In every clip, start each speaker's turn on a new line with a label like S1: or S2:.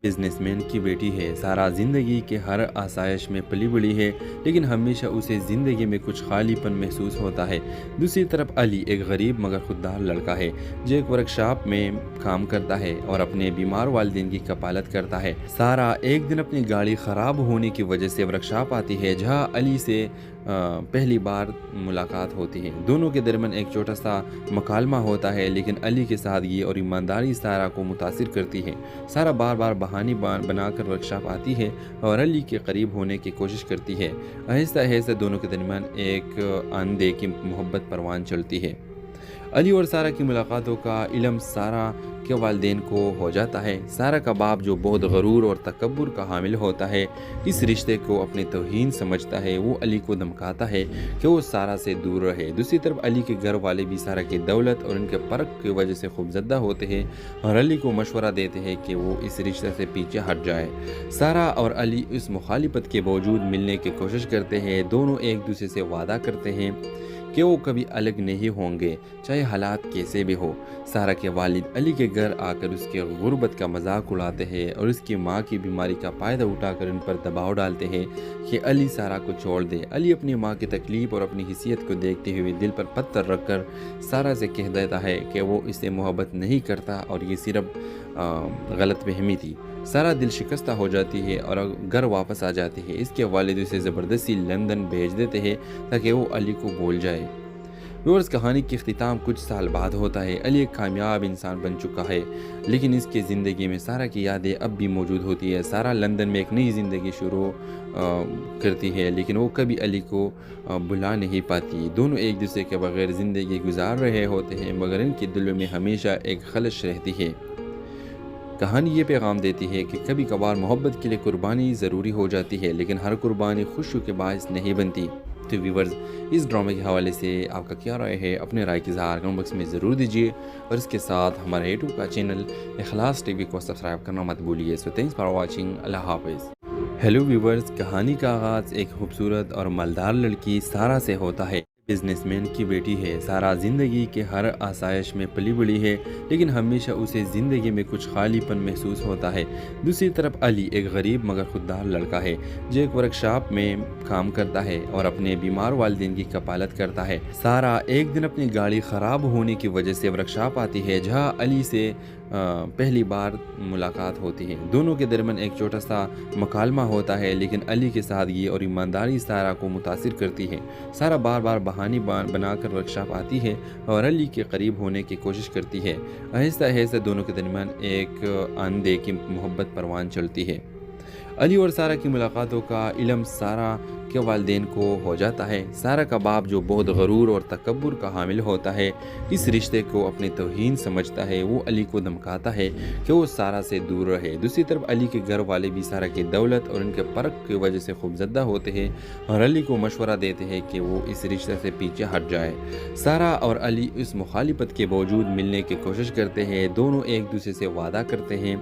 S1: Businessman की बेटी है। सारा ज़िंदगी के हर आसाइश में पली बड़ी है, लेकिन हमेशा उसे ज़िंदगी में कुछ खालीपन महसूस होता है। दूसरी तरफ अली एक गरीब मगर खुददार लड़का है जो एक वर्कशॉप में काम करता है और अपने बीमार वालिदैन की कपालत करता है। सारा एक दिन अपनी गाड़ी ख़राब होने की वजह से वर्कशॉप आती है जहां अली से पहली बार मुलाकात होती है। दोनों के दरमियान एक छोटा सा मकालमा होता है, लेकिन अली की सादगी और ईमानदारी सारा को मुतासिर करती है। सारा बार बार बहाने बनाकर वर्कशॉप आती है और अली के करीब होने की कोशिश करती है। आहिस्ता आहिस्ता दोनों के दरमियान एक आंधे की मोहब्बत परवान चलती है। अली और सारा की मुलाकातों का इल्म सारा के वालिदैन को हो जाता है। सारा का बाप जो बहुत गरूर और तकब्बुर का हामिल होता है, इस रिश्ते को अपनी तौहीन समझता है। वो अली को धमकाता है कि वो सारा से दूर रहे। दूसरी तरफ अली के घर वाले भी सारा की दौलत और उनके फ़र्क की वजह से खूबज़दा होते हैं और अली को मशवरा देते हैं कि वो इस रिश्ते से पीछे हट जाए। सारा और अली इस मुखालिफत के बावजूद मिलने की कोशिश करते हैं। दोनों एक दूसरे से वादा करते हैं कि वो कभी अलग नहीं होंगे, चाहे हालात कैसे भी हो। सारा के वालिद अली के घर आकर उसके गुर्बत का मजाक उड़ाते हैं और उसकी माँ की बीमारी का फ़ायदा उठाकर उन पर दबाव डालते हैं कि अली सारा को छोड़ दे। अली अपनी माँ की तकलीफ़ और अपनी हिस्सियत को देखते हुए दिल पर पत्थर रखकर सारा से कह देता है कि वो इससे मोहब्बत नहीं करता और ये सिर्फ गलत फहमी थी। सारा दिल शिकस्ता हो जाती है और घर वापस आ जाती है। इसके वालिद उसे ज़बरदस्ती लंदन भेज देते हैं ताकि वो अली को भूल जाए। व्यूअर्स, कहानी की इख्तिताम कुछ साल बाद होता है। अली एक कामयाब इंसान बन चुका है, लेकिन इसकी ज़िंदगी में सारा की यादें अब भी मौजूद होती है। सारा लंदन में एक नई ज़िंदगी शुरू करती है, लेकिन वो कभी अली को भुला नहीं पाती। दोनों एक दूसरे के बगैर ज़िंदगी गुजार रहे होते हैं, मगर इनके दिलों में हमेशा एक खलश रहती है। कहानी ये पैगाम देती है कि कभी कभार मोहब्बत के लिए कुर्बानी ज़रूरी हो जाती है, लेकिन हर कुर्बानी खुशी के बायस नहीं बनती। तो व्यूअर्स, इस ड्रामे के हवाले से आपका क्या राय है? अपने राय की इज़हार कमेंट बॉक्स में ज़रूर दीजिए और इसके साथ हमारे यूट्यूब का चैनल इखलास टीवी को सब्सक्राइब करना मत भूलिए। So thanks for watching. अल्लाह हाफ़िज़। हेलो व्यूअर्स, कहानी का आगाज़ एक खूबसूरत और मालदार लड़की सारा से होता है। बिजनेसमैन की बेटी है। सारा ज़िंदगी के हर आसाइश में पली बड़ी है, लेकिन हमेशा उसे ज़िंदगी में कुछ खालीपन महसूस होता है। दूसरी तरफ अली एक गरीब मगर खुददार लड़का है जो एक वर्कशॉप में काम करता है और अपने बीमार वालिदैन की कपालत करता है। सारा एक दिन अपनी गाड़ी ख़राब होने की वजह से वर्कशॉप आती है जहां अली से पहली बार मुलाकात होती है। दोनों के दरमियान एक छोटा सा मकालमा होता है, लेकिन अली की सादगी और ईमानदारी सारा को मुतासिर करती है। सारा बार बार बहाने बनाकर वर्कशॉप आती है और अली के करीब होने की कोशिश करती है। आहिस्ता आहिस्ता दोनों के दरमियान एक आंधे की मोहब्बत परवान चलती है। अली और सारा की मुलाकातों का इल्म सारा के वालिदैन को हो जाता है। सारा का बाप जो बहुत गरूर और तकब्बुर का हामिल होता है, इस रिश्ते को अपनी तौहीन समझता है। वो अली को धमकाता है कि वो सारा से दूर रहे। दूसरी तरफ अली के घर वाले भी सारा की दौलत और उनके फ़र्क की वजह से खूबज़दा होते हैं और अली को मशवरा देते हैं कि वो इस रिश्ते से पीछे हट जाए। सारा और अली इस मुखालिफत के बावजूद मिलने की कोशिश करते हैं। दोनों एक दूसरे से वादा करते हैं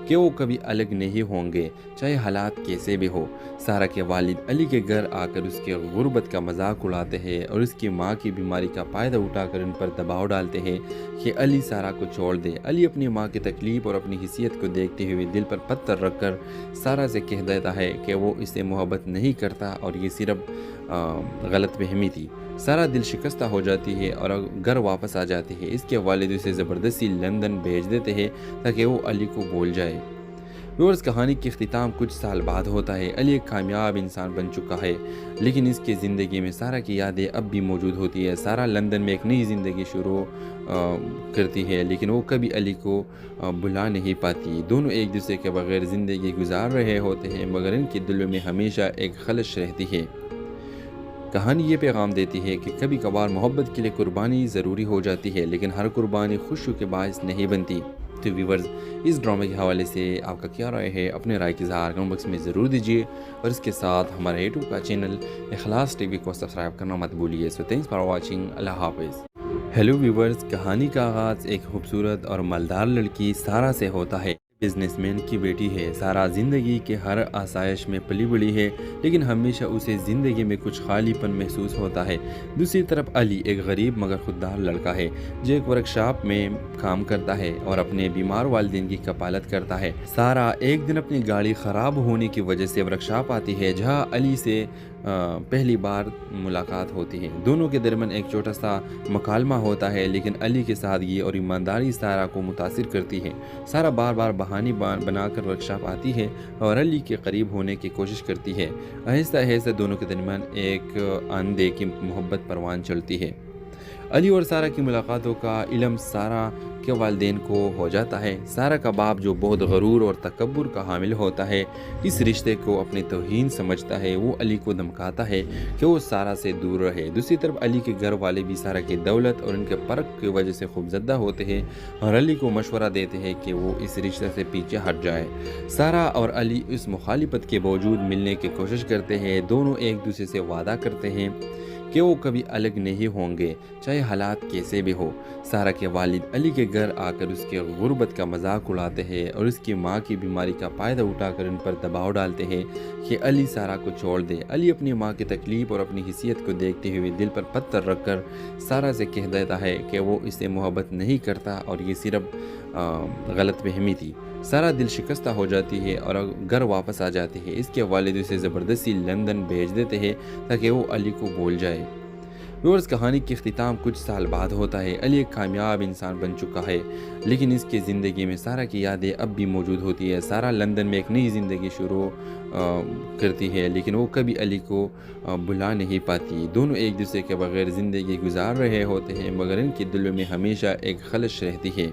S1: कि वो कभी अलग नहीं होंगे, चाहे हालात कैसे भी हो। सारा के वालिद अली के घर आकर उसके गुर्बत का मजाक उड़ाते हैं और उसकी माँ की बीमारी का फ़ायदा उठाकर उन पर दबाव डालते हैं कि अली सारा को छोड़ दे। अली अपनी माँ की तकलीफ़ और अपनी हिस्सियत को देखते हुए दिल पर पत्थर रखकर सारा से कह देता है कि वो इससे मोहब्बत नहीं करता और ये सिर्फ गलत फहमी थी। सारा दिल शिकस्ता हो जाती है और घर वापस आ जाती है। इसके वालिद उसे ज़बरदस्ती लंदन भेज देते हैं ताकि वो अली को भूल जाए। व्यूअर्स, कहानी की इख्तिताम कुछ साल बाद होता है। अली एक कामयाब इंसान बन चुका है, लेकिन इसकी ज़िंदगी में सारा की यादें अब भी मौजूद होती है। सारा लंदन में एक नई ज़िंदगी शुरू करती है, लेकिन वो कभी अली को भुला नहीं पाती। दोनों एक दूसरे के बगैर ज़िंदगी गुजार रहे होते हैं, मगर इनके दिलों में हमेशा एक खलश रहती है। कहानी ये पैगाम देती है कि कभी कभार मोहब्बत के लिए कुर्बानी ज़रूरी हो जाती है, लेकिन हर कुर्बानी खुशी के बायस नहीं बनती। तो व्यूअर्स, इस ड्रामे के हवाले से आपका क्या राय है? अपने राय की इज़हार कमेंट बॉक्स में ज़रूर दीजिए और इसके साथ हमारे यूट्यूब का चैनल इखलास टीवी को सब्सक्राइब करना मत भूलिए। So thanks for watching. अल्लाह हाफ़िज़। हेलो व्यूअर्स, कहानी का आगाज़ एक खूबसूरत और मालदार लड़की सारा से होता है। بزنس مین کی بیٹی ہے، سارا زندگی کے ہر آسائش میں پلی بڑھی ہے، لیکن ہمیشہ اسے زندگی میں کچھ خالی پن محسوس ہوتا ہے۔ دوسری طرف علی ایک غریب مگر خوددار لڑکا ہے جو ایک ورکشاپ میں کام کرتا ہے اور اپنے بیمار والدین کی کفالت کرتا ہے۔ سارا ایک دن اپنی گاڑی خراب ہونے کی وجہ سے ورکشاپ آتی ہے جہاں علی سے پہلی بار ملاقات ہوتی ہے۔ دونوں کے درمیان ایک چھوٹا سا مکالمہ ہوتا ہے، لیکن علی کی سادگی اور ایمانداری سارا کو متاثر کرتی ہے۔ سارا بار بار بہانے بنا کر ورکشاپ آتی ہے اور علی کے قریب ہونے کی کوشش کرتی ہے۔ آہستہ آہستہ دونوں کے درمیان ایک آندے کی محبت پروان چلتی ہے۔ علی اور سارا کی ملاقاتوں کا علم سارا کے والدین کو ہو جاتا ہے۔ سارا کا باپ جو بہت غرور اور تکبر کا حامل ہوتا ہے، اس رشتے کو اپنی توہین سمجھتا ہے۔ وہ علی کو دھمکاتا ہے کہ وہ سارا سے دور رہے۔ دوسری طرف علی کے گھر والے بھی سارا کی دولت اور ان کے فرق کی وجہ سے خوفزدہ ہوتے ہیں اور علی کو مشورہ دیتے ہیں کہ وہ اس رشتے سے پیچھے ہٹ جائے۔ سارا اور علی اس مخالفت کے باوجود ملنے کی کوشش کرتے ہیں۔ دونوں ایک دوسرے سے وعدہ کرتے ہیں کہ وہ کبھی الگ نہیں ہوں گے، چاہے حالات کیسے بھی ہو۔ سارا کے والد علی کے گھر آ کر اس کے غربت کا مذاق اڑاتے ہیں اور اس کی ماں کی بیماری کا فائدہ اٹھا کر ان پر دباؤ ڈالتے ہیں کہ علی سارا کو چھوڑ دے۔ علی اپنی ماں کی تکلیف اور اپنی حیثیت کو دیکھتے ہوئے دل پر پتھر رکھ کر سارا سے کہہ دیتا ہے کہ وہ اسے محبت نہیں کرتا اور یہ صرف غلط فہمی تھی۔ سارا دل شکستہ ہو جاتی ہے اور گھر واپس آ جاتی ہے۔ اس کے والد اسے زبردستی لندن بھیج دیتے ہیں تاکہ وہ علی کو بھول جائے۔ ویورز، کہانی کی اختتام کچھ سال بعد ہوتا ہے۔ علی ایک کامیاب انسان بن چکا ہے، لیکن اس کی زندگی میں سارا کی یادیں اب بھی موجود ہوتی ہے۔ سارا لندن میں ایک نئی زندگی شروع کرتی ہے، لیکن وہ کبھی علی کو بھلا نہیں پاتی۔ دونوں ایک دوسرے کے بغیر زندگی گزار رہے ہوتے ہیں، مگر ان کے دلوں میں ہمیشہ ایک خلش رہتی ہے۔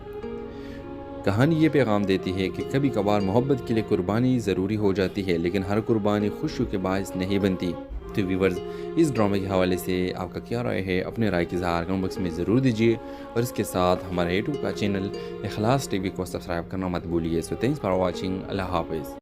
S1: کہانی یہ پیغام دیتی ہے کہ کبھی کبھار محبت کے لیے قربانی ضروری ہو جاتی ہے، لیکن ہر قربانی خوشیوں کے باعث نہیں بنتی۔ تو ویورز، اس ڈرامے کے حوالے سے آپ کا کیا رائے ہے؟ اپنے رائے کی اظہار کمنٹ باکس میں ضرور دیجیے اور اس کے ساتھ ہمارے یوٹیوب کا چینل اخلاص ٹی وی کو سبسکرائب کرنا مت بھولیے۔ سو تھینکس فار واچنگ۔ اللہ حافظ۔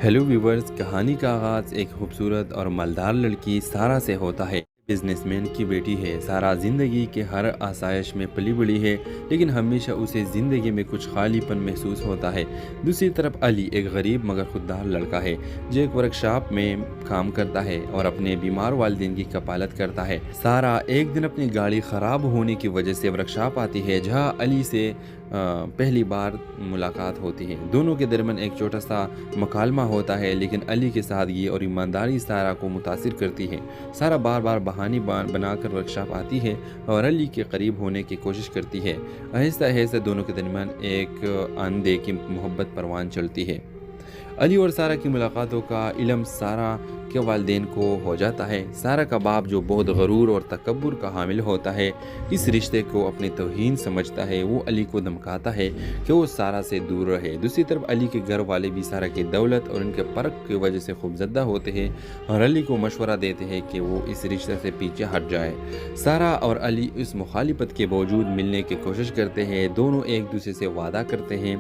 S1: ہیلو ویورز، کہانی کا آغاز ایک خوبصورت اور مالدار لڑکی سارا سے ہوتا ہے۔ بزنس مین کی بیٹی ہے، سارا زندگی کے ہر آسائش میں پلی بڑھی ہے، لیکن ہمیشہ اسے زندگی میں کچھ خالی پن محسوس ہوتا ہے۔ دوسری طرف علی ایک غریب مگر خوددار لڑکا ہے جو ایک ورکشاپ میں کام کرتا ہے اور اپنے بیمار والدین کی کفالت کرتا ہے۔ سارا ایک دن اپنی گاڑی خراب ہونے کی وجہ سے ورکشاپ آتی ہے جہاں علی سے پہلی بار ملاقات ہوتی ہے۔ دونوں کے درمیان ایک چھوٹا سا مکالمہ ہوتا ہے، لیکن علی کی سادگی اور ایمانداری سارا کو متاثر کرتی ہے۔ سارا بار بار بہانے بنا کر ورکشاپ آتی ہے اور علی کے قریب ہونے کی کوشش کرتی ہے۔ آہستہ آہستہ دونوں کے درمیان ایک آندے کی محبت پروان چلتی ہے۔ علی اور سارا کی ملاقاتوں کا علم سارا کے والدین کو ہو جاتا ہے۔ سارا کا باپ جو بہت غرور اور تکبر کا حامل ہوتا ہے، اس رشتے کو اپنی توہین سمجھتا ہے۔ وہ علی کو دھمکاتا ہے کہ وہ سارا سے دور رہے۔ دوسری طرف علی کے گھر والے بھی سارا کی دولت اور ان کے فرق کی وجہ سے خوفزدہ ہوتے ہیں اور علی کو مشورہ دیتے ہیں کہ وہ اس رشتے سے پیچھے ہٹ جائے۔ سارا اور علی اس مخالفت کے باوجود ملنے کی کوشش کرتے ہیں۔ دونوں ایک دوسرے سے وعدہ کرتے ہیں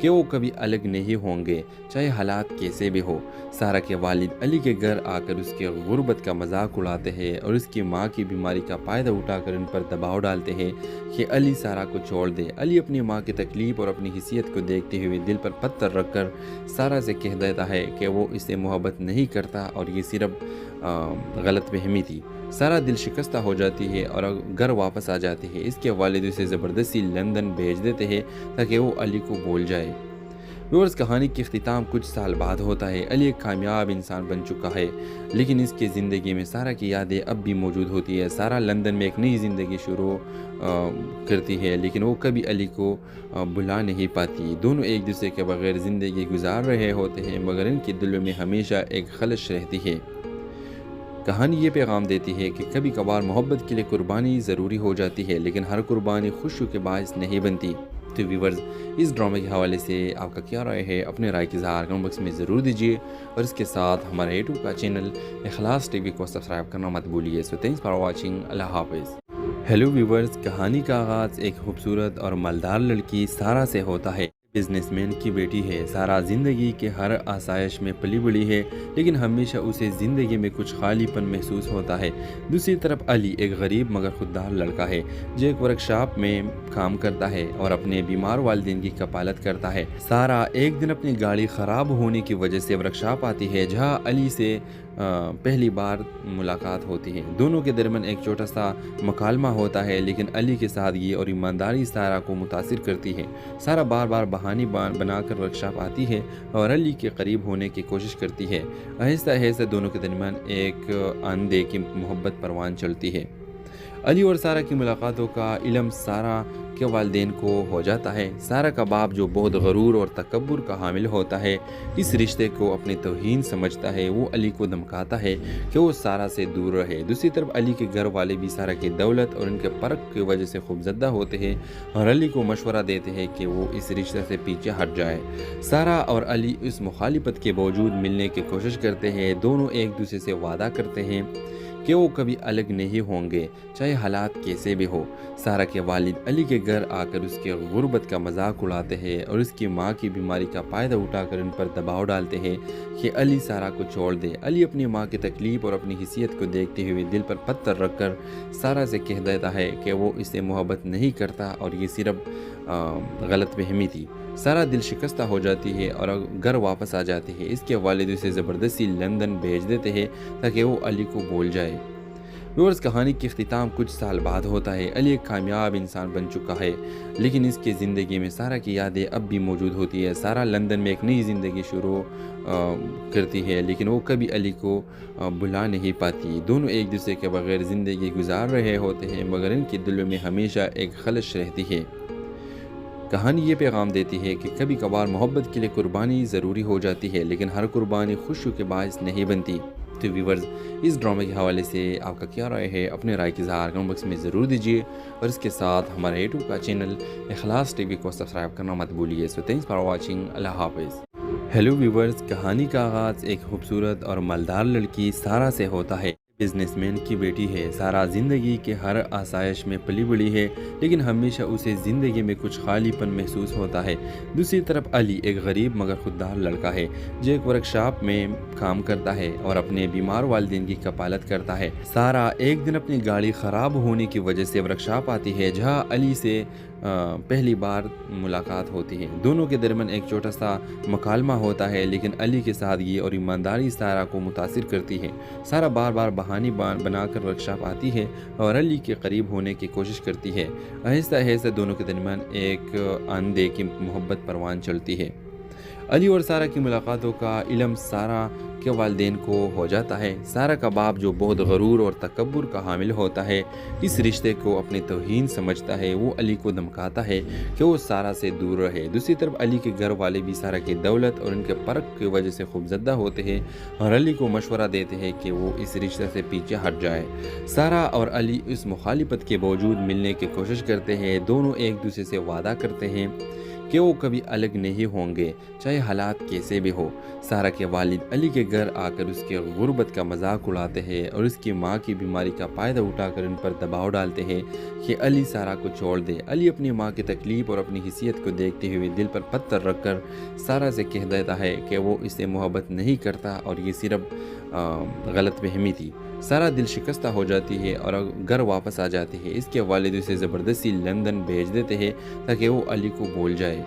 S1: کہ وہ کبھی الگ نہیں ہوں گے، چاہے حالات کیسے بھی ہو۔ سارا کے والد علی کے گھر آ کر اس کے غربت کا مذاق اڑاتے ہیں اور اس کی ماں کی بیماری کا فائدہ اٹھا کر ان پر دباؤ ڈالتے ہیں کہ علی سارا کو چھوڑ دے۔ علی اپنی ماں کی تکلیف اور اپنی حیثیت کو دیکھتے ہوئے دل پر پتھر رکھ کر سارا سے کہہ دیتا ہے کہ وہ اسے محبت نہیں کرتا اور یہ صرف غلط فہمی تھی۔ سارا دل شکستہ ہو جاتی ہے اور گھر واپس آ جاتی ہے۔ اس کے والد اسے زبردستی لندن بھیج دیتے ہیں تاکہ وہ علی کو بھول جائے۔ ویورز، کہانی کی اختتام کچھ سال بعد ہوتا ہے۔ علی ایک کامیاب انسان بن چکا ہے، لیکن اس کی زندگی میں سارا کی یادیں اب بھی موجود ہوتی ہے۔ سارا لندن میں ایک نئی زندگی شروع کرتی ہے، لیکن وہ کبھی علی کو بھلا نہیں پاتی۔ دونوں ایک دوسرے کے بغیر زندگی گزار رہے ہوتے ہیں، مگر ان کے دلوں میں ہمیشہ ایک خلش رہتی ہے۔ کہانی یہ پیغام دیتی ہے کہ کبھی کبھار محبت کے لیے قربانی ضروری ہو جاتی ہے، لیکن ہر قربانی خوشیوں کے باعث نہیں بنتی۔ تو ویورز، اس ڈرامے کے حوالے سے آپ کا کیا رائے ہے؟ اپنے رائے کی اظہار کمنٹ باکس میں ضرور دیجیے اور اس کے ساتھ ہمارے یوٹیوب کا چینل اخلاص ٹی وی کو سبسکرائب کرنا مت بھولیے۔ سو تھینکس فار واچنگ۔ اللہ حافظ۔ ہیلو ویورز، کہانی کا آغاز ایک خوبصورت اور مالدار لڑکی سارا سے ہوتا ہے۔ بزنس مین کی بیٹی ہے سارا زندگی کے ہر آسائش میں پلی بڑھی ہے لیکن ہمیشہ اسے زندگی میں کچھ خالی پن محسوس ہوتا ہے۔ دوسری طرف علی ایک غریب مگر خوددار لڑکا ہے جو ایک ورکشاپ میں کام کرتا ہے اور اپنے بیمار والدین کی کفالت کرتا ہے۔ سارا ایک دن اپنی گاڑی خراب ہونے کی وجہ سے ورکشاپ آتی ہے جہاں علی سے پہلی بار ملاقات ہوتی ہے۔ دونوں کے درمیان ایک چھوٹا سا مکالمہ ہوتا ہے لیکن علی کی سادگی اور ایمانداری سارا کو متاثر کرتی ہے۔ سارا بار بار بہانے بنا کر ورکشاپ آتی ہے اور علی کے قریب ہونے کی کوشش کرتی ہے۔ آہستہ آہستہ دونوں کے درمیان ایک آندے کی محبت پروان چلتی ہے۔ علی اور سارا کی ملاقاتوں کا علم سارا کے والدین کو ہو جاتا ہے۔ سارا کا باپ جو بہت غرور اور تکبر کا حامل ہوتا ہے اس رشتے کو اپنی توہین سمجھتا ہے۔ وہ علی کو دھمکاتا ہے کہ وہ سارا سے دور رہے۔ دوسری طرف علی کے گھر والے بھی سارا کی دولت اور ان کے فرق کی وجہ سے خوفزدہ ہوتے ہیں اور علی کو مشورہ دیتے ہیں کہ وہ اس رشتے سے پیچھے ہٹ جائے۔ سارا اور علی اس مخالفت کے باوجود ملنے کی کوشش کرتے ہیں۔ دونوں ایک دوسرے سے وعدہ کرتے ہیں کہ وہ کبھی الگ نہیں ہوں گے چاہے حالات کیسے بھی ہو۔ سارا کے والد علی کے گھر آ کر اس کے غربت کا مذاق اڑاتے ہیں اور اس کی ماں کی بیماری کا فائدہ اٹھا کر ان پر دباؤ ڈالتے ہیں کہ علی سارا کو چھوڑ دے۔ علی اپنی ماں کی تکلیف اور اپنی حیثیت کو دیکھتے ہوئے دل پر پتھر رکھ کر سارا سے کہہ دیتا ہے کہ وہ اسے محبت نہیں کرتا اور یہ صرف غلط فہمی تھی۔ سارا دل شکستہ ہو جاتی ہے اور گھر واپس آ جاتی ہے۔ اس کے والد اسے زبردستی لندن بھیج دیتے ہیں تاکہ وہ علی کو بھول جائے۔ ویورز، کہانی کی اختتام کچھ سال بعد ہوتا ہے۔ علی ایک کامیاب انسان بن چکا ہے لیکن اس کی زندگی میں سارا کی یادیں اب بھی موجود ہوتی ہے۔ سارا لندن میں ایک نئی زندگی شروع کرتی ہے لیکن وہ کبھی علی کو بھلا نہیں پاتی۔ دونوں ایک دوسرے کے بغیر زندگی گزار رہے ہوتے ہیں مگر ان کے دلوں میں ہمیشہ ایک خلش رہتی ہے۔ کہانی یہ پیغام دیتی ہے کہ کبھی کبھار محبت کے لیے قربانی ضروری ہو جاتی ہے لیکن ہر قربانی خوشیوں کے باعث نہیں بنتی۔ تو ویورز، اس ڈرامے کے حوالے سے آپ کا کیا رائے ہے؟ اپنے رائے کی اظہار کمنٹ باکس میں ضرور دیجیے اور اس کے ساتھ ہمارے یوٹیوب کا چینل اخلاص ٹی وی کو سبسکرائب کرنا مت بھولیے۔ سو تھینکس فار واچنگ۔ اللہ حافظ۔ ہیلو ویورز، کہانی کا آغاز ایک خوبصورت اور مالدار لڑکی سارا سے ہوتا ہے۔ بزنس مین کی بیٹی ہے سارا زندگی کے ہر آسائش میں پلی بڑھی ہے لیکن ہمیشہ اسے زندگی میں کچھ خالی پن محسوس ہوتا ہے۔ دوسری طرف علی ایک غریب مگر خوددار لڑکا ہے جو ایک ورکشاپ میں کام کرتا ہے اور اپنے بیمار والدین کی کفالت کرتا ہے۔ سارا ایک دن اپنی گاڑی خراب ہونے کی وجہ سے ورکشاپ آتی ہے جہاں علی سے پہلی بار ملاقات ہوتی ہے۔ دونوں کے درمیان ایک چھوٹا سا مکالمہ ہوتا ہے لیکن علی کی سادگی اور ایمانداری سارا کو متاثر کرتی ہے۔ سارا بار بار بہانے بنا کر ورکشاپ آتی ہے اور علی کے قریب ہونے کی کوشش کرتی ہے۔ آہستہ آہستہ دونوں کے درمیان ایک آندے کی محبت پروان چلتی ہے۔ علی اور سارا کی ملاقاتوں کا علم سارا کے والدین کو ہو جاتا ہے۔ سارا کا باپ جو بہت غرور اور تکبر کا حامل ہوتا ہے اس رشتے کو اپنی توہین سمجھتا ہے۔ وہ علی کو دھمکاتا ہے کہ وہ سارا سے دور رہے۔ دوسری طرف علی کے گھر والے بھی سارا کی دولت اور ان کے فرق کی وجہ سے خوفزدہ ہوتے ہیں اور علی کو مشورہ دیتے ہیں کہ وہ اس رشتے سے پیچھے ہٹ جائے۔ سارا اور علی اس مخالفت کے باوجود ملنے کی کوشش کرتے ہیں۔ دونوں ایک دوسرے سے وعدہ کرتے ہیں کہ وہ کبھی الگ نہیں ہوں گے چاہے حالات کیسے بھی ہو۔ سارا کے والد علی کے گھر آ کر اس کے غربت کا مذاق اڑاتے ہیں اور اس کی ماں کی بیماری کا فائدہ اٹھا کر ان پر دباؤ ڈالتے ہیں کہ علی سارا کو چھوڑ دے۔ علی اپنی ماں کی تکلیف اور اپنی حیثیت کو دیکھتے ہوئے دل پر پتھر رکھ کر سارا سے کہہ دیتا ہے کہ وہ اسے محبت نہیں کرتا اور یہ صرف غلط فہمی تھی۔ سارا دل شکستہ ہو جاتی ہے اور گھر واپس آ جاتی ہے۔ اس کے والد اسے زبردستی لندن بھیج دیتے ہیں تاکہ وہ علی کو بھول جائے۔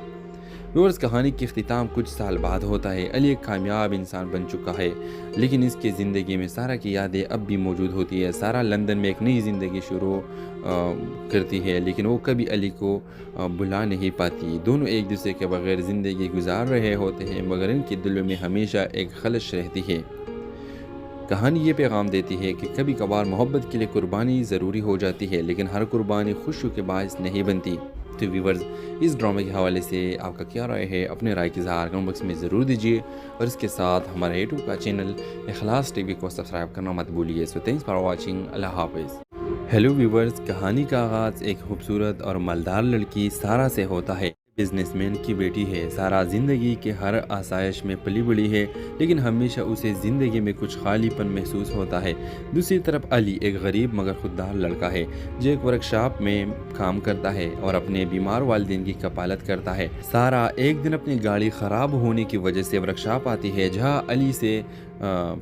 S1: ویورز، کہانی کی اختتام کچھ سال بعد ہوتا ہے۔ علی ایک کامیاب انسان بن چکا ہے لیکن اس کی زندگی میں سارا کی یادیں اب بھی موجود ہوتی ہے۔ سارا لندن میں ایک نئی زندگی شروع کرتی ہے لیکن وہ کبھی علی کو بھلا نہیں پاتی۔ دونوں ایک دوسرے کے بغیر زندگی گزار رہے ہوتے ہیں مگر ان کے دلوں میں ہمیشہ ایک خلش رہتی ہے۔ کہانی یہ پیغام دیتی ہے کہ کبھی کبھار محبت کے لیے قربانی ضروری ہو جاتی ہے لیکن ہر قربانی خوشیوں کے باعث نہیں بنتی۔ تو ویورز، اس ڈرامے کے حوالے سے آپ کا کیا رائے ہے؟ اپنے رائے کی اظہار کمنٹ باکس میں ضرور دیجیے اور اس کے ساتھ ہمارے یوٹیوب کا چینل اخلاص ٹی وی کو سبسکرائب کرنا مت بھولیے۔ سو تھینکس فار واچنگ۔ اللہ حافظ۔ ہیلو ویورز، کہانی کا آغاز ایک خوبصورت اور مالدار لڑکی سارا سے ہوتا ہے۔ بزنس مین کی بیٹی ہے سارا زندگی کے ہر آسائش میں پلی بڑھی ہے لیکن ہمیشہ اسے زندگی میں کچھ خالی پن محسوس ہوتا ہے۔ دوسری طرف علی ایک غریب مگر خوددار لڑکا ہے جو ایک ورکشاپ میں کام کرتا ہے اور اپنے بیمار والدین کی کفالت کرتا ہے۔ سارا ایک دن اپنی گاڑی خراب ہونے کی وجہ سے ورکشاپ آتی ہے جہاں علی سے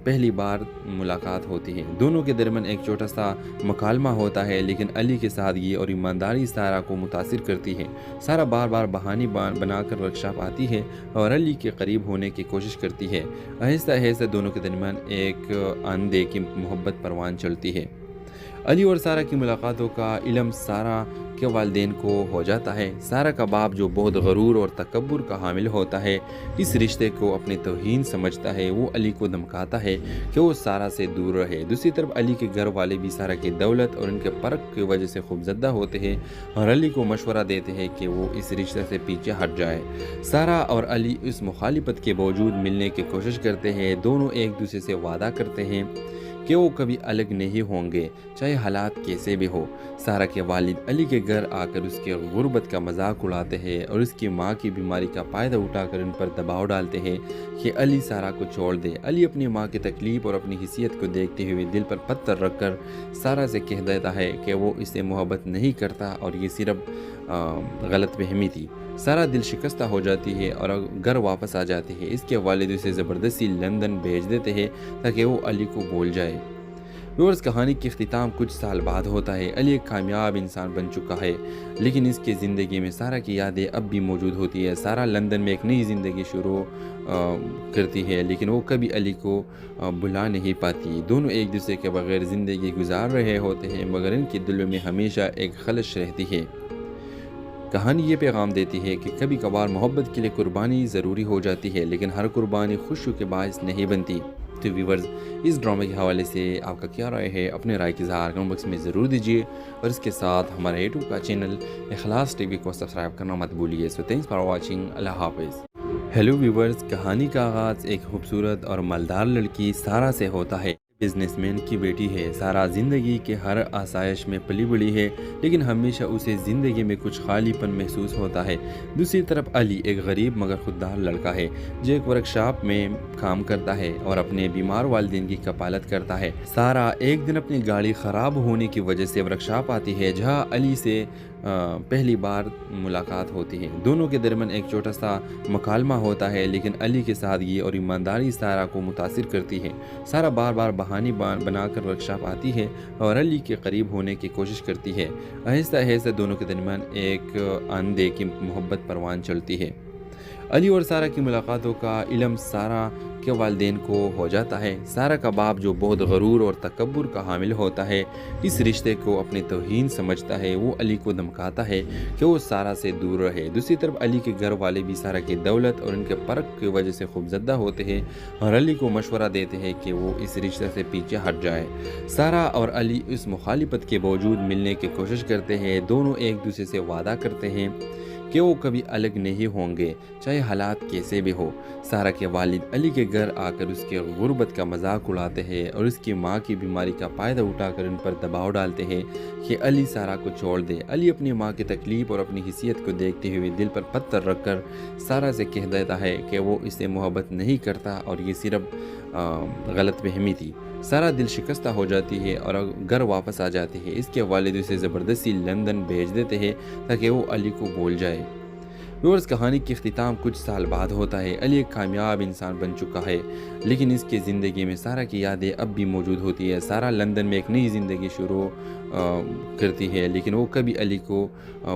S1: پہلی بار ملاقات ہوتی ہے۔ دونوں کے درمیان ایک چھوٹا سا مکالمہ ہوتا ہے لیکن علی کی سادگی اور ایمانداری سارا کو متاثر کرتی ہے۔ سارا بار بار بہانے بنا کر ورکشاپ آتی ہے اور علی کے قریب ہونے کی کوشش کرتی ہے۔ آہستہ آہستہ دونوں کے درمیان ایک اندیکھی محبت پروان چلتی ہے۔ علی اور سارا کی ملاقاتوں کا علم سارا کے والدین کو ہو جاتا ہے۔ سارا کا باپ جو بہت غرور اور تکبر کا حامل ہوتا ہے اس رشتے کو اپنی توہین سمجھتا ہے۔ وہ علی کو دھمکاتا ہے کہ وہ سارا سے دور رہے۔ دوسری طرف علی کے گھر والے بھی سارا کی دولت اور ان کے فرق کی وجہ سے خوفزدہ ہوتے ہیں اور علی کو مشورہ دیتے ہیں کہ وہ اس رشتے سے پیچھے ہٹ جائے۔ سارا اور علی اس مخالفت کے باوجود ملنے کی کوشش کرتے ہیں۔ دونوں ایک دوسرے سے وعدہ کرتے ہیں کہ وہ کبھی الگ نہیں ہوں گے چاہے حالات کیسے بھی ہو۔ سارا کے والد علی کے گھر آ کر اس کے غربت کا مذاق اڑاتے ہیں اور اس کی ماں کی بیماری کا فائدہ اٹھا کر ان پر دباؤ ڈالتے ہیں کہ علی سارا کو چھوڑ دے۔ علی اپنی ماں کی تکلیف اور اپنی حیثیت کو دیکھتے ہوئے دل پر پتھر رکھ کر سارا سے کہہ دیتا ہے کہ وہ اسے محبت نہیں کرتا اور یہ صرف غلط فہمی تھی۔ سارا دل شکستہ ہو جاتی ہے اور گھر واپس آ جاتی ہے۔ اس کے والد اسے زبردستی لندن بھیج دیتے ہیں تاکہ وہ علی کو بھول جائے۔ ویورز، کہانی کی اختتام کچھ سال بعد ہوتا ہے۔ علی ایک کامیاب انسان بن چکا ہے لیکن اس کی زندگی میں سارا کی یادیں اب بھی موجود ہوتی ہے۔ سارا لندن میں ایک نئی زندگی شروع کرتی ہے لیکن وہ کبھی علی کو بھلا نہیں پاتی۔ دونوں ایک دوسرے کے بغیر زندگی گزار رہے ہوتے ہیں مگر ان کے دلوں میں ہمیشہ ایک خلش رہتی ہے۔ کہانی یہ پیغام دیتی ہے کہ کبھی کبھار محبت کے لیے قربانی ضروری ہو جاتی ہے لیکن ہر قربانی خوشیوں کے باعث نہیں بنتی۔ تو ویورز، اس ڈرامے کے حوالے سے آپ کا کیا رائے ہے؟ اپنے رائے کی اظہار کمنٹ باکس میں ضرور دیجیے اور اس کے ساتھ ہمارے یوٹیوب کا چینل اخلاص ٹی وی کو سبسکرائب کرنا مت بھولیے۔ سو تھینکس فار واچنگ۔ اللہ حافظ۔ ہیلو ویورز، کہانی کا آغاز ایک خوبصورت اور مالدار لڑکی سارا سے ہوتا ہے۔ بزنس مین کی بیٹی ہے سارا زندگی کے ہر آسائش میں پلی بڑھی ہے لیکن ہمیشہ اسے زندگی میں کچھ خالی پن محسوس ہوتا ہے۔ دوسری طرف علی ایک غریب مگر خوددار لڑکا ہے جو ایک ورکشاپ میں کام کرتا ہے اور اپنے بیمار والدین کی کفالت کرتا ہے۔ سارا ایک دن اپنی گاڑی خراب ہونے کی وجہ سے ورکشاپ آتی ہے جہاں علی سے پہلی بار ملاقات ہوتی ہے۔ دونوں کے درمیان ایک چھوٹا سا مکالمہ ہوتا ہے لیکن علی کی سادگی اور ایمانداری سارا کو متاثر کرتی ہے۔ سارا بار بار بہانے بنا کر ورکشاپ آتی ہے اور علی کے قریب ہونے کی کوشش کرتی ہے۔ آہستہ آہستہ دونوں کے درمیان ایک اندیکھی محبت پروان چلتی ہے۔ علی اور سارا کی ملاقاتوں کا علم سارا کے والدین کو ہو جاتا ہے۔ سارا کا باپ جو بہت غرور اور تکبر کا حامل ہوتا ہے اس رشتے کو اپنی توہین سمجھتا ہے۔ وہ علی کو دھمکاتا ہے کہ وہ سارا سے دور رہے۔ دوسری طرف علی کے گھر والے بھی سارا کی دولت اور ان کے فرق کی وجہ سے خوفزدہ ہوتے ہیں اور علی کو مشورہ دیتے ہیں کہ وہ اس رشتے سے پیچھے ہٹ جائے۔ سارا اور علی اس مخالفت کے باوجود ملنے کی کوشش کرتے ہیں۔ دونوں ایک دوسرے سے وعدہ کرتے ہیں کہ وہ کبھی الگ نہیں ہوں گے چاہے حالات کیسے بھی ہو۔ سارا کے والد علی کے گھر آ کر اس کے غربت کا مذاق اڑاتے ہیں اور اس کی ماں کی بیماری کا فائدہ اٹھا کر ان پر دباؤ ڈالتے ہیں کہ علی سارا کو چھوڑ دے۔ علی اپنی ماں کی تکلیف اور اپنی حیثیت کو دیکھتے ہوئے دل پر پتھر رکھ کر سارا سے کہہ دیتا ہے کہ وہ اسے محبت نہیں کرتا اور یہ صرف غلط فہمی تھی۔ سارا دل شکستہ ہو جاتی ہے اور گھر واپس آ جاتی ہے۔ اس کے والد اسے زبردستی لندن بھیج دیتے ہیں تاکہ وہ علی کو بھول جائے۔ ویورز، کہانی کی اختتام کچھ سال بعد ہوتا ہے۔ علی ایک کامیاب انسان بن چکا ہے لیکن اس کی زندگی میں سارا کی یادیں اب بھی موجود ہوتی ہے۔ سارا لندن میں ایک نئی زندگی شروع کرتی ہے لیکن وہ کبھی علی کو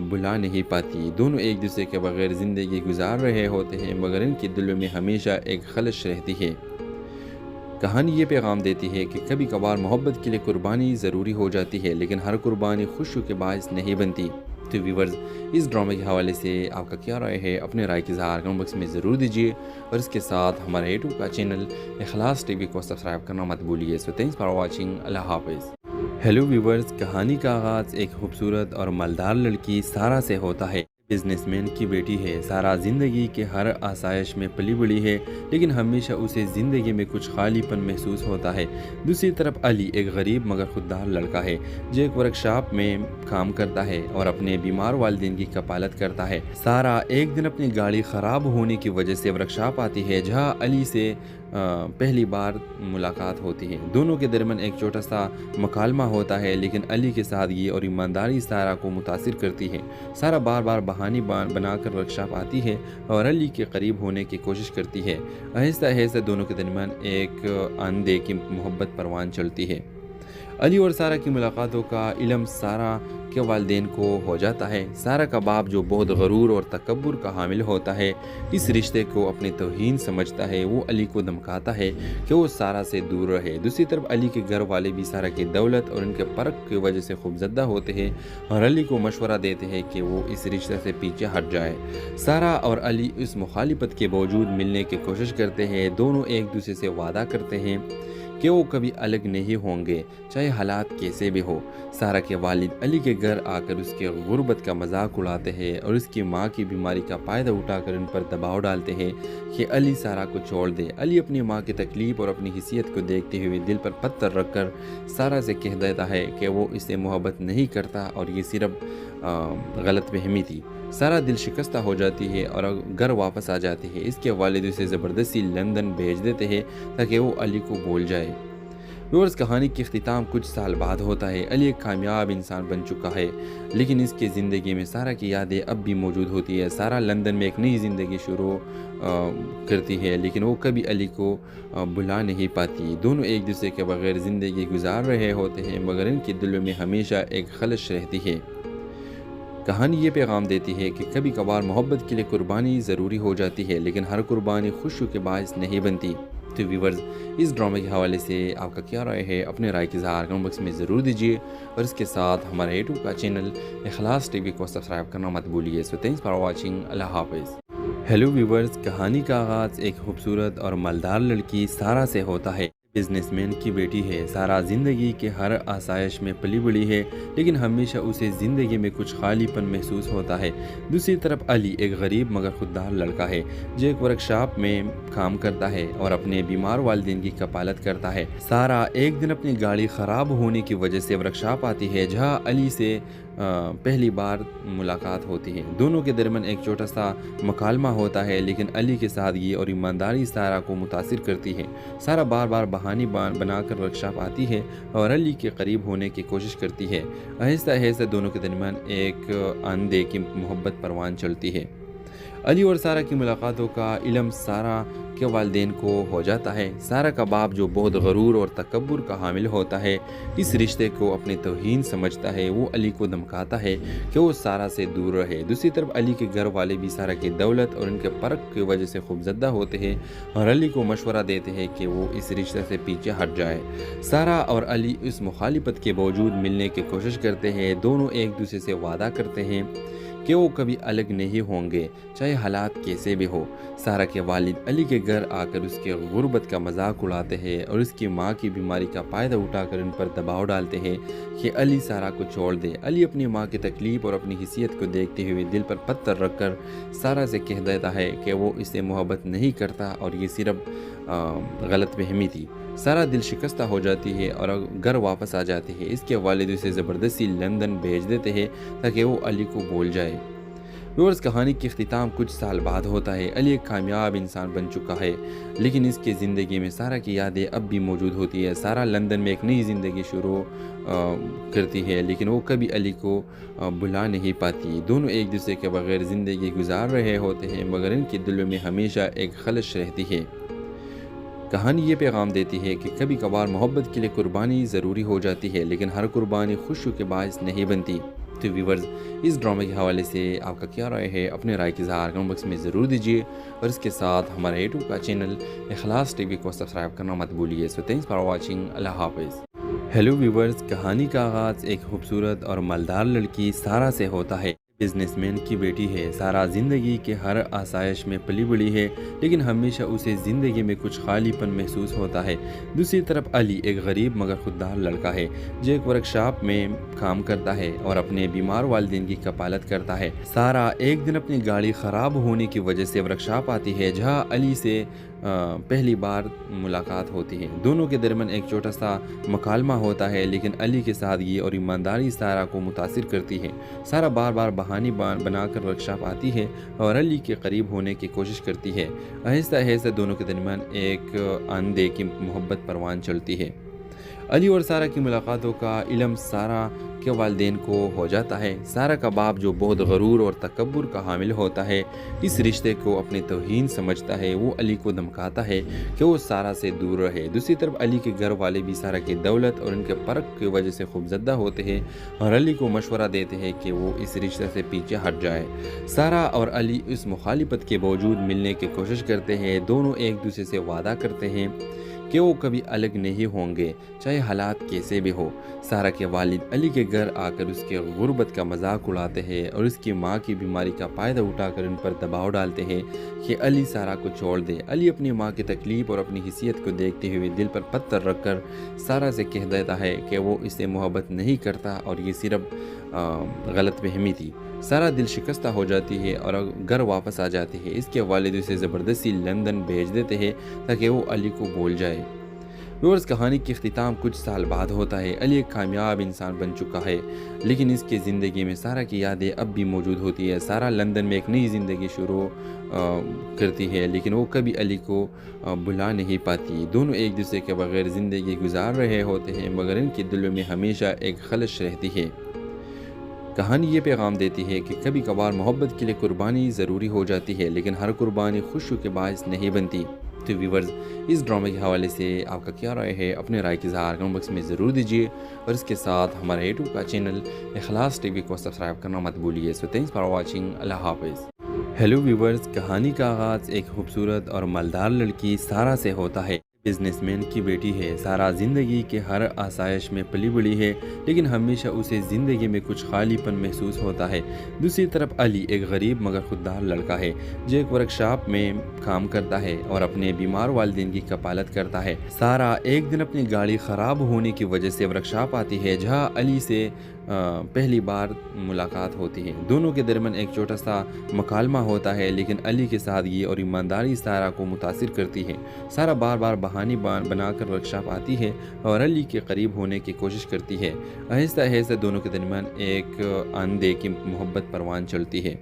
S1: بھلا نہیں پاتی۔ دونوں ایک دوسرے کے بغیر زندگی گزار رہے ہوتے ہیں مگر ان کے دلوں میں ہمیشہ ایک خلش رہتی ہے۔ کہانی یہ پیغام دیتی ہے کہ کبھی کبھار محبت کے لیے قربانی ضروری ہو جاتی ہے لیکن ہر قربانی خوشیوں کے باعث نہیں بنتی۔ تو ویورز، اس ڈرامے کے حوالے سے آپ کا کیا رائے ہے؟ اپنے رائے کی اظہار کمنٹ باکس میں ضرور دیجیے اور اس کے ساتھ ہمارے یوٹیوب کا چینل اخلاص ٹی وی کو سبسکرائب کرنا مت بھولیے۔ سو تھینکس فار واچنگ۔ اللہ حافظ۔ ہیلو ویورز، کہانی کا آغاز ایک خوبصورت اور مالدار لڑکی سارا سے ہوتا ہے۔ बिजनेसमैन की बेटी है। सारा ज़िंदगी के हर आसाइश में पली बड़ी है, लेकिन हमेशा उसे ज़िंदगी में कुछ खालीपन महसूस होता है। दूसरी तरफ अली एक गरीब मगर खुददार लड़का है जो एक वर्कशॉप में काम करता है और अपने बीमार वालिदैन की कपालत करता है। सारा एक दिन अपनी गाड़ी ख़राब होने की वजह से वर्कशॉप आती है जहां अली से पहली बार मुलाकात होती है। दोनों के दरमियान एक छोटा सा मकालमा होता है, लेकिन अली की सादगी और ईमानदारी सारा को मुतासिर करती है। सारा बार बार बहाने बनाकर वर्कशॉप आती है और अली के करीब होने की कोशिश करती है। आहिस्ता आहिस्ता दोनों के दरमियान एक आंधे की मोहब्बत परवान चलती है। अली और सारा की मुलाकातों का इल्म सारा के वालिदैन को हो जाता है। सारा का बाप जो बहुत गरूर और तकब्बुर का हामिल होता है, इस रिश्ते को अपनी तौहीन समझता है। वो अली को धमकाता है कि वो सारा से दूर रहे। दूसरी तरफ अली के घर वाले भी सारा की दौलत और उनके फ़र्क की वजह से खूबज़दा होते हैं और अली को मशवरा देते हैं कि वो इस रिश्ते से पीछे हट जाए। सारा और अली इस मुखालिफत के बावजूद मिलने की कोशिश करते हैं। दोनों एक दूसरे से वादा करते हैं कि वो कभी अलग नहीं होंगे, चाहे हालात कैसे भी हो। सारा के वालिद अली के घर आकर उसके गुर्बत का मजाक उड़ाते हैं और उसकी माँ की बीमारी का फ़ायदा उठाकर उन पर दबाव डालते हैं कि अली सारा को छोड़ दे। अली अपनी माँ की तकलीफ़ और अपनी हिस्सियत को देखते हुए दिल पर पत्थर रखकर सारा से कह देता है कि वो इससे मोहब्बत नहीं करता और ये सिर्फ गलत फहमी थी। सारा दिल शिकस्ता हो जाती है और घर वापस आ जाती है। इसके वालिद उसे ज़बरदस्ती लंदन भेज देते हैं ताकि वो अली को भूल जाए। व्यूअर्स, कहानी की इख्तिताम कुछ साल बाद होता है। अली एक कामयाब इंसान बन चुका है, लेकिन इसकी ज़िंदगी में सारा की यादें अब भी मौजूद होती है। सारा लंदन में एक नई ज़िंदगी शुरू करती है, लेकिन वो कभी अली को भुला नहीं पाती। दोनों एक दूसरे के बगैर ज़िंदगी गुजार रहे होते हैं, मगर इनके दिलों में हमेशा एक खलश रहती है। कहानी ये पैगाम देती है कि कभी कभार मोहब्बत के लिए कुर्बानी ज़रूरी हो जाती है, लेकिन हर कुर्बानी खुशी के बायस नहीं बनती। तो व्यूअर्स, इस ड्रामे के हवाले से आपका क्या राय है? अपने राय की इज़हार कमेंट बॉक्स में ज़रूर दीजिए और इसके साथ हमारे यूट्यूब का चैनल इखलास टीवी को सब्सक्राइब करना मत भूलिए। So thanks for watching. अल्लाह हाफ़िज़। हेलो व्यूअर्स, कहानी का आगाज़ एक खूबसूरत और मालदार लड़की सारा से होता है। बिजनेसमैन की बेटी है। सारा ज़िंदगी के हर आसाइश में पली बड़ी है, लेकिन हमेशा उसे ज़िंदगी में कुछ खालीपन महसूस होता है। दूसरी तरफ अली एक गरीब मगर खुददार लड़का है जो एक वर्कशॉप में काम करता है और अपने बीमार वालिदैन की कपालत करता है। सारा एक दिन अपनी गाड़ी ख़राब होने की वजह से वर्कशॉप आती है जहां अली से पहली बार मुलाकात होती है। दोनों के दरमियान एक छोटा सा मकालमा होता है, लेकिन अली की सादगी और ईमानदारी सारा को मुतासिर करती है। सारा बार बार बहाने बनाकर वर्कशॉप आती है और अली के करीब होने की कोशिश करती है। आहिस्ता आहिस्ता दोनों के दरमियान एक आंधे की मोहब्बत परवान चलती है। अली और सारा की मुलाकातों का इल्म सारा के वालिदैन को हो जाता है। सारा का बाप जो बहुत गरूर और तकब्बुर का हामिल होता है, इस रिश्ते को अपनी तौहीन समझता है। वो अली को धमकाता है कि वो सारा से दूर रहे। दूसरी तरफ अली के घर वाले भी सारा की दौलत और उनके फ़र्क की वजह से खूबज़दा होते हैं और अली को मशवरा देते हैं कि वो इस रिश्ते से पीछे हट जाए। सारा और अली इस मुखालिफत के बावजूद मिलने की कोशिश करते हैं। दोनों एक दूसरे से वादा करते हैं कि वो कभी अलग नहीं होंगे, चाहे हालात कैसे भी हो। सारा के वालिद अली के घर आकर उसके गुर्बत का मजाक उड़ाते हैं और उसकी माँ की बीमारी का फ़ायदा उठाकर उन पर दबाव डालते हैं कि अली सारा को छोड़ दे। अली अपनी माँ की तकलीफ़ और अपनी हिस्सियत को देखते हुए दिल पर पत्थर रखकर सारा से कह देता है कि वो इससे मोहब्बत नहीं करता और ये सिर्फ गलत फहमी थी। सारा दिल शिकस्ता हो जाती है और घर वापस आ जाती है। इसके वालिद उसे ज़बरदस्ती लंदन भेज देते हैं ताकि वो अली को भूल जाए। व्यूअर्स, कहानी की इख्तिताम कुछ साल बाद होता है। अली एक कामयाब इंसान बन चुका है, लेकिन इसकी ज़िंदगी में सारा की यादें अब भी मौजूद होती है। सारा लंदन में एक नई ज़िंदगी शुरू करती है, लेकिन वो कभी अली को भुला नहीं पाती। दोनों एक दूसरे के बगैर ज़िंदगी गुजार रहे होते हैं, मगर इनके दिलों में हमेशा एक खलश रहती है। कहानी ये पैगाम देती है कि कभी कभार मोहब्बत के लिए कुर्बानी ज़रूरी हो जाती है, लेकिन हर कुर्बानी खुशी के बायस नहीं बनती। तो व्यूअर्स, इस ड्रामे के हवाले से आपका क्या राय है? अपने राय की इज़हार कमेंट बॉक्स में ज़रूर दीजिए और इसके साथ हमारे यूट्यूब का चैनल इखलास टीवी को सब्सक्राइब करना मत भूलिए। So thanks for watching. अल्लाह हाफ़िज़। हेलो व्यूअर्स, कहानी का आगाज़ एक खूबसूरत और मालदार लड़की सारा से होता है। बिजनेसमैन की बेटी है। सारा ज़िंदगी के हर आसाइश में पली बड़ी है, लेकिन हमेशा उसे ज़िंदगी में कुछ खालीपन महसूस होता है। दूसरी तरफ अली एक गरीब मगर खुददार लड़का है जो एक वर्कशॉप में काम करता है और अपने बीमार वालिदैन की कपालत करता है। सारा एक दिन अपनी गाड़ी ख़राब होने की वजह से वर्कशॉप आती है जहां अली से पहली बार मुलाकात होती है। दोनों के दरमियान एक छोटा सा मकालमा होता है, लेकिन अली की सादगी और ईमानदारी सारा को मुतासिर करती है। सारा बार बार बहाने बनाकर वर्कशॉप आती है और अली के करीब होने की कोशिश करती है। आहिस्ता आहिस्ता दोनों के दरमियान एक आंधे की मोहब्बत परवान चलती है। अली और सारा की मुलाकातों का इल्म सारा के वालिदैन को हो जाता है। सारा का बाप जो बहुत गरूर और तकब्बुर का हामिल होता है, इस रिश्ते को अपनी तौहीन समझता है। वो अली को धमकाता है कि वो सारा से दूर रहे। दूसरी तरफ अली के घर वाले भी सारा की दौलत और उनके फ़र्क की वजह से खूबज़दा होते हैं और अली को मशवरा देते हैं कि वो इस रिश्ते से पीछे हट जाए। सारा और अली इस मुखालिफत के बावजूद मिलने की कोशिश करते हैं। दोनों एक दूसरे से वादा करते हैं कि वो कभी अलग नहीं होंगे, चाहे हालात कैसे भी हो। सारा के वालिद अली के घर आकर उसके गुर्बत का मजाक उड़ाते हैं और उसकी माँ की बीमारी का फ़ायदा उठाकर उन पर दबाव डालते हैं कि अली सारा को छोड़ दे। अली अपनी माँ की तकलीफ़ और अपनी हिस्सियत को देखते हुए दिल पर पत्थर रखकर सारा से कह देता है कि वो इससे मोहब्बत नहीं करता और ये सिर्फ गलत फहमी थी। सारा दिल शिकस्ता हो जाती है और घर वापस आ जाती है। इसके वालिद उसे ज़बरदस्ती लंदन भेज देते हैं ताकि वो अली को भूल जाए। व्यूअर्स, कहानी की इख्तिताम कुछ साल बाद होता है। अली एक कामयाब इंसान बन चुका है, लेकिन इसकी ज़िंदगी में सारा की यादें अब भी मौजूद होती है। सारा लंदन में एक नई ज़िंदगी शुरू करती है, लेकिन वो कभी अली को भुला नहीं पाती। दोनों एक दूसरे के बगैर ज़िंदगी गुजार रहे होते हैं, मगर इनके दिलों में हमेशा एक खलश रहती है। कहानी ये पैगाम देती है कि कभी कभार मोहब्बत के लिए कुर्बानी ज़रूरी हो जाती है, लेकिन हर कुर्बानी खुशी के बायस नहीं बनती। तो व्यूअर्स, इस ड्रामे के हवाले से आपका क्या राय है? अपने राय की इज़हार कमेंट बॉक्स में ज़रूर दीजिए और इसके साथ हमारे यूट्यूब का चैनल इखलास टीवी को सब्सक्राइब करना मत भूलिए। So thanks for watching. अल्लाह हाफ़िज़। हेलो व्यूअर्स, कहानी का आगाज़ एक खूबसूरत और मालदार लड़की सारा से होता है। बिजनेसमैन की बेटी है। सारा ज़िंदगी के हर आसाइश में पली बड़ी है, लेकिन हमेशा उसे ज़िंदगी में कुछ खालीपन महसूस होता है। दूसरी तरफ अली एक गरीब मगर खुददार लड़का है जो एक वर्कशॉप में काम करता है और अपने बीमार वालिदैन की कपालत करता है। सारा एक दिन अपनी गाड़ी ख़राब होने की वजह से वर्कशॉप आती है जहां अली से पहली बार मुलाकात होती है। दोनों के दरमियान एक छोटा सा मकालमा होता है, लेकिन अली की सादगी और ईमानदारी सारा को मुतासिर करती है। सारा बार बार बहाने बनाकर वर्कशॉप आती है और अली के करीब होने की कोशिश करती है। आहिस्ता आहिस्ता दोनों के दरमियान एक आंधे की मोहब्बत परवान चलती है।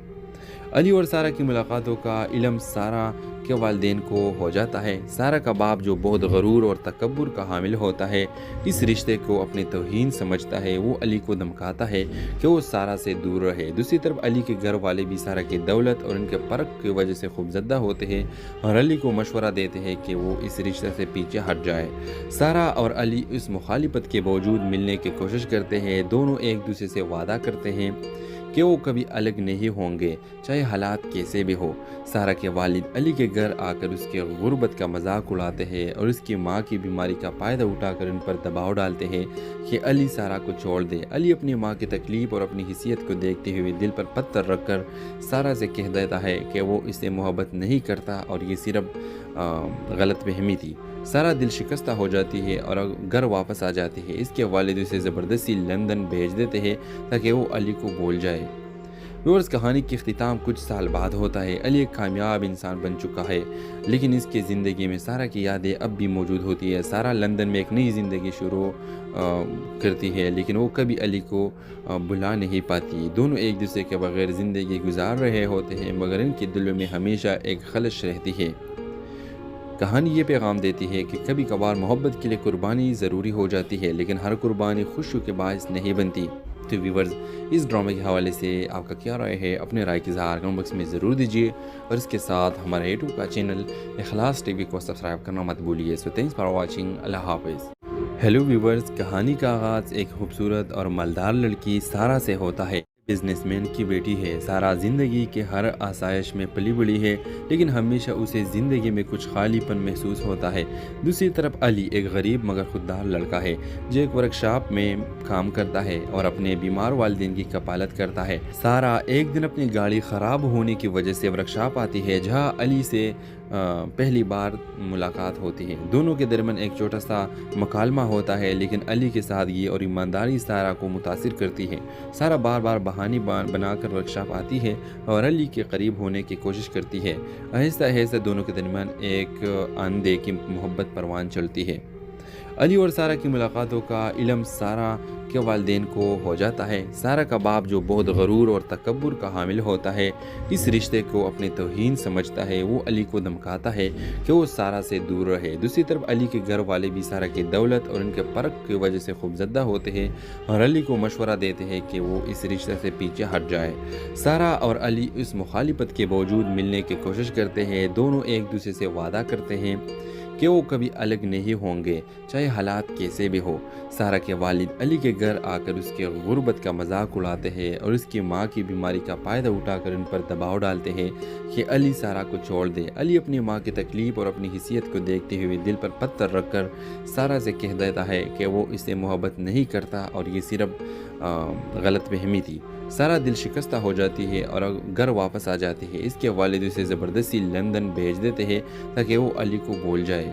S1: अली और सारा की मुलाकातों का इल्म सारा के वालिदैन को हो जाता है। सारा का बाप जो बहुत गरूर और तकब्बुर का हामिल होता है, इस रिश्ते को अपनी तौहीन समझता है। वो अली को धमकाता है कि वो सारा से दूर रहे। दूसरी तरफ अली के घर वाले भी सारा की दौलत और उनके फ़र्क की वजह से खूबज़दा होते हैं और अली को मशवरा देते हैं कि वो इस रिश्ते से पीछे हट जाए। सारा और अली इस मुखालिफत के बावजूद मिलने की कोशिश करते हैं। दोनों एक दूसरे से वादा करते हैं कि वो कभी अलग नहीं होंगे, चाहे हालात कैसे भी हो। सारा के वालिद अली के घर आकर उसके गुर्बत का मजाक उड़ाते हैं और उसकी माँ की बीमारी का फ़ायदा उठाकर उन पर दबाव डालते हैं कि अली सारा को छोड़ दे। अली अपनी माँ की तकलीफ़ और अपनी हिस्सियत को देखते हुए दिल पर पत्थर रखकर सारा से कह देता है कि वो इससे मोहब्बत नहीं करता और ये सिर्फ गलत फहमी थी। सारा दिल शिकस्ता हो जाती है और घर वापस आ जाती है। इसके वालिद उसे ज़बरदस्ती लंदन भेज देते हैं ताकि वो अली को भूल जाए। व्यूअर्स, कहानी की इख्तिताम कुछ साल बाद होता है। अली एक कामयाब इंसान बन चुका है, लेकिन इसकी ज़िंदगी में सारा की यादें अब भी मौजूद होती है। सारा लंदन में एक नई ज़िंदगी शुरू करती है, लेकिन वो कभी अली को भुला नहीं पाती। दोनों एक दूसरे के बगैर ज़िंदगी गुजार रहे होते हैं, मगर इनके दिलों में हमेशा एक खलश रहती है। कहानी ये पैगाम देती है कि कभी कभार मोहब्बत के लिए कुर्बानी ज़रूरी हो जाती है, लेकिन हर कुर्बानी खुशी के बायस नहीं बनती। तो व्यूअर्स, इस ड्रामे के हवाले से आपका क्या राय है? अपने राय की इज़हार कमेंट बॉक्स में ज़रूर दीजिए और इसके साथ हमारे यूट्यूब का चैनल इखलास टीवी को सब्सक्राइब करना मत भूलिए। So thanks for watching. अल्लाह हाफ़िज़। हेलो व्यूअर्स, कहानी का आगाज़ एक खूबसूरत और मालदार लड़की सारा से होता है। बिजनेसमैन की बेटी है। सारा ज़िंदगी के हर आसाइश में पली बड़ी है, लेकिन हमेशा उसे ज़िंदगी में कुछ खालीपन महसूस होता है। दूसरी तरफ अली एक गरीब मगर खुददार लड़का है जो एक वर्कशॉप में काम करता है और अपने बीमार वालिदैन की कपालत करता है। सारा एक दिन अपनी गाड़ी ख़राब होने की वजह से वर्कशॉप आती है जहां अली से पहली बार मुलाकात होती है। दोनों के दरमियान एक छोटा सा मकालमा होता है, लेकिन अली की सादगी और ईमानदारी सारा को मुतासिर करती है। सारा बार बार बहाने बनाकर वर्कशॉप आती है और अली के करीब होने की कोशिश करती है। आहिस्ता आहिस्ता दोनों के दरमियान एक आंधे की मोहब्बत परवान चलती है। अली और सारा की मुलाकातों का इल्म सारा के वालिदैन को हो जाता है। सारा का बाप जो बहुत गरूर और तकब्बुर का हामिल होता है, इस रिश्ते को अपनी तौहीन समझता है। वो अली को धमकाता है कि वो सारा से दूर रहे। दूसरी तरफ अली के घर वाले भी सारा की दौलत और उनके फ़र्क की वजह से खूबज़दा होते हैं और अली को मशवरा देते हैं कि वो इस रिश्ते से पीछे हट जाए। सारा और अली इस मुखालिफत के बावजूद मिलने की कोशिश करते हैं। दोनों एक दूसरे से वादा करते हैं कि वो कभी अलग नहीं होंगे, चाहे हालात कैसे भी हो। सारा के वालिद अली के घर आकर उसके गुर्बत का मजाक उड़ाते हैं और उसकी माँ की बीमारी का फ़ायदा उठाकर उन पर दबाव डालते हैं कि अली सारा को छोड़ दे। अली अपनी माँ की तकलीफ़ और अपनी हिस्सियत को देखते हुए दिल पर पत्थर रखकर सारा से कह देता है कि वो इससे मोहब्बत नहीं करता और ये सिर्फ गलत फहमी थी। सारा दिल शिकस्ता हो जाती है और घर वापस आ जाती है। इसके वालिद उसे ज़बरदस्ती लंदन भेज देते हैं ताकि वो अली को भूल जाए।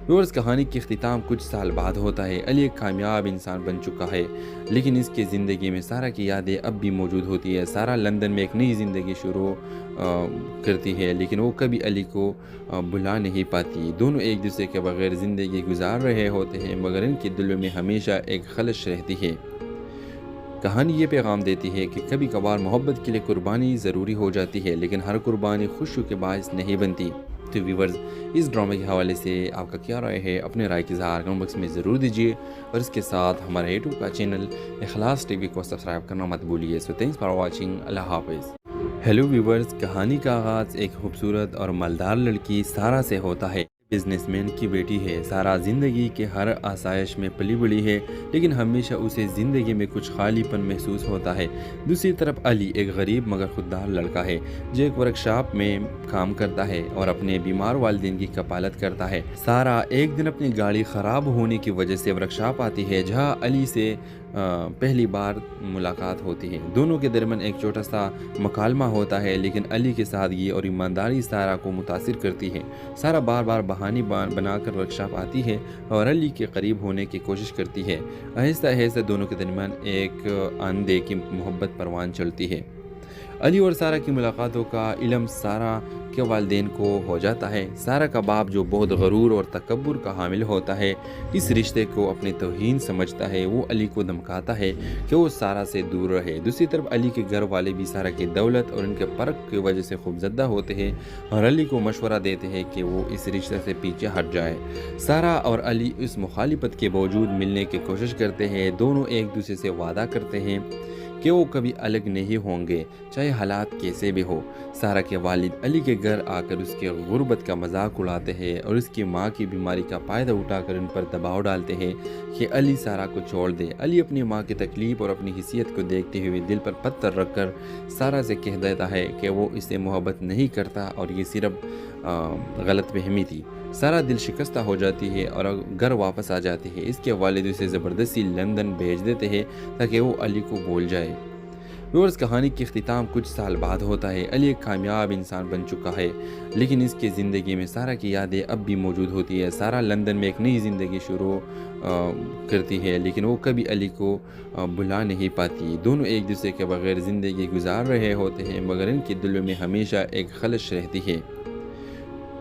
S1: व्यूअर्स, कहानी की इख्तिताम कुछ साल बाद होता है। अली एक कामयाब इंसान बन चुका है, लेकिन इसकी ज़िंदगी में सारा की यादें अब भी मौजूद होती है। सारा लंदन में एक नई ज़िंदगी शुरू करती है, लेकिन वो कभी अली को भुला नहीं पाती। दोनों एक दूसरे के बगैर ज़िंदगी गुजार रहे होते हैं, मगर इनके दिलों में हमेशा एक खलश रहती है। कहानी ये पैगाम देती है कि कभी कभार मोहब्बत के लिए कुर्बानी ज़रूरी हो जाती है, लेकिन हर कुर्बानी खुशी के बायस नहीं बनती। तो व्यूअर्स, इस ड्रामे के हवाले से आपका क्या राय है? अपने राय की इज़हार कमेंट बॉक्स में ज़रूर दीजिए और इसके साथ हमारे यूट्यूब का चैनल इखलास टीवी को सब्सक्राइब करना मत भूलिए। So thanks for watching. अल्लाह हाफ़िज़। हेलो व्यूअर्स, कहानी का आगाज़ एक खूबसूरत और मालदार लड़की सारा से होता है। बिजनेसमैन की बेटी है। सारा ज़िंदगी के हर आसाइश में पली बड़ी है, लेकिन हमेशा उसे ज़िंदगी में कुछ खालीपन महसूस होता है। दूसरी तरफ अली एक गरीब मगर खुददार लड़का है जो एक वर्कशॉप में काम करता है और अपने बीमार वालिदैन की कपालत करता है। सारा एक दिन अपनी गाड़ी ख़राब होने की वजह से वर्कशॉप आती है जहां अली से पहली बार मुलाकात होती है। दोनों के दरमियान एक छोटा सा मकालमा होता है, लेकिन अली की सादगी और ईमानदारी सारा को मुतासिर करती है। सारा बार बार बहाने बनाकर वर्कशॉप आती है और अली के करीब होने की कोशिश करती है। आहिस्ता आहिस्ता दोनों के दरमियान एक आंधे की मोहब्बत परवान चलती है। अली और सारा की मुलाकातों का इल्म सारा के वालिदैन को हो जाता है। सारा का बाप जो बहुत गरूर और तकब्बुर का हामिल होता है, इस रिश्ते को अपनी तौहीन समझता है। वो अली को धमकाता है कि वो सारा से दूर रहे। दूसरी तरफ अली के घर वाले भी सारा की दौलत और उनके फ़र्क की वजह से खूबज़दा होते हैं और अली को मशवरा देते हैं कि वो इस रिश्ते से पीछे हट जाए। सारा और अली इस मुखालिफत के बावजूद मिलने की कोशिश करते हैं। दोनों एक दूसरे से वादा करते हैं कि वो कभी अलग नहीं होंगे, चाहे हालात कैसे भी हो। सारा के वालिद अली के घर आकर उसके गुर्बत का मजाक उड़ाते हैं और उसकी माँ की बीमारी का फ़ायदा उठाकर उन पर दबाव डालते हैं कि अली सारा को छोड़ दे। अली अपनी माँ की तकलीफ़ और अपनी हिस्सियत को देखते हुए दिल पर पत्थर रखकर सारा से कह देता है कि वो इससे मोहब्बत नहीं करता और ये सिर्फ गलत फहमी थी। सारा दिल शिकस्ता हो जाती है और घर वापस आ जाती है। इसके वालिद उसे ज़बरदस्ती लंदन भेज देते हैं ताकि वो अली को भूल जाए। व्यूअर्स, कहानी की इख्तिताम कुछ साल बाद होता है। अली एक कामयाब इंसान बन चुका है, लेकिन इसकी ज़िंदगी में सारा की यादें अब भी मौजूद होती है। सारा लंदन में एक नई ज़िंदगी शुरू करती है, लेकिन वो कभी अली को भुला नहीं पाती। दोनों एक दूसरे के बगैर ज़िंदगी गुजार रहे होते हैं, मगर इनके दिलों में हमेशा एक खलश रहती है।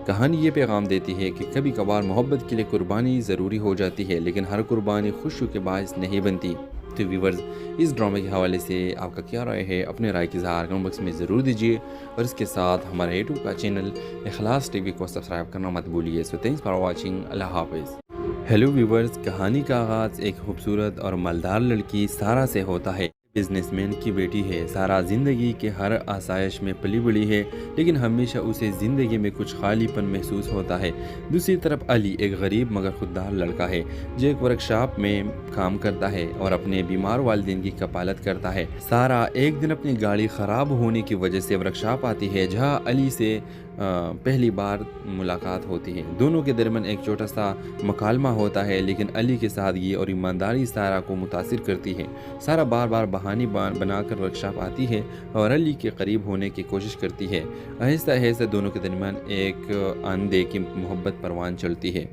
S1: कहानी ये पैगाम देती है कि कभी कभार मोहब्बत के लिए कुर्बानी ज़रूरी हो जाती है, लेकिन हर कुर्बानी खुशी के बायस नहीं बनती। तो व्यूअर्स, इस ड्रामे के हवाले से आपका क्या राय है? अपने राय की इज़हार कमेंट बॉक्स में ज़रूर दीजिए और इसके साथ हमारे यूट्यूब का चैनल इखलास टीवी को सब्सक्राइब करना मत भूलिए। So thanks for watching. अल्लाह हाफ़िज़। हेलो व्यूअर्स, कहानी का आगाज़ एक खूबसूरत और मालदार लड़की सारा से होता है। बिजनेसमैन की बेटी है। सारा ज़िंदगी के हर आसाइश में पली बड़ी है, लेकिन हमेशा उसे ज़िंदगी में कुछ खालीपन महसूस होता है। दूसरी तरफ अली एक गरीब मगर खुददार लड़का है जो एक वर्कशॉप में काम करता है और अपने बीमार वालिदैन की कपालत करता है। सारा एक दिन अपनी गाड़ी ख़राब होने की वजह से वर्कशॉप आती है जहां अली से पहली बार मुलाकात होती है। दोनों के दरमियान एक छोटा सा मकालमा होता है, लेकिन अली की सादगी और ईमानदारी सारा को मुतासिर करती है। सारा बार बार बहाने बनाकर वर्कशॉप आती है और अली के करीब होने की कोशिश करती है। आहिस्ता आहिस्ता दोनों के दरमियान एक आंधे की मोहब्बत परवान चलती है।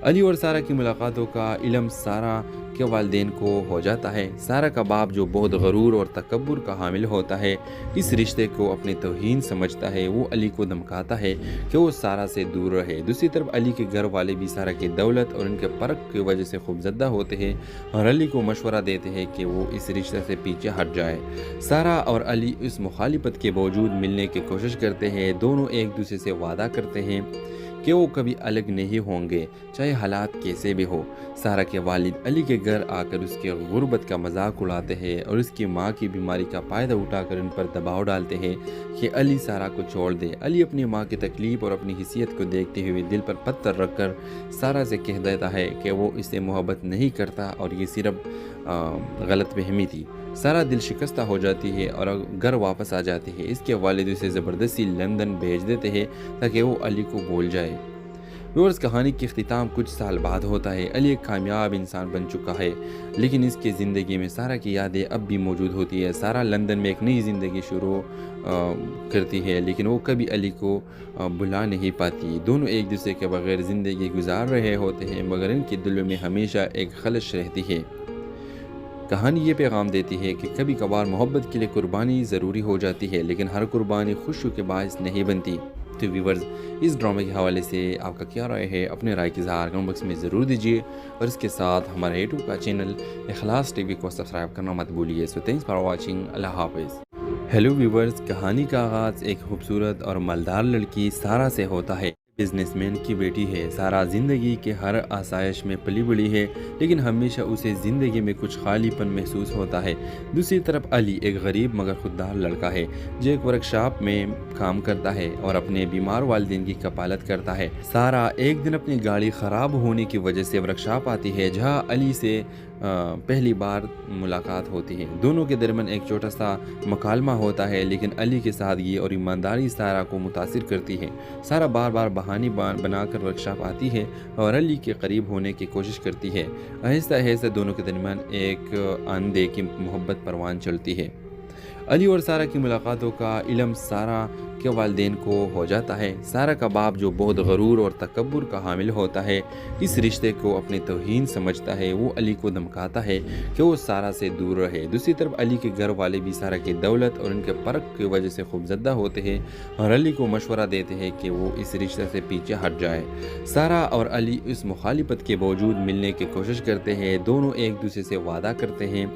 S1: अली और सारा की मुलाकातों का इल्म सारा के वालिदैन को हो जाता है। सारा का बाप जो बहुत गरूर और तकब्बुर का हामिल होता है, इस रिश्ते को अपनी तौहीन समझता है। वो अली को धमकाता है कि वो सारा से दूर रहे। दूसरी तरफ अली के घर वाले भी सारा की दौलत और उनके फ़र्क की वजह से खूबज़दा होते हैं और अली को मशवरा देते हैं कि वो इस रिश्ते से पीछे हट जाए। सारा और अली इस मुखालिफत के बावजूद मिलने की कोशिश करते हैं। दोनों एक दूसरे से वादा करते हैं कि वो कभी अलग नहीं होंगे, चाहे हालात कैसे भी हो। सारा के वालिद अली के घर आकर उसके गुर्बत का मजाक उड़ाते हैं और उसकी माँ की बीमारी का फ़ायदा उठाकर उन पर दबाव डालते हैं कि अली सारा को छोड़ दे। अली अपनी माँ की तकलीफ़ और अपनी हिस्सियत को देखते हुए दिल पर पत्थर रखकर सारा से कह देता है कि वो इससे मोहब्बत नहीं करता और ये सिर्फ गलत फहमी थी। सारा दिल शिकस्ता हो जाती है और घर वापस आ जाती है। इसके वालिद उसे ज़बरदस्ती लंदन भेज देते हैं ताकि वो अली को भूल जाए। व्यूअर्स, कहानी की इख्तिताम कुछ साल बाद होता है। अली एक कामयाब इंसान बन चुका है, लेकिन इसकी ज़िंदगी में सारा की यादें अब भी मौजूद होती है। सारा लंदन में एक नई ज़िंदगी शुरू करती है, लेकिन वो कभी अली को भुला नहीं पाती। दोनों एक दूसरे के बगैर ज़िंदगी गुजार रहे होते हैं, मगर इनके दिलों में हमेशा एक खलश रहती है। कहानी ये पैगाम देती है कि कभी कभार मोहब्बत के लिए कुर्बानी ज़रूरी हो जाती है, लेकिन हर कुर्बानी खुशी के बायस नहीं बनती। तो व्यूअर्स, इस ड्रामे के हवाले से आपका क्या राय है? अपने राय की इज़हार कमेंट बॉक्स में ज़रूर दीजिए और इसके साथ हमारे यूट्यूब का चैनल इखलास टीवी को सब्सक्राइब करना मत भूलिए। So thanks for watching. अल्लाह हाफ़िज़। हेलो व्यूअर्स, कहानी का आगाज़ एक खूबसूरत और मालदार लड़की सारा से होता है। बिजनेसमैन की बेटी है। सारा ज़िंदगी के हर आसाइश में पली बड़ी है, लेकिन हमेशा उसे ज़िंदगी में कुछ खालीपन महसूस होता है। दूसरी तरफ अली एक गरीब मगर खुददार लड़का है जो एक वर्कशॉप में काम करता है और अपने बीमार वालिदैन की कपालत करता है। सारा एक दिन अपनी गाड़ी ख़राब होने की वजह से वर्कशॉप आती है जहां अली से पहली बार मुलाकात होती है। दोनों के दरमियान एक छोटा सा मकालमा होता है, लेकिन अली की सादगी और ईमानदारी सारा को मुतासिर करती है। सारा बार बार बहाने बनाकर वर्कशॉप आती है और अली के करीब होने की कोशिश करती है। आहिस्ता आहिस्ता दोनों के दरमियान एक आंधे की मोहब्बत परवान चलती है। अली और सारा की मुलाकातों का इल्म सारा के वालिदैन को हो जाता है। सारा का बाप जो बहुत गरूर और तकब्बुर का हामिल होता है, इस रिश्ते को अपनी तौहीन समझता है। वो अली को धमकाता है कि वो सारा से दूर रहे। दूसरी तरफ अली के घर वाले भी सारा की दौलत और उनके फ़र्क की वजह से खूबज़दा होते हैं और अली को मशवरा देते हैं कि वो इस रिश्ते से पीछे हट जाए। सारा और अली इस मुखालिफत के बावजूद मिलने की कोशिश करते हैं। दोनों एक दूसरे से वादा करते हैं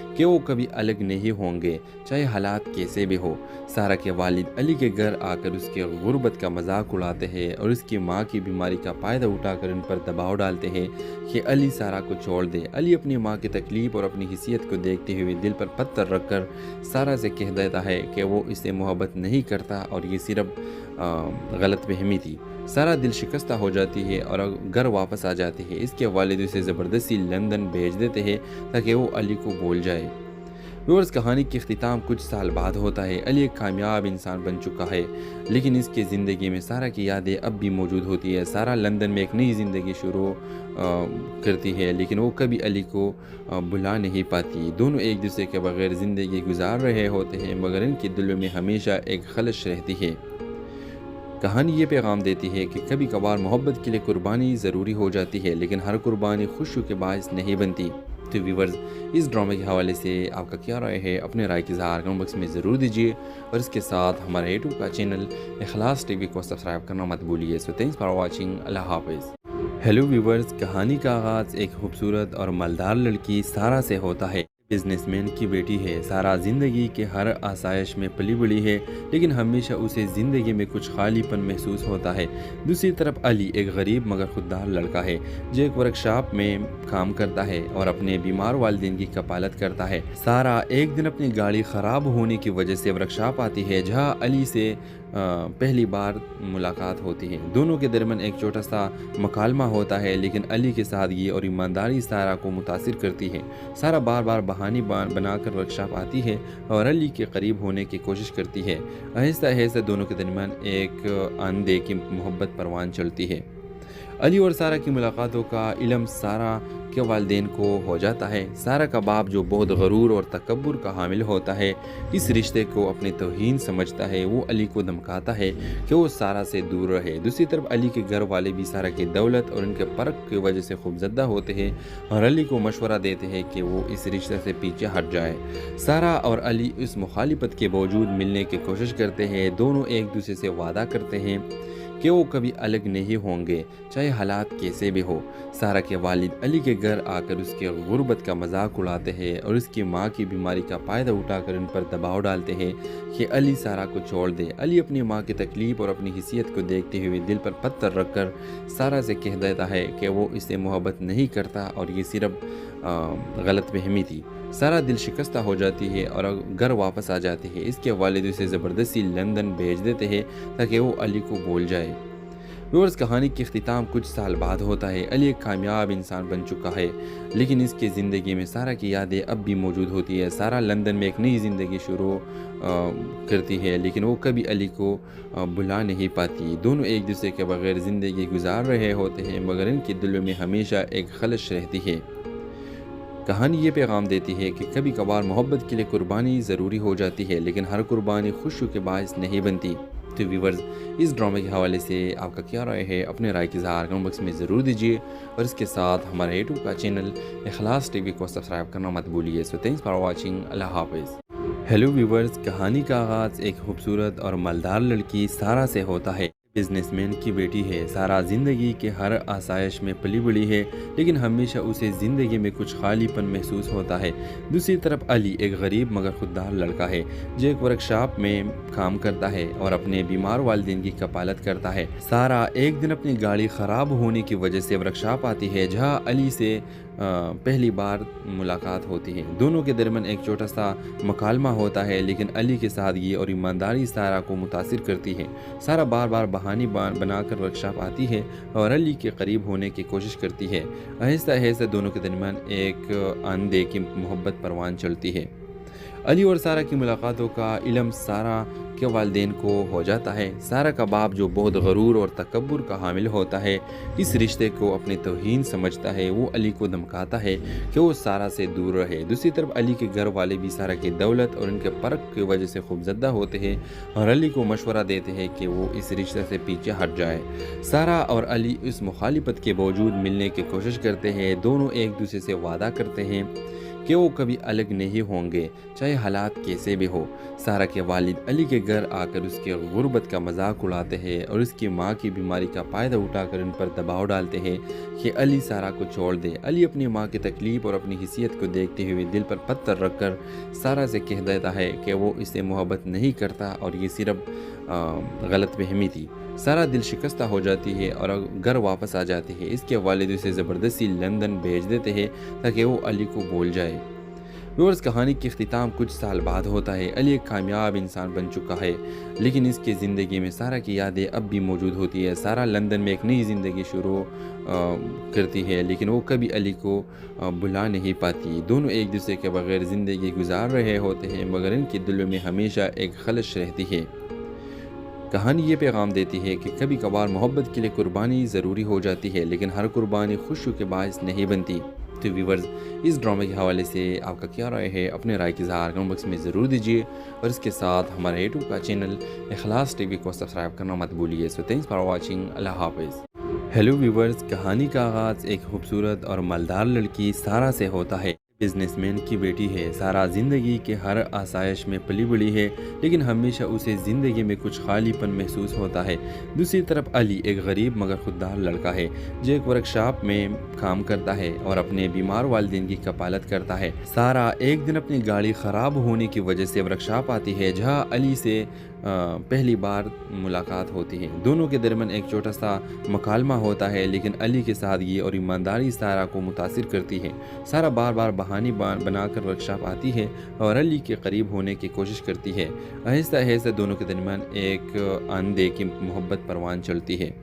S1: कि वो कभी अलग नहीं होंगे, चाहे हालात कैसे भी हो। सारा के वालिद अली के घर आकर उसके गुर्बत का मजाक उड़ाते हैं और उसकी माँ की बीमारी का फ़ायदा उठाकर उन पर दबाव डालते हैं कि अली सारा को छोड़ दे। अली अपनी माँ की तकलीफ़ और अपनी हिस्सियत को देखते हुए दिल पर पत्थर रखकर सारा से कह देता है कि वो इससे मोहब्बत नहीं करता और ये सिर्फ गलत फहमी थी। सारा दिल शिकस्ता हो जाती है और घर वापस आ जाती है। इसके वालिद उसे ज़बरदस्ती लंदन भेज देते हैं ताकि वो अली को भूल जाए। व्यूअर्स, कहानी की इख्तिताम कुछ साल बाद होता है। अली एक कामयाब इंसान बन चुका है, लेकिन इसकी ज़िंदगी में सारा की यादें अब भी मौजूद होती है। सारा लंदन में एक नई ज़िंदगी शुरू करती है, लेकिन वो कभी अली को भुला नहीं पाती। दोनों एक दूसरे के बगैर ज़िंदगी गुजार रहे होते हैं, मगर इनके दिलों में हमेशा एक खलश रहती है। कहानी ये पैगाम देती है कि कभी कभार मोहब्बत के लिए कुर्बानी ज़रूरी हो जाती है, लेकिन हर कुर्बानी खुशी के बायस नहीं बनती। तो व्यूअर्स, इस ड्रामे के हवाले से आपका क्या राय है? अपने राय की इज़हार कमेंट बॉक्स में ज़रूर दीजिए और इसके साथ हमारे यूट्यूब का चैनल इखलास टीवी को सब्सक्राइब करना मत भूलिए। So thanks for watching. अल्लाह हाफ़िज़। हेलो व्यूअर्स, कहानी का आगाज़ एक खूबसूरत और मालदार लड़की सारा से होता है। बिजनेसमैन की बेटी है। सारा ज़िंदगी के हर आसाइश में पली बड़ी है, लेकिन हमेशा उसे ज़िंदगी में कुछ खालीपन महसूस होता है। दूसरी तरफ अली एक गरीब मगर खुददार लड़का है जो एक वर्कशॉप में काम करता है और अपने बीमार वालिदैन की कपालत करता है। सारा एक दिन अपनी गाड़ी ख़राब होने की वजह से वर्कशॉप आती है जहां अली से पहली बार मुलाकात होती है। दोनों के दरमियान एक छोटा सा मकालमा होता है, लेकिन अली की सादगी और ईमानदारी सारा को मुतासिर करती है। सारा बार बार बहाने बनाकर वर्कशॉप आती है और अली के करीब होने की कोशिश करती है। आहिस्ता आहिस्ता दोनों के दरमियान एक आंधे की मोहब्बत परवान चलती है। अली और सारा की मुलाकातों का इल्म सारा के वालिदैन को हो जाता है। सारा का बाप जो बहुत गरूर और तकब्बुर का हामिल होता है, इस रिश्ते को अपनी तौहीन समझता है। वो अली को धमकाता है कि वो सारा से दूर रहे। दूसरी तरफ अली के घर वाले भी सारा की दौलत और उनके फ़र्क की वजह से खूबज़दा होते हैं और अली को मशवरा देते हैं कि वो इस रिश्ते से पीछे हट जाए। सारा और अली इस मुखालिफत के बावजूद मिलने की कोशिश करते हैं। दोनों एक दूसरे से वादा करते हैं कि वो कभी अलग नहीं होंगे, चाहे हालात कैसे भी हो। सारा के वालिद अली के घर आकर उसके गुर्बत का मजाक उड़ाते हैं और उसकी माँ की बीमारी का फ़ायदा उठाकर उन पर दबाव डालते हैं कि अली सारा को छोड़ दे। अली अपनी माँ की तकलीफ़ और अपनी हिस्सियत को देखते हुए दिल पर पत्थर रखकर सारा से कह देता है कि वो इससे मोहब्बत नहीं करता और ये सिर्फ गलत फहमी थी। सारा दिल शिकस्ता हो जाती है और घर वापस आ जाती है। इसके वालिद उसे ज़बरदस्ती लंदन भेज देते हैं ताकि वो अली को भूल जाए। व्यूअर्स, कहानी की इख्तिताम कुछ साल बाद होता है। अली एक कामयाब इंसान बन चुका है, लेकिन इसकी ज़िंदगी में सारा की यादें अब भी मौजूद होती है। सारा लंदन में एक नई ज़िंदगी शुरू करती है, लेकिन वो कभी अली को भुला नहीं पाती। दोनों एक दूसरे के बगैर ज़िंदगी गुजार रहे होते हैं, मगर इनके दिलों में हमेशा एक खलश रहती है। कहानी ये पैगाम देती है कि कभी कभार मोहब्बत के लिए कुर्बानी ज़रूरी हो जाती है, लेकिन हर कुर्बानी खुशी के बायस नहीं बनती। तो व्यूअर्स, इस ड्रामे के हवाले से आपका क्या राय है? अपने राय की इज़हार कमेंट बॉक्स में ज़रूर दीजिए और इसके साथ हमारे यूट्यूब का चैनल इखलास टीवी को सब्सक्राइब करना मत भूलिए। So thanks for watching. अल्लाह हाफ़िज़। हेलो व्यूअर्स, कहानी का आगाज़ एक खूबसूरत और मालदार लड़की सारा से होता है। बिजनेसमैन की बेटी है। सारा ज़िंदगी के हर आसाइश में पली बड़ी है, लेकिन हमेशा उसे ज़िंदगी में कुछ खालीपन महसूस होता है। दूसरी तरफ अली एक गरीब मगर खुददार लड़का है जो एक वर्कशॉप में काम करता है और अपने बीमार वालिदैन की कपालत करता है। सारा एक दिन अपनी गाड़ी ख़राब होने की वजह से वर्कशॉप आती है जहां अली से पहली बार मुलाकात होती है। दोनों के दरमियान एक छोटा सा मकालमा होता है, लेकिन अली की सादगी और ईमानदारी सारा को मुतासिर करती है। सारा बार बार बहाने बनाकर वर्कशॉप आती है और अली के करीब होने की कोशिश करती है। आहिस्ता आहिस्ता दोनों के दरमियान एक आंधे की मोहब्बत परवान चलती है। अली और सारा की मुलाकातों का इल्म सारा के वालिदैन को हो जाता है। सारा का बाप जो बहुत गरूर और तकब्बुर का हामिल होता है, इस रिश्ते को अपनी तौहीन समझता है। वो अली को धमकाता है कि वो सारा से दूर रहे। दूसरी तरफ अली के घर वाले भी सारा की दौलत और उनके फ़र्क की वजह से खूबज़दा होते हैं और अली को मशवरा देते हैं कि वो इस रिश्ते से पीछे हट जाए। सारा और अली इस मुखालिफत के बावजूद मिलने की कोशिश करते हैं। दोनों एक दूसरे से वादा करते हैं कि वो कभी अलग नहीं होंगे, चाहे हालात कैसे भी हो। सारा के वालिद अली के घर आकर उसके गुर्बत का मजाक उड़ाते हैं और उसकी माँ की बीमारी का फ़ायदा उठाकर उन पर दबाव डालते हैं कि अली सारा को छोड़ दे। अली अपनी माँ की तकलीफ़ और अपनी हिस्सियत को देखते हुए दिल पर पत्थर रखकर सारा से कह देता है कि वो इससे मोहब्बत नहीं करता और ये सिर्फ गलत फहमी थी। सारा दिल शिकस्ता हो जाती है और घर वापस आ जाती है। इसके वालिद उसे ज़बरदस्ती लंदन भेज देते हैं ताकि वो अली को भूल जाए। व्यूअर्स, कहानी की इख्तिताम कुछ साल बाद होता है। अली एक कामयाब इंसान बन चुका है, लेकिन इसकी ज़िंदगी में सारा की यादें अब भी मौजूद होती है। सारा लंदन में एक नई ज़िंदगी शुरू करती है, लेकिन वो कभी अली को भुला नहीं पाती। दोनों एक दूसरे के बगैर ज़िंदगी गुजार रहे होते हैं, मगर इनके दिलों में हमेशा एक खलश रहती है। कहानी ये पैगाम देती है कि कभी कभार मोहब्बत के लिए कुर्बानी ज़रूरी हो जाती है, लेकिन हर कुर्बानी खुशी के बायस नहीं बनती। तो व्यूअर्स, इस ड्रामे के हवाले से आपका क्या राय है? अपने राय की इज़हार कमेंट बॉक्स में ज़रूर दीजिए और इसके साथ हमारे यूट्यूब का चैनल इखलास टीवी को सब्सक्राइब करना मत भूलिए। So thanks for watching. अल्लाह हाफ़िज़। हेलो व्यूअर्स, कहानी का आगाज़ एक खूबसूरत और मालदार लड़की सारा से होता है। बिजनेसमैन की बेटी है। सारा ज़िंदगी के हर आसाइश में पली बड़ी है, लेकिन हमेशा उसे ज़िंदगी में कुछ खालीपन महसूस होता है। दूसरी तरफ अली एक गरीब मगर खुददार लड़का है जो एक वर्कशॉप में काम करता है और अपने बीमार वालिदैन की कपालत करता है। सारा एक दिन अपनी गाड़ी ख़राब होने की वजह से वर्कशॉप आती है जहां अली से पहली बार मुलाकात होती है। दोनों के दरमियान एक छोटा सा मकालमा होता है, लेकिन अली की सादगी और ईमानदारी सारा को मुतासिर करती है। सारा बार बार बहाने बनाकर वर्कशॉप आती है और अली के करीब होने की कोशिश करती है। आहिस्ता आहिस्ता दोनों के दरमियान एक अनदेखी मोहब्बत परवान चलती है।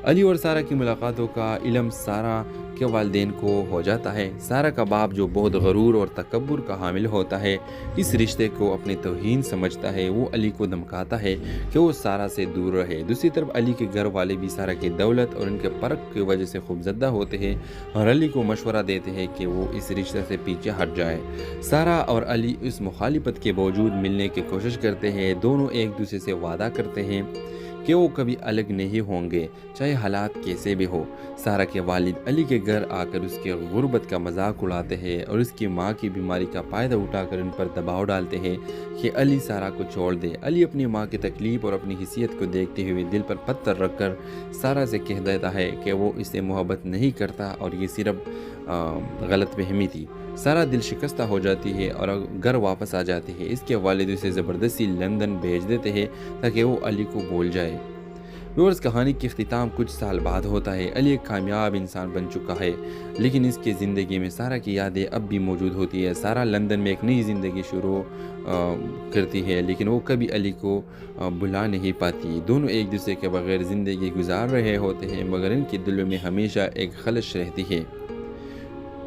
S1: अली और सारा की मुलाकातों का इल्म सारा के वालिदैन को हो जाता है। सारा का बाप जो बहुत गरूर और तकब्बुर का हामिल होता है, इस रिश्ते को अपनी तौहीन समझता है। वो अली को धमकाता है कि वो सारा से दूर रहे। दूसरी तरफ अली के घर वाले भी सारा की दौलत और उनके फ़र्क की वजह से खूबज़दा होते हैं और अली को मशवरा देते हैं कि वो इस रिश्ते से पीछे हट जाए। सारा और अली इस मुखालिफत के बावजूद मिलने की कोशिश करते हैं। दोनों एक दूसरे से वादा करते हैं कि वो कभी अलग नहीं होंगे, चाहे हालात कैसे भी हो। सारा के वालिद अली के घर आकर उसके गुर्बत का मजाक उड़ाते हैं और उसकी माँ की बीमारी का फ़ायदा उठाकर उन पर दबाव डालते हैं कि अली सारा को छोड़ दे। अली अपनी माँ की तकलीफ़ और अपनी हिस्सियत को देखते हुए दिल पर पत्थर रखकर सारा से कह देता है कि वो इससे मोहब्बत नहीं करता और ये सिर्फ गलत फहमी थी। सारा दिल शिकस्ता हो जाती है और घर वापस आ जाती है। इसके वालिद उसे ज़बरदस्ती लंदन भेज देते हैं ताकि वो अली को भूल जाए। व्यूअर्स, कहानी की इख्तिताम कुछ साल बाद होता है। अली एक कामयाब इंसान बन चुका है, लेकिन इसकी ज़िंदगी में सारा की यादें अब भी मौजूद होती है। सारा लंदन में एक नई ज़िंदगी शुरू करती है, लेकिन वो कभी अली को भुला नहीं पाती। दोनों एक दूसरे के बगैर ज़िंदगी गुजार रहे होते हैं, मगर इनके दिलों में हमेशा एक खलश रहती है।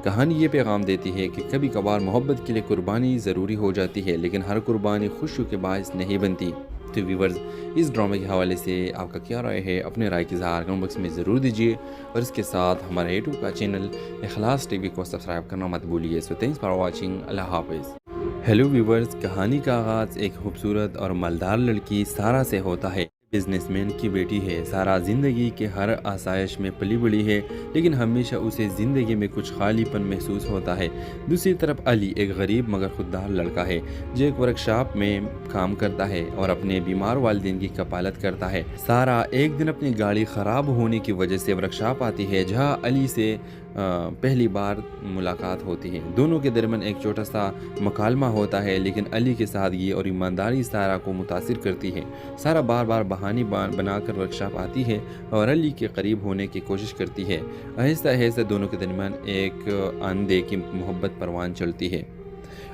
S1: कहानी ये पैगाम देती है कि कभी कभार मोहब्बत के लिए कुर्बानी ज़रूरी हो जाती है, लेकिन हर कुर्बानी खुशियों के बायस नहीं बनती। तो व्यूअर्स, इस ड्रामे के हवाले से आपका क्या राय है? अपने राय की इज़हार कमेंट बॉक्स में ज़रूर दीजिए और इसके साथ हमारे यूट्यूब का चैनल इखलास टीवी को सब्सक्राइब करना मत भूलिए। So thanks for watching. अल्लाह हाफ़िज़। हेलो व्यूअर्स, कहानी का आगाज़ एक खूबसूरत और मालदार लड़की सारा से होता है। बिजनेसमैन की बेटी है। सारा ज़िंदगी के हर आसाइश में पली बड़ी है, लेकिन हमेशा उसे ज़िंदगी में कुछ खालीपन महसूस होता है। दूसरी तरफ अली एक गरीब मगर खुददार लड़का है जो एक वर्कशॉप में काम करता है और अपने बीमार वालिदैन की कपालत करता है। सारा एक दिन अपनी गाड़ी ख़राब होने की वजह से वर्कशॉप आती है जहां अली से पहली बार मुलाकात होती है। दोनों के दरमियान एक छोटा सा मकालमा होता है, लेकिन अली की सादगी और ईमानदारी सारा को मुतासिर करती है। सारा बार बार बहाने बनाकर वर्कशॉप आती है और अली के करीब होने की कोशिश करती है। आहिस्ता आहिस्ता दोनों के दरमियान एक अनदेखी मोहब्बत परवान चलती है।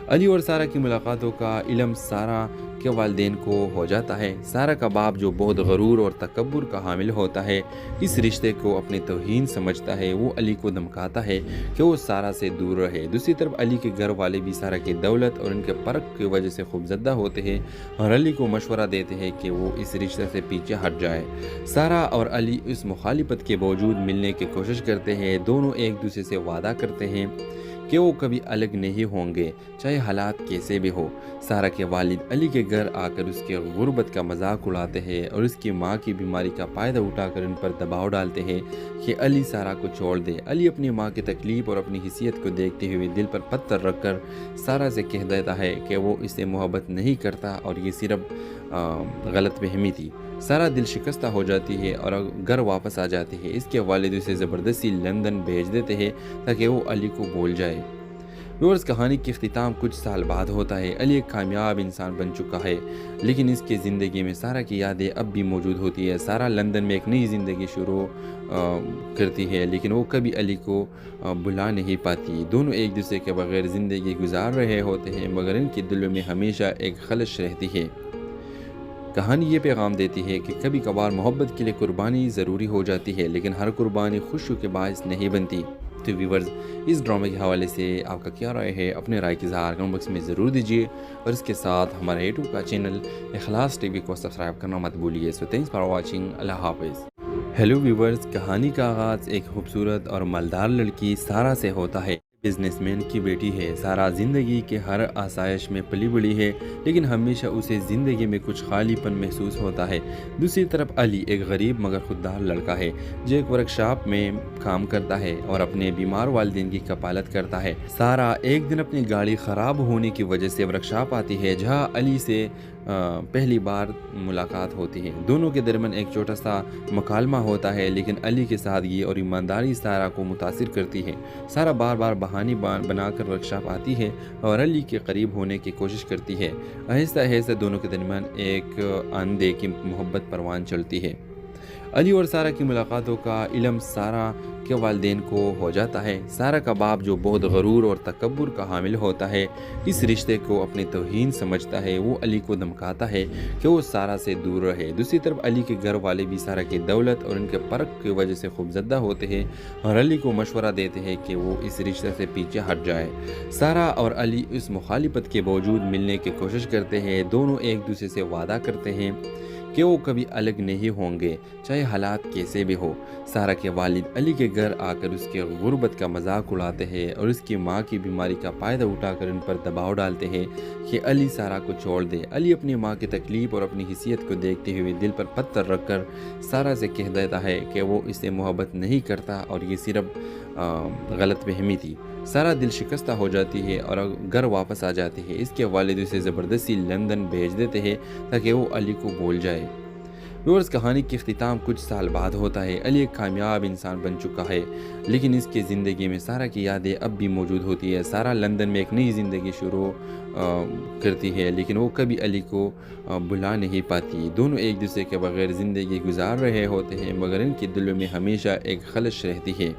S1: अली और सारा की मुलाकातों का इल्म सारा के वालिदैन को हो जाता है। सारा का बाप जो बहुत गरूर और तकब्बुर का हामिल होता है, इस रिश्ते को अपनी तौहीन समझता है। वो अली को धमकाता है कि वो सारा से दूर रहे। दूसरी तरफ अली के घर वाले भी सारा की दौलत और उनके फ़र्क की वजह से खूबज़दा होते हैं और अली को मशवरा देते हैं कि वो इस रिश्ते से पीछे हट जाए। सारा और अली इस मुखालिफत के बावजूद मिलने की कोशिश करते हैं। दोनों एक दूसरे से वादा करते हैं कि वो कभी अलग नहीं होंगे, चाहे हालात कैसे भी हो। सारा के वालिद अली के घर आकर उसके गुर्बत का मजाक उड़ाते हैं और उसकी माँ की बीमारी का फ़ायदा उठाकर उन पर दबाव डालते हैं कि अली सारा को छोड़ दे। अली अपनी माँ की तकलीफ़ और अपनी हिस्सियत को देखते हुए दिल पर पत्थर रखकर सारा से कह देता है कि वो इससे मोहब्बत नहीं करता और ये सिर्फ गलत फहमी थी। सारा दिल शिकस्ता हो जाती है और घर वापस आ जाती है। इसके वालिद उसे ज़बरदस्ती लंदन भेज देते हैं ताकि वो अली को भूल जाए। व्यूअर्स, कहानी की इख्तिताम कुछ साल बाद होता है। अली एक कामयाब इंसान बन चुका है, लेकिन इसकी ज़िंदगी में सारा की यादें अब भी मौजूद होती है। सारा लंदन में एक नई ज़िंदगी शुरू करती है, लेकिन वो कभी अली को भुला नहीं पाती। दोनों एक दूसरे के बगैर ज़िंदगी गुजार रहे होते हैं, मगर इनके दिलों में हमेशा एक खलश रहती है। कहानी ये पैगाम देती है कि कभी कभार मोहब्बत के लिए कुर्बानी ज़रूरी हो जाती है, लेकिन हर कुर्बानी खुशियों के बायस नहीं बनती। तो व्यूअर्स, इस ड्रामे के हवाले से आपका क्या राय है? अपने राय की इज़हार कमेंट बॉक्स में ज़रूर दीजिए और इसके साथ हमारे यूट्यूब का चैनल इखलास टीवी को सब्सक्राइब करना मत भूलिए। So thanks for watching. अल्लाह हाफ़िज़। हेलो व्यूअर्स, कहानी का आगाज़ एक खूबसूरत और मालदार लड़की सारा से होता है। बिजनेसमैन की बेटी है। सारा ज़िंदगी के हर आसाइश में पली बड़ी है, लेकिन हमेशा उसे ज़िंदगी में कुछ खालीपन महसूस होता है। दूसरी तरफ अली एक गरीब मगर खुददार लड़का है जो एक वर्कशॉप में काम करता है और अपने बीमार वालिदैन की कपालत करता है। सारा एक दिन अपनी गाड़ी ख़राब होने की वजह से वर्कशॉप आती है जहां अली से पहली बार मुलाकात होती है। दोनों के दरमियान एक छोटा सा मुकालमा होता है, लेकिन अली की सादगी और ईमानदारी सारा को मुतासिर करती है। सारा बार बार बहाने बनाकर वर्कशॉप आती है और अली के करीब होने की कोशिश करती है। आहिस्ता आहिस्ता दोनों के दरमियान एक आंधे की मोहब्बत परवान चलती है। अली और सारा की मुलाकातों का इल्म सारा के वालिदैन को हो जाता है। सारा का बाप जो बहुत गरूर और तकब्बुर का हामिल होता है, इस रिश्ते को अपनी तौहीन समझता है। वो अली को धमकाता है कि वो सारा से दूर रहे। दूसरी तरफ अली के घर वाले भी सारा की दौलत और उनके फ़र्क की वजह से खूबज़दा होते हैं और अली को मशवरा देते हैं कि वो इस रिश्ते से पीछे हट जाए। सारा और अली इस मुखालिफत के बावजूद मिलने की कोशिश करते हैं। दोनों एक दूसरे से वादा करते हैं कि वो कभी अलग नहीं होंगे, चाहे हालात कैसे भी हो। सारा के वालिद अली के घर आकर उसके गुर्बत का मजाक उड़ाते हैं और उसकी माँ की बीमारी का फ़ायदा उठाकर उन पर दबाव डालते हैं कि अली सारा को छोड़ दे। अली अपनी माँ की तकलीफ़ और अपनी हिस्सियत को देखते हुए दिल पर पत्थर रखकर सारा से कह देता है कि वो इससे मोहब्बत नहीं करता और ये सिर्फ गलत फहमी थी। सारा दिल शिकस्ता हो जाती है और घर वापस आ जाती है। इसके वालिद उसे ज़बरदस्ती लंदन भेज देते हैं ताकि वो अली को भूल जाए। व्यूअर्स, कहानी की इख्तिताम कुछ साल बाद होता है। अली एक कामयाब इंसान बन चुका है, लेकिन इसकी ज़िंदगी में सारा की यादें अब भी मौजूद होती है। सारा लंदन में एक नई ज़िंदगी शुरू करती है, लेकिन वो कभी अली को भुला नहीं पाती। दोनों एक दूसरे के बगैर ज़िंदगी गुजार रहे होते हैं, मगर इनके दिलों में हमेशा एक खलश रहती है।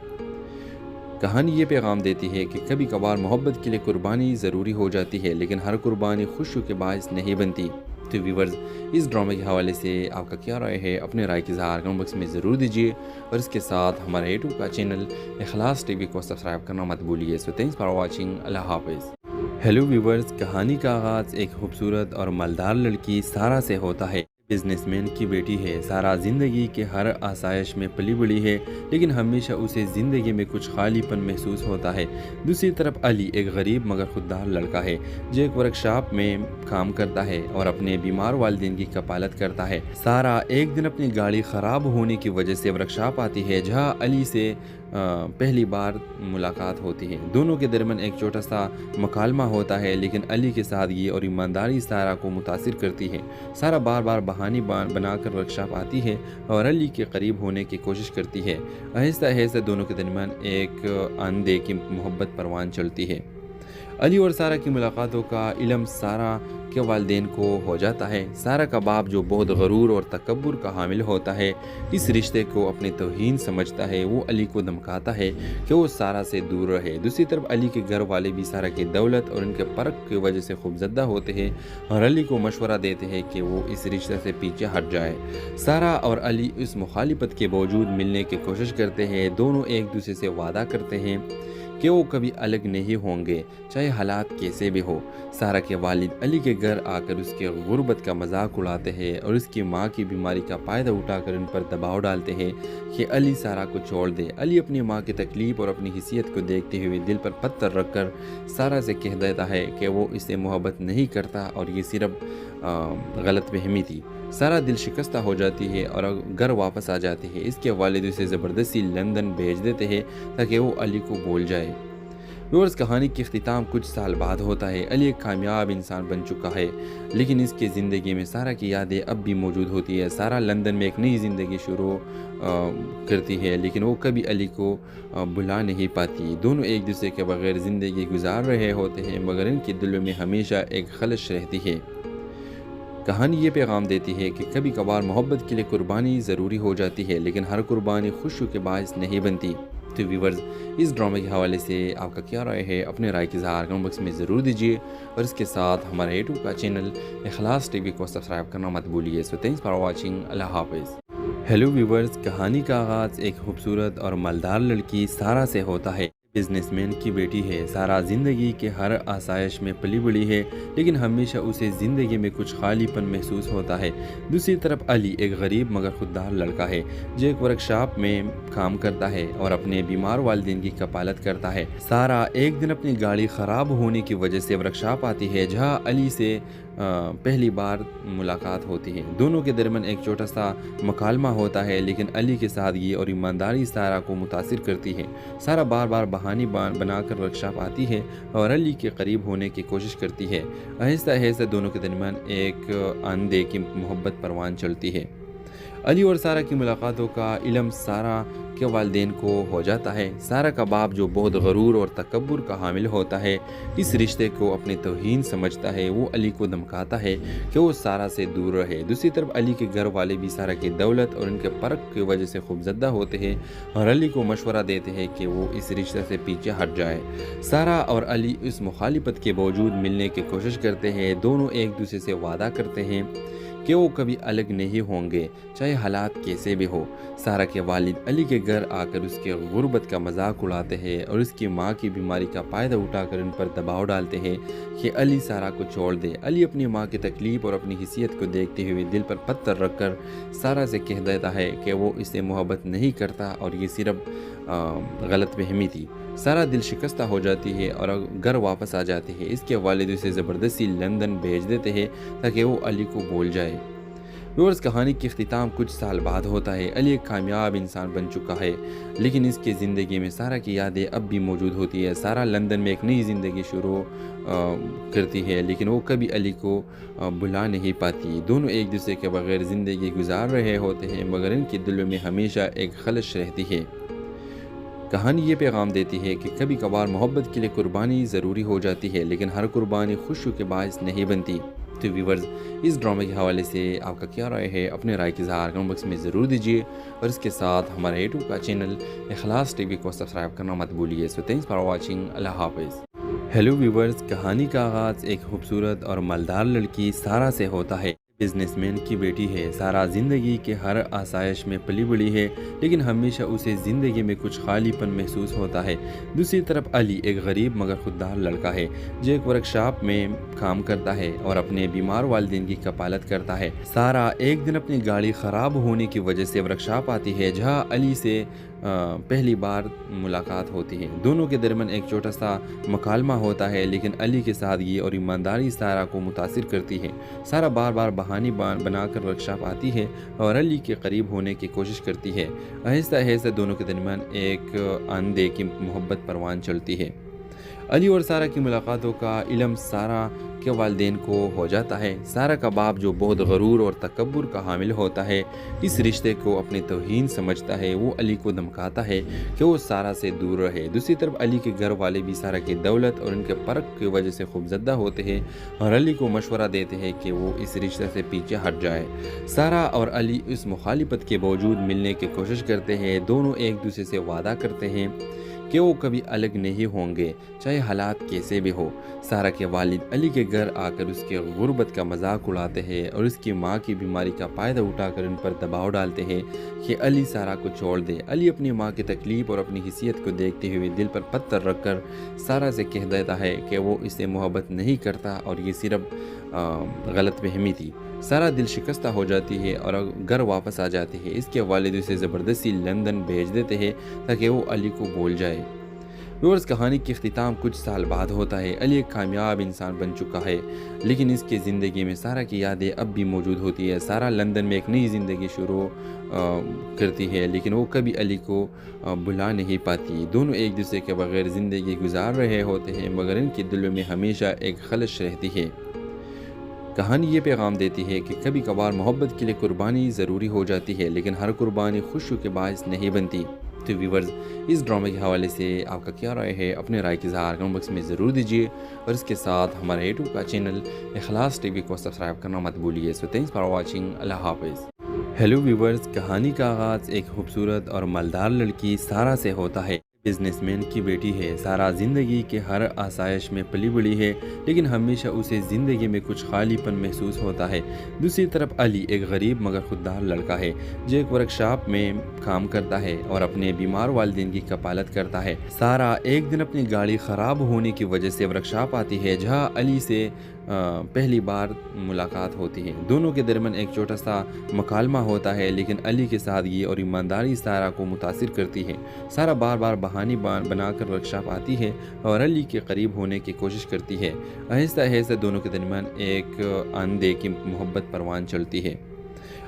S1: कहानी ये पैगाम देती है कि कभी कभार मोहब्बत के लिए कुर्बानी ज़रूरी हो जाती है, लेकिन हर कुर्बानी खुशी के बायस नहीं बनती। तो व्यूअर्स, इस ड्रामे के हवाले से आपका क्या राय है? अपने राय की इज़हार कमेंट बॉक्स में ज़रूर दीजिए और इसके साथ हमारे यूट्यूब का चैनल इखलास टीवी को सब्सक्राइब करना मत भूलिए। So thanks for watching. अल्लाह हाफ़िज़। हेलो व्यूअर्स, कहानी का आगाज़ एक खूबसूरत और मालदार लड़की सारा से होता है। बिजनेसमैन की बेटी है। सारा ज़िंदगी के हर आसाइश में पली बड़ी है, लेकिन हमेशा उसे ज़िंदगी में कुछ खालीपन महसूस होता है। दूसरी तरफ अली एक गरीब मगर खुददार लड़का है जो एक वर्कशॉप में काम करता है और अपने बीमार वालिदैन की कपालत करता है। सारा एक दिन अपनी गाड़ी ख़राब होने की वजह से वर्कशॉप आती है जहां अली से पहली बार मुलाकात होती है। दोनों के दरमियान एक छोटा सा मुकालमा होता है, लेकिन अली की सादगी और ईमानदारी सारा को मुतासिर करती है। सारा बार बार बहाने बनाकर वर्कशॉप आती है और अली के करीब होने की कोशिश करती है। आहिस्ता आहिस्ता दोनों के दरमियान एक आंधे की मोहब्बत परवान चलती है। अली और सारा की मुलाकातों का इल्म सारा के वालिदैन को हो जाता है। सारा का बाप जो बहुत गरूर और तकब्बुर का हामिल होता है, इस रिश्ते को अपनी तौहीन समझता है। वो अली को धमकाता है कि वो सारा से दूर रहे। दूसरी तरफ अली के घर वाले भी सारा की दौलत और उनके फ़र्क की वजह से खूबज़दा होते हैं और अली को मशवरा देते हैं कि वो इस रिश्ते से पीछे हट जाए। सारा और अली इस मुखालिफत के बावजूद मिलने की कोशिश करते हैं। दोनों एक दूसरे से वादा करते हैं कि वो कभी अलग नहीं होंगे, चाहे हालात कैसे भी हो। सारा के वालिद अली के घर आकर उसके गुर्बत का मजाक उड़ाते हैं और उसकी माँ की बीमारी का फ़ायदा उठाकर उन पर दबाव डालते हैं कि अली सारा को छोड़ दे। अली अपनी माँ की तकलीफ़ और अपनी हिस्सियत को देखते हुए दिल पर पत्थर रखकर सारा से कह देता है कि वो इससे मोहब्बत नहीं करता और ये सिर्फ गलत फहमी थी। सारा दिल शिकस्ता हो जाती है और घर वापस आ जाती है। इसके वालिद उसे ज़बरदस्ती लंदन भेज देते हैं ताकि वो अली को भूल जाए। व्यूअर्स, कहानी की इख्तिताम कुछ साल बाद होता है। अली एक कामयाब इंसान बन चुका है, लेकिन इसकी ज़िंदगी में सारा की यादें अब भी मौजूद होती है। सारा लंदन में एक नई ज़िंदगी शुरू करती है, लेकिन वो कभी अली को भुला नहीं पाती। दोनों एक दूसरे के बगैर ज़िंदगी गुजार रहे होते हैं, मगर इनके दिलों में हमेशा एक खलश रहती है। कहानी ये पैगाम देती है कि कभी कभार मोहब्बत के लिए कुर्बानी ज़रूरी हो जाती है, लेकिन हर कुर्बानी खुशी के बायस नहीं बनती। तो व्यूअर्स, इस ड्रामे के हवाले से आपका क्या राय है? अपने राय की इज़हार कमेंट बॉक्स में ज़रूर दीजिए और इसके साथ हमारे यूट्यूब का चैनल इखलास टीवी को सब्सक्राइब करना मत भूलिए। So thanks for watching. अल्लाह हाफ़िज़। हेलो व्यूअर्स, कहानी का आगाज़ एक खूबसूरत और मालदार लड़की सारा से होता है। बिजनेसमैन की बेटी है। सारा ज़िंदगी के हर आसाइश में पली बड़ी है, लेकिन हमेशा उसे ज़िंदगी में कुछ खालीपन महसूस होता है। दूसरी तरफ अली एक गरीब मगर खुददार लड़का है जो एक वर्कशॉप में काम करता है और अपने बीमार वालिदैन की कपालत करता है। सारा एक दिन अपनी गाड़ी ख़राब होने की वजह से वर्कशॉप आती है जहां अली से पहली बार मुलाकात होती है। दोनों के दरमियान एक छोटा सा मकालमा होता है, लेकिन अली की सादगी और ईमानदारी सारा को मुतासिर करती है। सारा बार बार बहाने बनाकर वर्कशॉप आती है और अली के करीब होने की कोशिश करती है। आहिस्ता आहिस्ता दोनों के दरमियान एक आंधे की मोहब्बत परवान चलती है। अली और सारा की मुलाकातों का इल्म सारा के वालिदैन को हो जाता है। सारा का बाप जो बहुत गरूर और तकब्बुर का हामिल होता है, इस रिश्ते को अपनी तौहीन समझता है। वो अली को धमकाता है कि वो सारा से दूर रहे। दूसरी तरफ अली के घर वाले भी सारा की दौलत और उनके फ़र्क की वजह से खूबज़दा होते हैं और अली को मशवरा देते हैं कि वो इस रिश्ते से पीछे हट जाए। सारा और अली इस मुखालिफत के बावजूद मिलने की कोशिश करते हैं। दोनों एक दूसरे से वादा करते हैं कि वो कभी अलग नहीं होंगे, चाहे हालात कैसे भी हो। सारा के वालिद अली के घर आकर उसके गुर्बत का मजाक उड़ाते हैं और उसकी माँ की बीमारी का फ़ायदा उठाकर उन पर दबाव डालते हैं कि अली सारा को छोड़ दे। अली अपनी माँ की तकलीफ़ और अपनी हिस्सियत को देखते हुए दिल पर पत्थर रखकर सारा से कह देता है कि वो इससे मोहब्बत नहीं करता और ये सिर्फ गलत फहमी थी। सारा दिल शिकस्ता हो जाती है और घर वापस आ जाती है। इसके वालिद उसे ज़बरदस्ती लंदन भेज देते हैं ताकि वो अली को भूल जाए। व्यूअर्स, कहानी की इख्तिताम कुछ साल बाद होता है। अली एक कामयाब इंसान बन चुका है, लेकिन इसकी ज़िंदगी में सारा की यादें अब भी मौजूद होती है। सारा लंदन में एक नई ज़िंदगी शुरू करती है, लेकिन वो कभी अली को भुला नहीं पाती। दोनों एक दूसरे के बगैर ज़िंदगी गुजार रहे होते हैं, मगर इनके दिलों में हमेशा एक खलश रहती है। कहानी ये पैगाम देती है कि कभी कभार मोहब्बत के लिए कुर्बानी ज़रूरी हो जाती है, लेकिन हर कुर्बानी खुशी के बायस नहीं बनती। तो व्यूअर्स, इस ड्रामे के हवाले से आपका क्या राय है? अपने राय की इज़हार कमेंट बॉक्स में ज़रूर दीजिए और इसके साथ हमारे यूट्यूब का चैनल इखलास टीवी को सब्सक्राइब करना मत भूलिए। So thanks for watching. अल्लाह हाफ़िज़। हेलो व्यूअर्स, कहानी का आगाज़ एक खूबसूरत और मालदार लड़की सारा से होता है। बिजनेसमैन की बेटी है। सारा ज़िंदगी के हर आसाइश में पली बड़ी है, लेकिन हमेशा उसे ज़िंदगी में कुछ खालीपन महसूस होता है। दूसरी तरफ अली एक गरीब मगर खुददार लड़का है जो एक वर्कशॉप में काम करता है और अपने बीमार वालिदैन की कपालत करता है। सारा एक दिन अपनी गाड़ी ख़राब होने की वजह से वर्कशॉप आती है जहां अली से पहली बार मुलाकात होती है। दोनों के दरमियान एक छोटा सा मकालमा होता है, लेकिन अली की सादगी और ईमानदारी सारा को मुतासिर करती है। सारा बार बार बहाने बनाकर वर्कशॉप आती है और अली के करीब होने की कोशिश करती है। आहिस्ता आहिस्ता दोनों के दरमियान एक आंधे की मोहब्बत परवान चलती है। अली और सारा की मुलाकातों का इल्म सारा के वालिदैन को हो जाता है। सारा का बाप जो बहुत गरूर और तकब्बुर का हामिल होता है, इस रिश्ते को अपनी तौहीन समझता है। वो अली को धमकाता है कि वो सारा से दूर रहे। दूसरी तरफ अली के घर वाले भी सारा की दौलत और उनके फ़र्क की वजह से खूबज़दा होते हैं और अली को मशवरा देते हैं कि वो इस रिश्ते से पीछे हट जाए। सारा और अली इस मुखालिफत के बावजूद मिलने की कोशिश करते हैं। दोनों एक दूसरे से वादा करते हैं कि वो कभी अलग नहीं होंगे, चाहे हालात कैसे भी हो। सारा के वालिद अली के घर आकर उसके गुर्बत का मजाक उड़ाते हैं और उसकी माँ की बीमारी का फ़ायदा उठाकर उन पर दबाव डालते हैं कि अली सारा को छोड़ दे। अली अपनी माँ की तकलीफ़ और अपनी हिस्सियत को देखते हुए दिल पर पत्थर रखकर सारा से कह देता है कि वो इससे मोहब्बत नहीं करता और ये सिर्फ गलत फहमी थी। सारा दिल शिकस्ता हो जाती है और घर वापस आ जाती है। इसके वालिद उसे ज़बरदस्ती लंदन भेज देते हैं ताकि वो अली को भूल जाए। व्यूअर्स, कहानी की इख्तिताम कुछ साल बाद होता है। अली एक कामयाब इंसान बन चुका है, लेकिन इसकी ज़िंदगी में सारा की यादें अब भी मौजूद होती है। सारा लंदन में एक नई ज़िंदगी शुरू करती है, लेकिन वो कभी अली को भुला नहीं पाती। दोनों एक दूसरे के बगैर ज़िंदगी गुजार रहे होते हैं, मगर इनके दिलों में हमेशा एक खलश रहती है। कहानी ये पैगाम देती है कि कभी कभार मोहब्बत के लिए कुर्बानी ज़रूरी हो जाती है, लेकिन हर कुर्बानी खुशी के बायस नहीं बनती। तो व्यूअर्स, इस ड्रामे के हवाले से आपका क्या राय है? अपने राय की इज़हार कमेंट बॉक्स में ज़रूर दीजिए और इसके साथ हमारे यूट्यूब का चैनल इखलास टीवी को सब्सक्राइब करना मत भूलिए। So thanks for watching. अल्लाह हाफ़िज़। हेलो व्यूअर्स, कहानी का आगाज़ एक खूबसूरत और मालदार लड़की सारा से होता है। बिजनेसमैन की बेटी है। सारा ज़िंदगी के हर आसाइश में पली बड़ी है, लेकिन हमेशा उसे ज़िंदगी में कुछ खालीपन महसूस होता है। दूसरी तरफ अली एक गरीब मगर खुददार लड़का है जो एक वर्कशॉप में काम करता है और अपने बीमार वालिदैन की कपालत करता है। सारा एक दिन अपनी गाड़ी ख़राब होने की वजह से वर्कशॉप आती है जहां अली से पहली बार मुलाकात होती है। दोनों के दरमियान एक छोटा सा मकालमा होता है, लेकिन अली की सादगी और ईमानदारी सारा को मुतासिर करती है। सारा बार बार बहाने बनाकर वर्कशॉप आती है और अली के करीब होने की कोशिश करती है। आहिस्ता आहिस्ता दोनों के दरमियान एक आंधे की मोहब्बत परवान चलती है।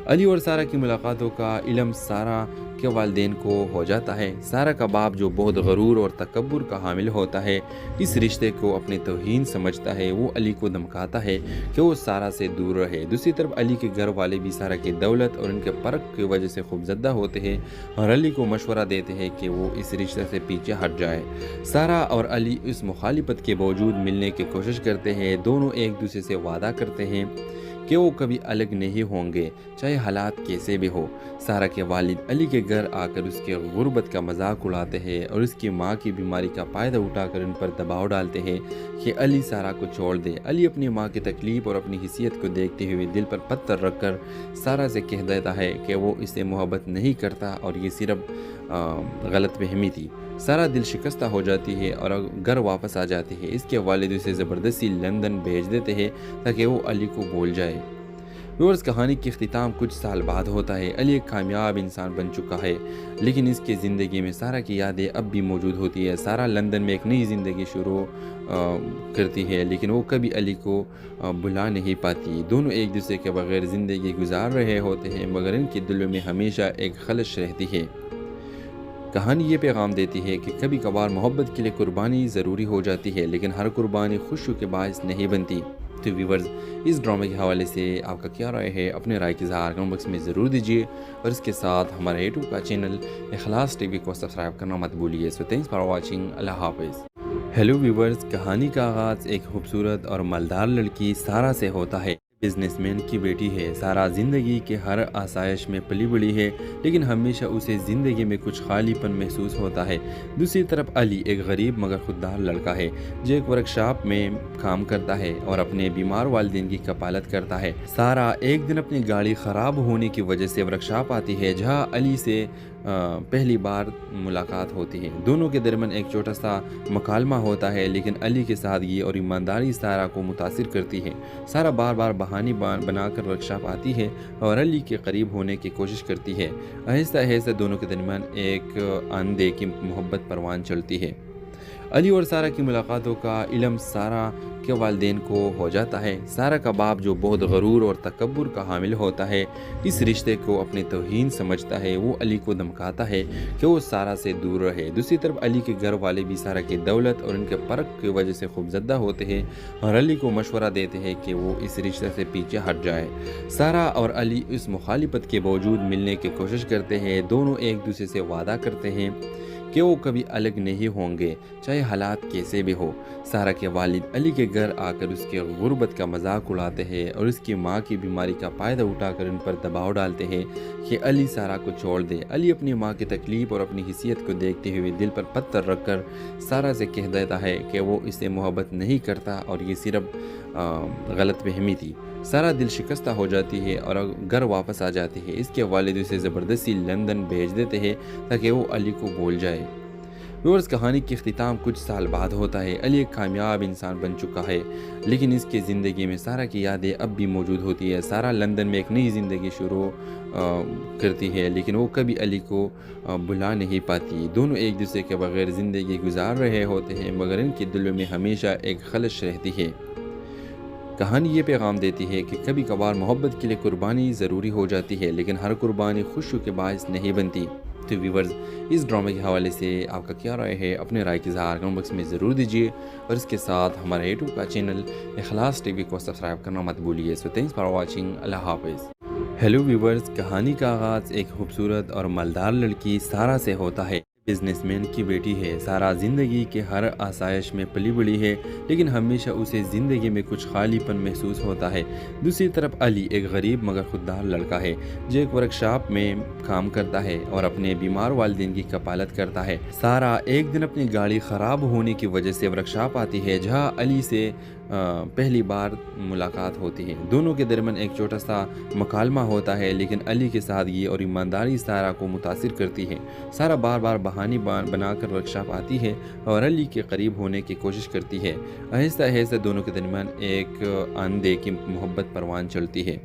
S1: अली और सारा की मुलाकातों का इल्म सारा के वालिदैन को हो जाता है। सारा का बाप जो बहुत गरूर और तकब्बुर का हामिल होता है, इस रिश्ते को अपनी तौहीन समझता है। वो अली को धमकाता है कि वो सारा से दूर रहे। दूसरी तरफ अली के घर वाले भी सारा की दौलत और उनके फ़र्क की वजह से खूबज़दा होते हैं और अली को मशवरा देते हैं कि वो इस रिश्ते से पीछे हट जाए। सारा और अली इस मुखालिफत के बावजूद मिलने की कोशिश करते हैं। दोनों एक दूसरे से वादा करते हैं कि वो कभी अलग नहीं होंगे, चाहे हालात कैसे भी हो। सारा के वालिद अली के घर आकर उसके गुर्बत का मजाक उड़ाते हैं और उसकी माँ की बीमारी का फ़ायदा उठाकर उन पर दबाव डालते हैं कि अली सारा को छोड़ दे। अली अपनी माँ की तकलीफ़ और अपनी हिस्सियत को देखते हुए दिल पर पत्थर रखकर सारा से कह देता है कि वो इससे मोहब्बत नहीं करता और ये सिर्फ गलत फहमी थी। सारा दिल शिकस्ता हो जाती है और घर वापस आ जाती है। इसके वालिद उसे ज़बरदस्ती लंदन भेज देते हैं ताकि वो अली को भूल जाए। व्यूअर्स, कहानी की इख्तिताम कुछ साल बाद होता है। अली एक कामयाब इंसान बन चुका है, लेकिन इसकी ज़िंदगी में सारा की यादें अब भी मौजूद होती है। सारा लंदन में एक नई ज़िंदगी शुरू करती है, लेकिन वो कभी अली को भुला नहीं पाती। दोनों एक दूसरे के बगैर ज़िंदगी गुजार रहे होते हैं, मगर इनके दिलों में हमेशा एक खलश रहती है। कहानी ये पैगाम देती है कि कभी कभार मोहब्बत के लिए कुर्बानी ज़रूरी हो जाती है, लेकिन हर कुर्बानी खुशी के बायस नहीं बनती। तो व्यूअर्स, इस ड्रामे के हवाले से आपका क्या राय है? अपने राय की इज़हार कमेंट बॉक्स में ज़रूर दीजिए और इसके साथ हमारे यूट्यूब का चैनल इखलास टीवी को सब्सक्राइब करना मत भूलिए। So thanks for watching. अल्लाह हाफ़िज़। हेलो व्यूअर्स, कहानी का आगाज़ एक खूबसूरत और मालदार लड़की सारा से होता है। बिजनेसमैन की बेटी है। सारा ज़िंदगी के हर आसाइश में पली बड़ी है, लेकिन हमेशा उसे ज़िंदगी में कुछ खालीपन महसूस होता है। दूसरी तरफ अली एक गरीब मगर खुददार लड़का है जो एक वर्कशॉप में काम करता है और अपने बीमार वालिदैन की कपालत करता है। सारा एक दिन अपनी गाड़ी ख़राब होने की वजह से वर्कशॉप आती है जहां अली से पहली बार मुलाकात होती है। दोनों के दरमियान एक छोटा सा मकालमा होता है, लेकिन अली की सादगी और ईमानदारी सारा को मुतासिर करती है। सारा बार बार बहाने बनाकर वर्कशॉप आती है और अली के करीब होने की कोशिश करती है। आहिस्ता आहिस्ता दोनों के दरमियान एक आंधे की मोहब्बत परवान चलती है। अली और सारा की मुलाकातों का इल्म सारा के वालिदैन को हो जाता है। सारा का बाप जो बहुत गरूर और तकब्बुर का हामिल होता है, इस रिश्ते को अपनी तौहीन समझता है। वो अली को धमकाता है कि वो सारा से दूर रहे। दूसरी तरफ अली के घर वाले भी सारा की दौलत और उनके फ़र्क की वजह से खूबज़दा होते हैं और अली को मशवरा देते हैं कि वो इस रिश्ते से पीछे हट जाए। सारा और अली इस मुखालिफत के बावजूद मिलने की कोशिश करते हैं। दोनों एक दूसरे से वादा करते हैं कि वो कभी अलग नहीं होंगे, चाहे हालात कैसे भी हो। सारा के वालिद अली के घर आकर उसके गुर्बत का मजाक उड़ाते हैं और उसकी माँ की बीमारी का फ़ायदा उठाकर उन पर दबाव डालते हैं कि अली सारा को छोड़ दे। अली अपनी माँ की तकलीफ़ और अपनी हिस्सियत को देखते हुए दिल पर पत्थर रखकर सारा से कह देता है कि वो इससे मोहब्बत नहीं करता और ये सिर्फ गलत फहमी थी। सारा दिल शिकस्ता हो जाती है और घर वापस आ जाती है। इसके वालिद उसे ज़बरदस्ती लंदन भेज देते हैं ताकि वो अली को भूल जाए। व्यूअर्स, कहानी की इख्तिताम कुछ साल बाद होता है। अली एक कामयाब इंसान बन चुका है, लेकिन इसकी ज़िंदगी में सारा की यादें अब भी मौजूद होती है। सारा लंदन में एक नई ज़िंदगी शुरू करती है, लेकिन वो कभी अली को भुला नहीं पाती। दोनों एक दूसरे के बगैर ज़िंदगी गुजार रहे होते हैं, मगर इनके दिलों में हमेशा एक खलश रहती है। कहानी ये पैगाम देती है कि कभी कभार मोहब्बत के लिए कुर्बानी ज़रूरी हो जाती है, लेकिन हर कुर्बानी खुशी के बायस नहीं बनती। तो व्यूअर्स, इस ड्रामे के हवाले से आपका क्या राय है? अपने राय की इज़हार कमेंट बॉक्स में ज़रूर दीजिए और इसके साथ हमारे यूट्यूब का चैनल इखलास टीवी को सब्सक्राइब करना मत भूलिए। So thanks for watching. अल्लाह हाफ़िज़। हेलो व्यूअर्स, कहानी का आगाज़ एक खूबसूरत और मालदार लड़की सारा से होता है। बिजनेसमैन की बेटी है। सारा ज़िंदगी के हर आसाइश में पली बड़ी है, लेकिन हमेशा उसे ज़िंदगी में कुछ खालीपन महसूस होता है। दूसरी तरफ अली एक गरीब मगर खुददार लड़का है जो एक वर्कशॉप में काम करता है और अपने बीमार वालिदैन की कपालत करता है। सारा एक दिन अपनी गाड़ी ख़राब होने की वजह से वर्कशॉप आती है जहां अली से पहली बार मुलाकात होती है। दोनों के दरमियान एक छोटा सा मकालमा होता है, लेकिन अली की सादगी और ईमानदारी सारा को मुतासिर करती है। सारा बार बार बहाने बनाकर वर्कशॉप आती है और अली के करीब होने की कोशिश करती है। आहिस्ता आहिस्ता दोनों के दरमियान एक आंधे की मोहब्बत परवान चलती है।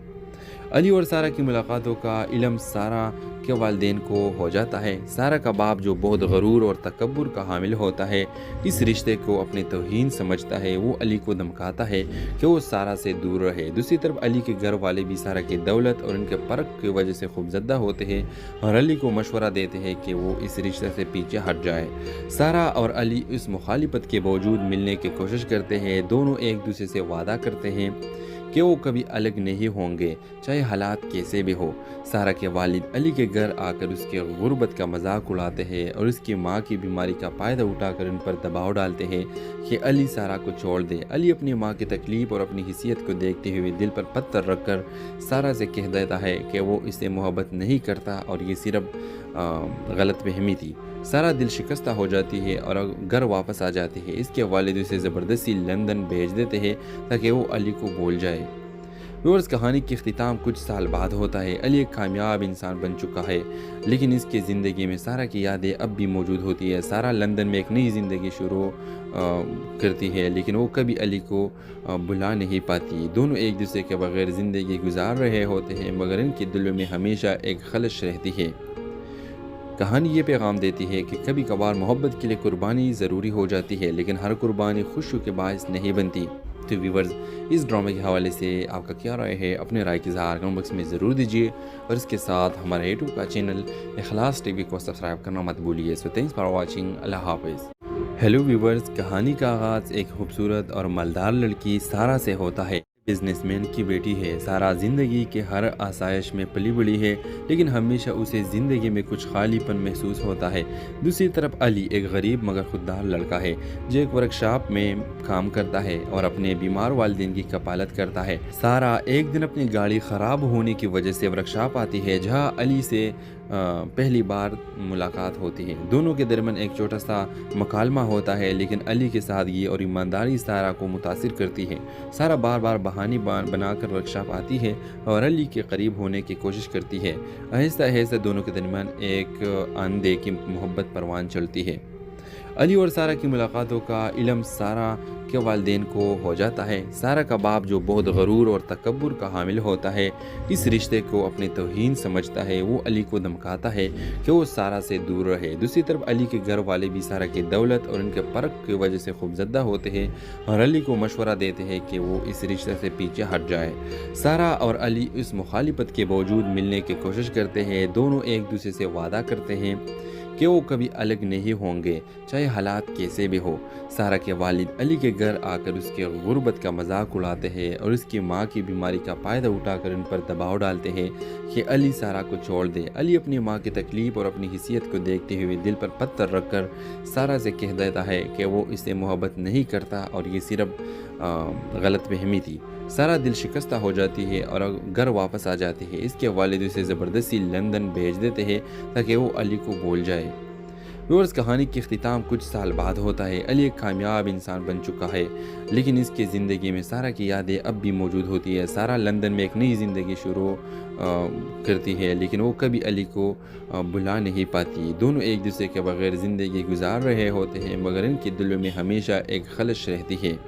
S1: अली और सारा की मुलाकातों का इल्म सारा के वालिदैन को हो जाता है। सारा का बाप जो बहुत गरूर और तकब्बुर का हामिल होता है, इस रिश्ते को अपनी तौहीन समझता है। वो अली को धमकाता है कि वो सारा से दूर रहे। दूसरी तरफ अली के घर वाले भी सारा की दौलत और उनके फ़र्क की वजह से खूबज़दा होते हैं और अली को मशवरा देते हैं कि वो इस रिश्ते से पीछे हट जाए। सारा और अली इस मुखालिफत के बावजूद मिलने की कोशिश करते हैं। दोनों एक दूसरे से वादा करते हैं कि वो कभी अलग नहीं होंगे, चाहे हालात कैसे भी हो। सारा के वालिद अली के घर आकर उसके गुर्बत का मजाक उड़ाते हैं और उसकी माँ की बीमारी का फ़ायदा उठाकर उन पर दबाव डालते हैं कि अली सारा को छोड़ दे। अली अपनी माँ की तकलीफ़ और अपनी हैसियत को देखते हुए दिल पर पत्थर रखकर सारा से कह देता है कि वो इससे मोहब्बत नहीं करता और ये सिर्फ गलत फहमी थी। सारा दिल शिकस्ता हो जाती है और घर वापस आ जाती है। इसके वालिद उसे ज़बरदस्ती लंदन भेज देते हैं ताकि वो अली को भूल जाए। व्यूअर्स, कहानी की इख्तिताम कुछ साल बाद होता है। अली एक कामयाब इंसान बन चुका है, लेकिन इसकी ज़िंदगी में सारा की यादें अब भी मौजूद होती है। सारा लंदन में एक नई ज़िंदगी शुरू करती है, लेकिन वो कभी अली को भुला नहीं पाती। दोनों एक दूसरे के बगैर ज़िंदगी गुजार रहे होते हैं, मगर इनके दिलों में हमेशा एक खलश रहती है। कहानी ये पैगाम देती है कि कभी कभार मोहब्बत के लिए कुर्बानी ज़रूरी हो जाती है, लेकिन हर कुर्बानी खुशी के बायस नहीं बनती। तो व्यूअर्स, इस ड्रामे के हवाले से आपका क्या राय है? अपने राय की इज़हार कमेंट बॉक्स में ज़रूर दीजिए और इसके साथ हमारे यूट्यूब का चैनल इखलास टीवी को सब्सक्राइब करना मत भूलिए। So thanks for watching. अल्लाह हाफ़िज़। हेलो व्यूअर्स, कहानी का आगाज़ एक खूबसूरत और मालदार लड़की सारा से होता है। बिजनेसमैन की बेटी है। सारा ज़िंदगी के हर आसाइश में पली बड़ी है, लेकिन हमेशा उसे ज़िंदगी में कुछ खालीपन महसूस होता है। दूसरी तरफ अली एक गरीब मगर खुददार लड़का है जो एक वर्कशॉप में काम करता है और अपने बीमार वालिदैन की कपालत करता है। सारा एक दिन अपनी गाड़ी ख़राब होने की वजह से वर्कशॉप आती है जहां अली से पहली बार मुलाकात होती है। दोनों के दरमियान एक छोटा सा मकालमा होता है, लेकिन अली की सादगी और ईमानदारी सारा को मुतासिर करती है। सारा बार बार बहाने बनाकर वर्कशॉप आती है और अली के करीब होने की कोशिश करती है। आहिस्ता आहिस्ता दोनों के दरमियान एक आंधे की मोहब्बत परवान चलती है। अली और सारा की मुलाकातों का इल्म सारा के वालिदैन को हो जाता है। सारा का बाप जो बहुत गरूर और तकब्बुर का हामिल होता है, इस रिश्ते को अपनी तौहीन समझता है। वो अली को धमकाता है कि वो सारा से दूर रहे। दूसरी तरफ अली के घर वाले भी सारा की दौलत और उनके फ़र्क की वजह से खूबज़दा होते हैं और अली को मशवरा देते हैं कि वो इस रिश्ते से पीछे हट जाए। सारा और अली इस मुखालिफत के बावजूद मिलने की कोशिश करते हैं। दोनों एक दूसरे से वादा करते हैं कि वो कभी अलग नहीं होंगे, चाहे हालात कैसे भी हो। सारा के वालिद अली के घर आकर उसके गुर्बत का मजाक उड़ाते हैं और उसकी माँ की बीमारी का फ़ायदा उठाकर उन पर दबाव डालते हैं कि अली सारा को छोड़ दे। अली अपनी माँ की तकलीफ़ और अपनी हैसियत को देखते हुए दिल पर पत्थर रखकर सारा से कह देता है कि वो इससे मोहब्बत नहीं करता और ये सिर्फ गलत फहमी थी। सारा दिल शिकस्ता हो जाती है और घर वापस आ जाती है। इसके वालिद उसे ज़बरदस्ती लंदन भेज देते हैं ताकि वो अली को भूल जाए। व्यूअर्स, कहानी की इख्तिताम कुछ साल बाद होता है। अली एक कामयाब इंसान बन चुका है, लेकिन इसकी ज़िंदगी में सारा की यादें अब भी मौजूद होती है। सारा लंदन में एक नई ज़िंदगी शुरू करती है, लेकिन वो कभी अली को भुला नहीं पाती। दोनों एक दूसरे के बगैर ज़िंदगी गुजार रहे होते हैं, मगर इनके दिलों में हमेशा एक खलश रहती है।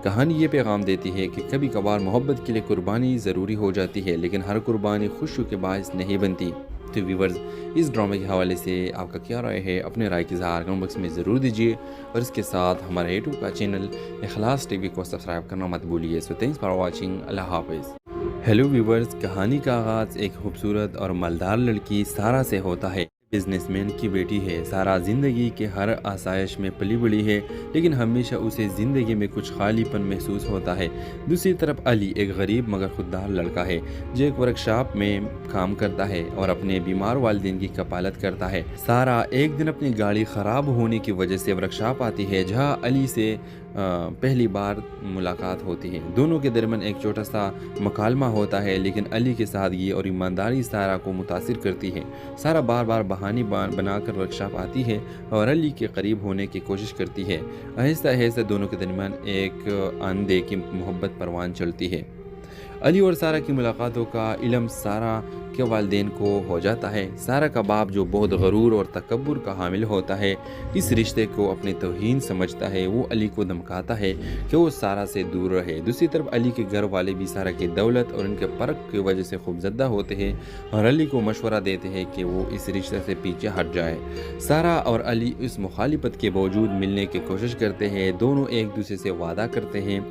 S1: कहानी ये पैगाम देती है कि कभी कभार मोहब्बत के लिए कुर्बानी ज़रूरी हो जाती है, लेकिन हर कुर्बानी खुशी के बायस नहीं बनती। तो व्यूअर्स, इस ड्रामे के हवाले से आपका क्या राय है? अपने राय की इज़हार कमेंट बॉक्स में ज़रूर दीजिए और इसके साथ हमारे यूट्यूब का चैनल इखलास टीवी को सब्सक्राइब करना मत भूलिए। So thanks for watching. अल्लाह हाफ़िज़। हेलो व्यूअर्स, कहानी का आगाज़ एक खूबसूरत और मालदार लड़की सारा से होता है। बिजनेसमैन की बेटी है। सारा ज़िंदगी के हर आसाइश में पली बड़ी है, लेकिन हमेशा उसे ज़िंदगी में कुछ खालीपन महसूस होता है। दूसरी तरफ अली एक गरीब मगर खुददार लड़का है जो एक वर्कशॉप में काम करता है और अपने बीमार वालिदैन की कपालत करता है। सारा एक दिन अपनी गाड़ी ख़राब होने की वजह से वर्कशॉप आती है जहां अली से पहली बार मुलाकात होती है। दोनों के दरमियान एक छोटा सा मकालमा होता है, लेकिन अली की सादगी और ईमानदारी सारा को मुतासिर करती है। सारा बार बार बहाने बनाकर वर्कशॉप आती है और अली के करीब होने की कोशिश करती है। आहिस्ता आहिस्ता दोनों के दरमियान एक आंधे की मोहब्बत परवान चलती है। अली और सारा की मुलाकातों का इल्म सारा के वालिदैन को हो जाता है। सारा का बाप जो बहुत गरूर और तकब्बुर का हामिल होता है, इस रिश्ते को अपनी तौहीन समझता है। वो अली को धमकाता है कि वो सारा से दूर रहे। दूसरी तरफ अली के घर वाले भी सारा की दौलत और उनके फ़र्क की वजह से खूबज़दा होते हैं और अली को मशवरा देते हैं कि वो इस रिश्ते से पीछे हट जाए। सारा और अली इस मुखालिफत के बावजूद मिलने की कोशिश करते हैं। दोनों एक दूसरे से वादा करते हैं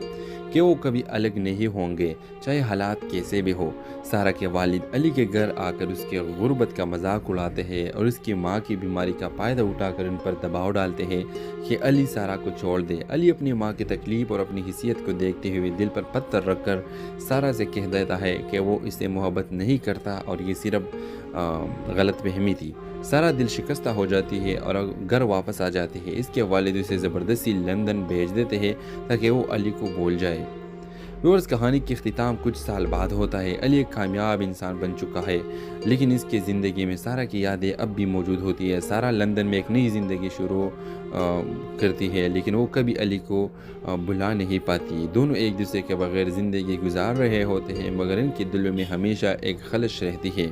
S1: कि वो कभी अलग नहीं होंगे, चाहे हालात कैसे भी हो। सारा के वालिद अली के घर आकर उसके गुर्बत का मजाक उड़ाते हैं और उसकी माँ की बीमारी का फ़ायदा उठाकर उन पर दबाव डालते हैं कि अली सारा को छोड़ दे। अली अपनी माँ की तकलीफ़ और अपनी हैसियत को देखते हुए दिल पर पत्थर रखकर सारा से कह देता है कि वो इससे मोहब्बत नहीं करता और ये सिर्फ गलत फहमी थी। सारा दिल शिकस्ता हो जाती है और घर वापस आ जाती है। इसके वालिद उसे ज़बरदस्ती लंदन भेज देते हैं ताकि वो अली को भूल जाए। व्यूअर्स, कहानी की इख्तिताम कुछ साल बाद होता है। अली एक कामयाब इंसान बन चुका है, लेकिन इसकी ज़िंदगी में सारा की यादें अब भी मौजूद होती है। सारा लंदन में एक नई ज़िंदगी शुरू करती है, लेकिन वो कभी अली को भुला नहीं पाती। दोनों एक दूसरे के बगैर ज़िंदगी गुजार रहे होते हैं, मगर इनके दिलों में हमेशा एक खलश रहती है।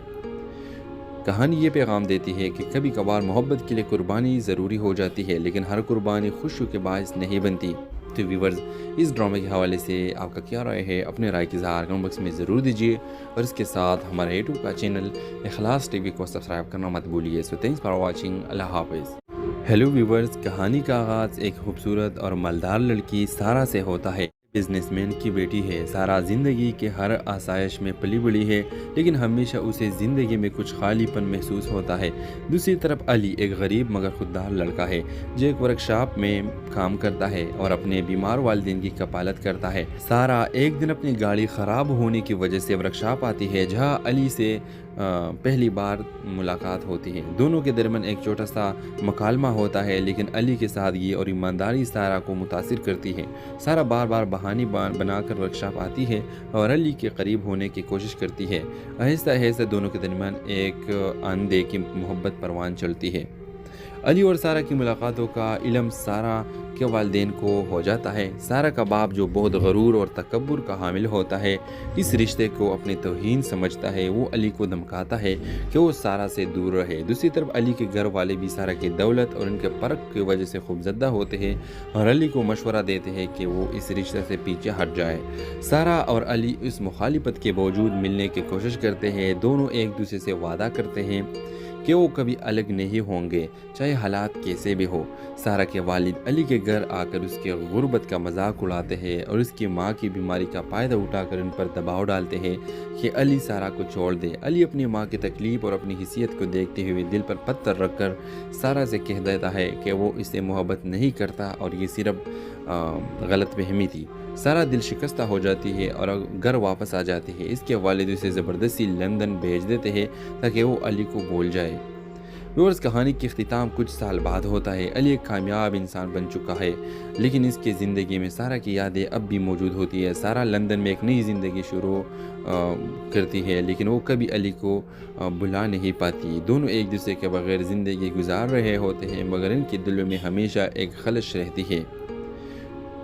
S1: कहानी ये पैगाम देती है कि कभी कभार मोहब्बत के लिए कुर्बानी ज़रूरी हो जाती है, लेकिन हर कुर्बानी खुशी के बायस नहीं बनती। तो व्यूअर्स, इस ड्रामे के हवाले से आपका क्या राय है? अपने राय की इज़हार कमेंट बॉक्स में ज़रूर दीजिए और इसके साथ हमारे यूट्यूब का चैनल इखलास टीवी को सब्सक्राइब करना मत भूलिए। So thanks for watching. अल्लाह हाफ़िज़। हेलो व्यूअर्स, कहानी का आगाज़ एक खूबसूरत और मालदार लड़की सारा से होता है। बिजनेसमैन की बेटी है। सारा ज़िंदगी के हर आसाइश में पली बड़ी है, लेकिन हमेशा उसे ज़िंदगी में कुछ खालीपन महसूस होता है। दूसरी तरफ अली एक गरीब मगर खुददार लड़का है जो एक वर्कशॉप में काम करता है और अपने बीमार वालिदैन की कपालत करता है। सारा एक दिन अपनी गाड़ी ख़राब होने की वजह से वर्कशॉप आती है जहां अली से पहली बार मुलाकात होती है। दोनों के दरमियान एक छोटा सा मकालमा होता है, लेकिन अली की सादगी और ईमानदारी सारा को मुतासिर करती है। सारा बार बार बहाने बनाकर वर्कशॉप आती है और अली के करीब होने की कोशिश करती है। आहिस्ता आहिस्ता दोनों के दरमियान एक आंधे की मोहब्बत परवान चलती है। अली और सारा की मुलाकातों का इल्म सारा के वालिदैन को हो जाता है। सारा का बाप जो बहुत गरूर और तकब्बुर का हामिल होता है, इस रिश्ते को अपनी तौहीन समझता है। वो अली को धमकाता है कि वो सारा से दूर रहे। दूसरी तरफ अली के घर वाले भी सारा की दौलत और उनके फ़र्क की वजह से खूबज़दा होते हैं और अली को मशवरा देते हैं कि वो इस रिश्ते से पीछे हट जाए। सारा और अली इस मुखालिफत के बावजूद मिलने की कोशिश करते हैं। दोनों एक दूसरे से वादा करते हैं कि वो कभी अलग नहीं होंगे, चाहे हालात कैसे भी हो। सारा के वालिद अली के घर आकर उसके गुर्बत का मजाक उड़ाते हैं और उसकी माँ की बीमारी का फ़ायदा उठाकर उन पर दबाव डालते हैं कि अली सारा को छोड़ दे। अली अपनी माँ की तकलीफ़ और अपनी हैसियत को देखते हुए दिल पर पत्थर रखकर सारा से कह देता है कि वो इससे मोहब्बत नहीं करता और ये सिर्फ गलत फहमी थी। सारा दिल शिकस्ता हो जाती है और घर वापस आ जाती है। इसके वालिद उसे ज़बरदस्ती लंदन भेज देते हैं ताकि वो अली को भूल जाए। व्यूअर्स, कहानी की इख्तिताम कुछ साल बाद होता है। अली एक कामयाब इंसान बन चुका है, लेकिन इसकी ज़िंदगी में सारा की यादें अब भी मौजूद होती है। सारा लंदन में एक नई ज़िंदगी शुरू करती है, लेकिन वो कभी अली को भुला नहीं पाती। दोनों एक दूसरे के बगैर ज़िंदगी गुजार रहे होते हैं, मगर इनके दिलों में हमेशा एक खलश रहती है।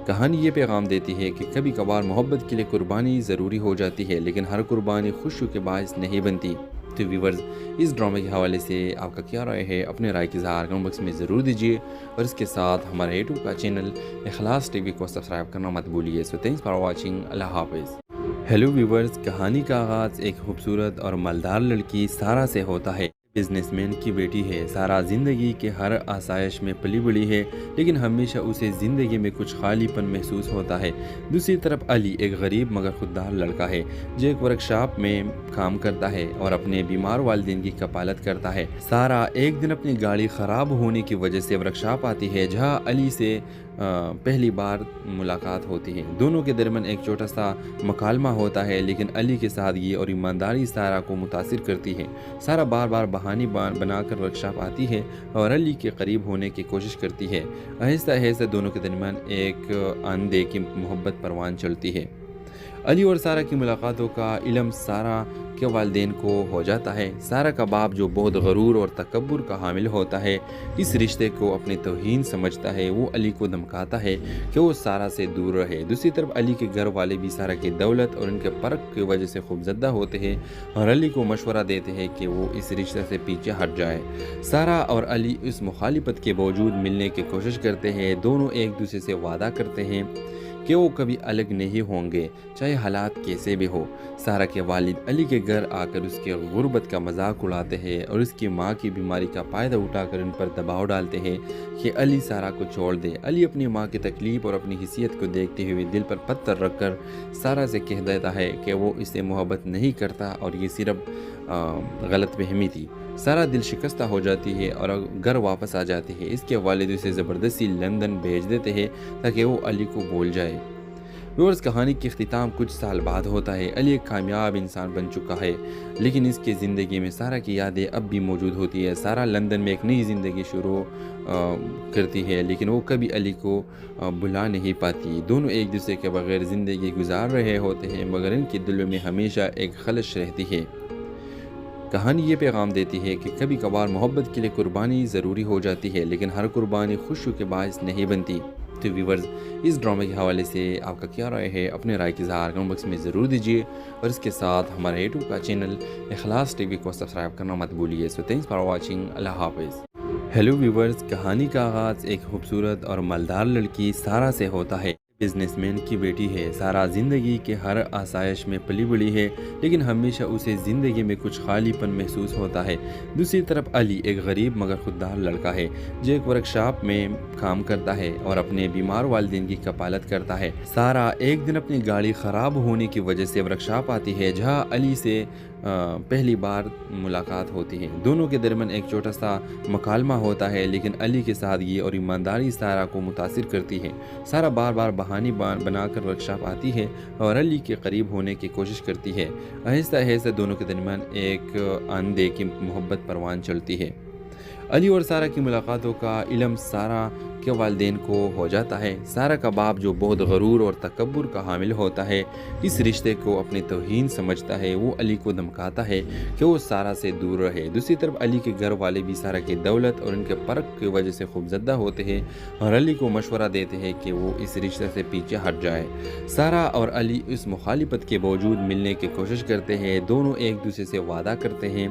S1: कहानी ये पैगाम देती है कि कभी कभार मोहब्बत के लिए कुर्बानी ज़रूरी हो जाती है, लेकिन हर कुर्बानी खुशी के बायस नहीं बनती। तो व्यूअर्स, इस ड्रामे के हवाले से आपका क्या राय है? अपने राय की इज़हार कमेंट बॉक्स में ज़रूर दीजिए और इसके साथ हमारे यूट्यूब का चैनल इखलास टीवी को सब्सक्राइब करना मत भूलिए। So thanks for watching. अल्लाह हाफ़िज़। हेलो व्यूअर्स, कहानी का आगाज़ एक खूबसूरत और मालदार लड़की सारा से होता है। बिजनेसमैन की बेटी है। सारा ज़िंदगी के हर आसाइश में पली बड़ी है, लेकिन हमेशा उसे ज़िंदगी में कुछ खालीपन महसूस होता है। दूसरी तरफ अली एक गरीब मगर खुददार लड़का है जो एक वर्कशॉप में काम करता है और अपने बीमार वालिदैन की कपालत करता है। सारा एक दिन अपनी गाड़ी ख़राब होने की वजह से वर्कशॉप आती है जहां अली से पहली बार मुलाकात होती है। दोनों के दरमियान एक छोटा सा मकालमा होता है, लेकिन अली की सादगी और ईमानदारी सारा को मुतासिर करती है। सारा बार बार बहाने बनाकर वर्कशॉप आती है और अली के करीब होने की कोशिश करती है। आहिस्ता आहिस्ता दोनों के दरमियान एक आंधे की मोहब्बत परवान चलती है। अली और सारा की मुलाकातों का इल्म सारा के वालिदैन को हो जाता है। सारा का बाप जो बहुत गरूर और तकब्बुर का हामिल होता है, इस रिश्ते को अपनी तौहीन समझता है। वो अली को धमकाता है कि वो सारा से दूर रहे। दूसरी तरफ अली के घर वाले भी सारा की दौलत और उनके फ़र्क की वजह से खूबज़दा होते हैं और अली को मशवरा देते हैं कि वो इस रिश्ते से पीछे हट जाए। सारा और अली इस मुखालिफत के बावजूद मिलने की कोशिश करते हैं। दोनों एक दूसरे से वादा करते हैं कि वो कभी अलग नहीं होंगे, चाहे हालात कैसे भी हो। सारा के वालिद अली के घर आकर उसके गुर्बत का मजाक उड़ाते हैं और उसकी माँ की बीमारी का फ़ायदा उठाकर उन पर दबाव डालते हैं कि अली सारा को छोड़ दे। अली अपनी माँ की तकलीफ़ और अपनी हिस्सियत को देखते हुए दिल पर पत्थर रखकर सारा से कह देता है कि वो इससे मोहब्बत नहीं करता और ये सिर्फ गलत फहमी थी। सारा दिल शिकस्ता हो जाती है और घर वापस आ जाती है। इसके वालिद उसे ज़बरदस्ती लंदन भेज देते हैं ताकि वो अली को भूल जाए। व्यूअर्स, कहानी के अख्तिताम कुछ साल बाद होता है। अली एक कामयाब इंसान बन चुका है, लेकिन इसकी ज़िंदगी में सारा की यादें अब भी मौजूद होती है। सारा लंदन में एक नई ज़िंदगी शुरू करती है, लेकिन वो कभी अली को भुला नहीं पाती। दोनों एक दूसरे के बगैर ज़िंदगी गुजार रहे होते हैं, मगर इनके दिलों में हमेशा एक खलश रहती है। कहानी ये पैगाम देती है कि कभी कभार मोहब्बत के लिए कुर्बानी ज़रूरी हो जाती है, लेकिन हर कुर्बानी खुशी के बायस नहीं बनती। तो व्यूअर्स, इस ड्रामे के हवाले से आपका क्या राय है? अपने राय की इज़हार कमेंट बॉक्स में ज़रूर दीजिए और इसके साथ हमारे यूट्यूब का चैनल इखलास टीवी को सब्सक्राइब करना मत भूलिए। So thanks for watching. अल्लाह हाफ़िज़। हेलो व्यूअर्स, कहानी का आगाज़ एक खूबसूरत और मालदार लड़की सारा से होता है। बिजनेसमैन की बेटी है। सारा ज़िंदगी के हर आसाइश में पली बड़ी है, लेकिन हमेशा उसे ज़िंदगी में कुछ खालीपन महसूस होता है। दूसरी तरफ अली एक गरीब मगर खुददार लड़का है जो एक वर्कशॉप में काम करता है और अपने बीमार वालिदैन की कपालत करता है। सारा एक दिन अपनी गाड़ी ख़राब होने की वजह से वर्कशॉप आती है जहां अली से पहली बार मुलाकात होती है। दोनों के दरमियान एक छोटा सा मकालमा होता है, लेकिन अली की सादगी और ईमानदारी सारा को मुतासिर करती है। सारा बार बार बहाने बनाकर वर्कशॉप आती है और अली के करीब होने की कोशिश करती है। आहिस्ता आहिस्ता दोनों के दरमियान एक आंधे की मोहब्बत परवान चलती है। अली और सारा की मुलाकातों का इल्म सारा के वालिदैन को हो जाता है। सारा का बाप जो बहुत गरूर और तकब्बुर का हामिल होता है, इस रिश्ते को अपनी तौहीन समझता है। वो अली को धमकाता है कि वो सारा से दूर रहे। दूसरी तरफ अली के घर वाले भी सारा की दौलत और उनके फ़र्क की वजह से खूबज़दा होते हैं और अली को मशवरा देते हैं कि वो इस रिश्ते से पीछे हट जाए। सारा और अली इस मुखालिफत के बावजूद मिलने की कोशिश करते हैं। दोनों एक दूसरे से वादा करते हैं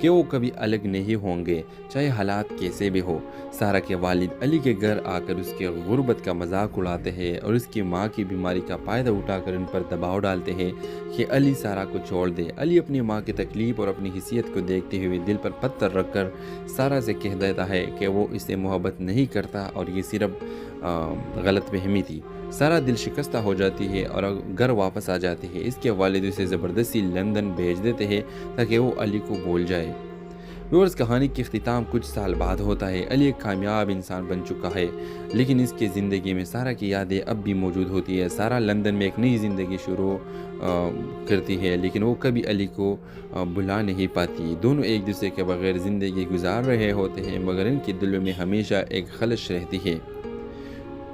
S1: कि वो कभी अलग नहीं होंगे, चाहे हालात कैसे भी हो। सारा के वालिद अली के घर आकर उसके गुर्बत का मजाक उड़ाते हैं और उसकी माँ की बीमारी का फ़ायदा उठाकर उन पर दबाव डालते हैं कि अली सारा को छोड़ दे। अली अपनी माँ की तकलीफ़ और अपनी हिस्सियत को देखते हुए दिल पर पत्थर रखकर सारा से कह देता है कि वो इससे मोहब्बत नहीं करता और ये सिर्फ गलत फहमी थी। सारा दिल शिकस्ता हो जाती है और घर वापस आ जाती है। इसके वालिद उसे ज़बरदस्ती लंदन भेज देते हैं ताकि वो अली को भूल जाए। व्यूअर्स, कहानी के अख्तिताम कुछ साल बाद होता है। अली एक कामयाब इंसान बन चुका है, लेकिन इसकी ज़िंदगी में सारा की यादें अब भी मौजूद होती है। सारा लंदन में एक नई ज़िंदगी शुरू करती है, लेकिन वो कभी अली को भुला नहीं पाती। दोनों एक दूसरे के बगैर ज़िंदगी गुजार रहे होते हैं, मगर इनके दिलों में हमेशा एक खलश रहती है।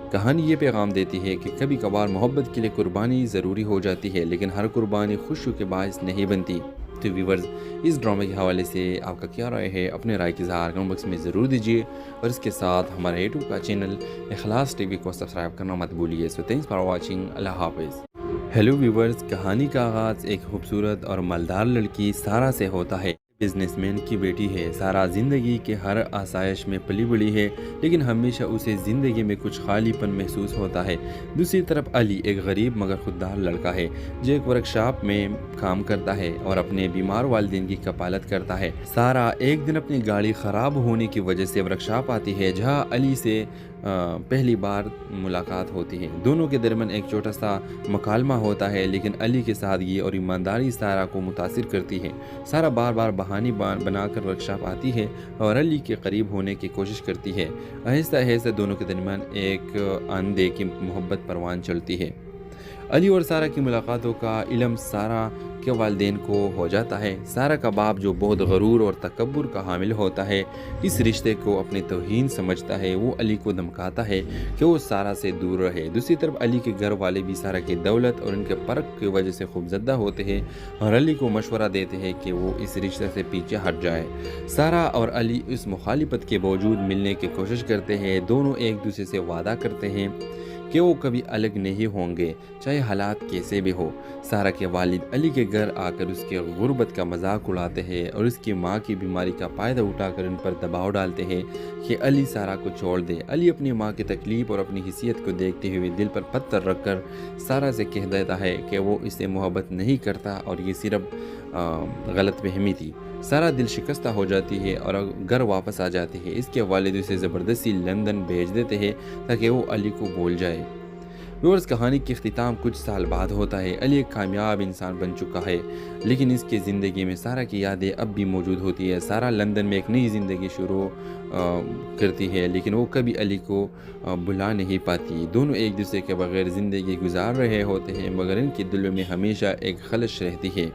S1: कहानी ये पैगाम देती है कि कभी कभार मोहब्बत के लिए कुर्बानी ज़रूरी हो जाती है, लेकिन हर कुर्बानी खुशी के बायस नहीं बनती। तो व्यूअर्स, इस ड्रामे के हवाले से आपका क्या राय है? अपने राय की इज़हार कमेंट बॉक्स में ज़रूर दीजिए और इसके साथ हमारे यूट्यूब का चैनल इखलास टीवी को सब्सक्राइब करना मत भूलिए। So thanks for watching. अल्लाह हाफ़िज़। हेलो व्यूअर्स, कहानी का आगाज़ एक खूबसूरत और मालदार लड़की सारा से होता है। बिजनेसमैन की बेटी है। सारा ज़िंदगी के हर आसाइश में पली बड़ी है, लेकिन हमेशा उसे ज़िंदगी में कुछ खालीपन महसूस होता है। दूसरी तरफ अली एक गरीब मगर खुददार लड़का है जो एक वर्कशॉप में काम करता है और अपने बीमार वालिदैन की कपालत करता है। सारा एक दिन अपनी गाड़ी ख़राब होने की वजह से वर्कशॉप आती है जहां अली से पहली बार मुलाकात होती है। दोनों के दरमियान एक छोटा सा मकालमा होता है, लेकिन अली की सादगी और ईमानदारी सारा को मुतासिर करती है। सारा बार बार बहाने बनाकर वर्कशॉप आती है और अली के करीब होने की कोशिश करती है। आहिस्ता आहिस्ता दोनों के दरमियान एक आंधे की मोहब्बत परवान चलती है। अली और सारा की मुलाकातों का इल्म सारा के वालिदैन को हो जाता है। सारा का बाप जो बहुत गरूर और तकब्बुर का हामिल होता है, इस रिश्ते को अपनी तौहीन समझता है। वो अली को धमकाता है कि वो सारा से दूर रहे। दूसरी तरफ अली के घर वाले भी सारा की दौलत और उनके फ़र्क की वजह से खूबज़दा होते हैं और अली को मशवरा देते हैं कि वो इस रिश्ते से पीछे हट जाए। सारा और अली इस मुखालिफत के बावजूद मिलने की कोशिश करते हैं। दोनों एक दूसरे से वादा करते हैं कि वो कभी अलग नहीं होंगे, चाहे हालात कैसे भी हो। सारा के वालिद अली के घर आकर उसके गुर्बत का मजाक उड़ाते हैं और उसकी माँ की बीमारी का फ़ायदा उठाकर उन पर दबाव डालते हैं कि अली सारा को छोड़ दे। अली अपनी माँ की तकलीफ़ और अपनी हिस्सियत को देखते हुए दिल पर पत्थर रखकर सारा से कह देता है कि वो इससे मोहब्बत नहीं करता और ये सिर्फ गलत फहमी थी। सारा दिल शिकस्ता हो जाती है और घर वापस आ जाती है। इसके वालिद उसे ज़बरदस्ती लंदन भेज देते हैं ताकि वो अली को भूल जाए। व्यूअर्स, कहानी के इख्तिताम कुछ साल बाद होता है। अली एक कामयाब इंसान बन चुका है, लेकिन इसकी ज़िंदगी में सारा की यादें अब भी मौजूद होती है। सारा लंदन में एक नई ज़िंदगी शुरू करती है, लेकिन वो कभी अली को भुला नहीं पाती। दोनों एक दूसरे के बगैर ज़िंदगी गुजार रहे होते हैं, मगर इनके दिलों में हमेशा एक खलश रहती है।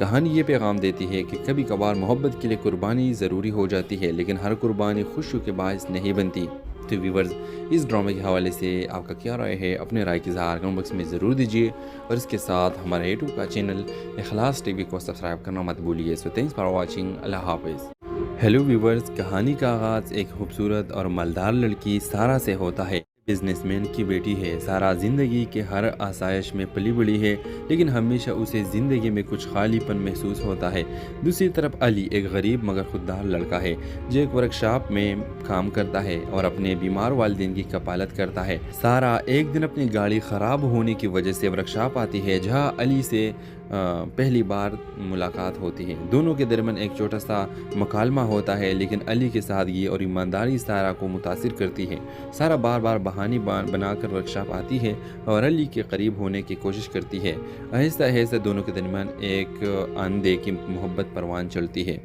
S1: कहानी ये पैगाम देती है कि कभी कभार मोहब्बत के लिए कुर्बानी ज़रूरी हो जाती है, लेकिन हर कुर्बानी खुशी के बायस नहीं बनती। तो व्यूअर्स, इस ड्रामे के हवाले से आपका क्या राय है? अपने राय की इज़हार कमेंट बॉक्स में ज़रूर दीजिए और इसके साथ हमारे यूट्यूब का चैनल इखलास टीवी को सब्सक्राइब करना मत भूलिए। So thanks for watching. अल्लाह हाफ़िज़। हेलो व्यूअर्स, कहानी का आगाज़ एक खूबसूरत और मालदार लड़की सारा से होता है। बिजनेसमैन की बेटी है। सारा ज़िंदगी के हर आसाइश में पली बड़ी है, लेकिन हमेशा उसे ज़िंदगी में कुछ खालीपन महसूस होता है। दूसरी तरफ अली एक गरीब मगर खुददार लड़का है जो एक वर्कशॉप में काम करता है और अपने बीमार वालिदैन की कपालत करता है। सारा एक दिन अपनी गाड़ी ख़राब होने की वजह से वर्कशॉप आती है जहां अली से पहली बार मुलाकात होती है। दोनों के दरमियान एक छोटा सा मकालमा होता है, लेकिन अली की सादगी और ईमानदारी सारा को मुतासिर करती है। सारा बार बार बहाने बनाकर वर्कशॉप आती है और अली के करीब होने की कोशिश करती है। आहिस्ता आहिस्ता दोनों के दरमियान एक आंधे की मोहब्बत परवान चलती है।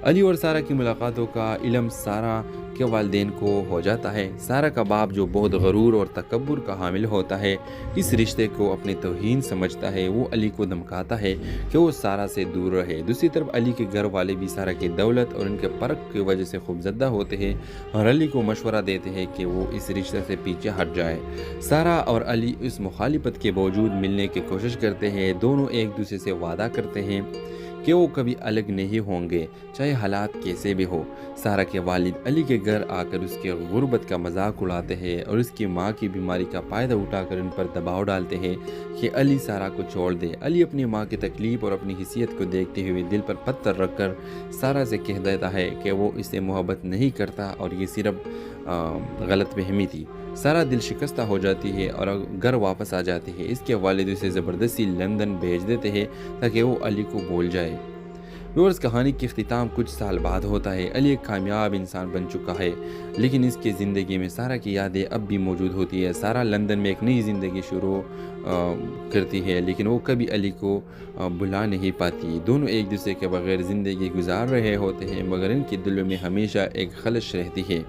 S1: अली और सारा की मुलाकातों का इल्म सारा के वालिदैन को हो जाता है। सारा का बाप जो बहुत गरूर और तकब्बुर का हामिल होता है, इस रिश्ते को अपनी तौहीन समझता है। वो अली को धमकाता है कि वो सारा से दूर रहे। दूसरी तरफ अली के घर वाले भी सारा की दौलत और उनके फ़र्क की वजह से खूबज़दा होते हैं और अली को मशवरा देते हैं कि वो इस रिश्ते से पीछे हट जाए। सारा और अली इस मुखालिफत के बावजूद मिलने की कोशिश करते हैं। दोनों एक दूसरे से वादा करते हैं कि वो कभी अलग नहीं होंगे, चाहे हालात कैसे भी हो। सारा के वालिद अली के घर आकर उसके गुर्बत का मजाक उड़ाते हैं और उसकी माँ की बीमारी का फ़ायदा उठाकर उन पर दबाव डालते हैं कि अली सारा को छोड़ दे। अली अपनी माँ की तकलीफ़ और अपनी हिस्सियत को देखते हुए दिल पर पत्थर रखकर सारा से कह देता है कि वो इससे मोहब्बत नहीं करता और ये सिर्फ गलत फहमी थी। सारा दिल शिकस्ता हो जाती है और घर वापस आ जाती है। इसके वालिद उसे ज़बरदस्ती लंदन भेज देते हैं ताकि वो अली को भूल जाए। व्यूअर्स, कहानी के इख्तिताम कुछ साल बाद होता है। अली एक कामयाब इंसान बन चुका है, लेकिन इसकी ज़िंदगी में सारा की यादें अब भी मौजूद होती है। सारा लंदन में एक नई ज़िंदगी शुरू करती है, लेकिन वो कभी अली को भुला नहीं पाती। दोनों एक दूसरे के बगैर ज़िंदगी गुजार रहे होते हैं, मगर इनके दिलों में हमेशा एक खलश रहती है।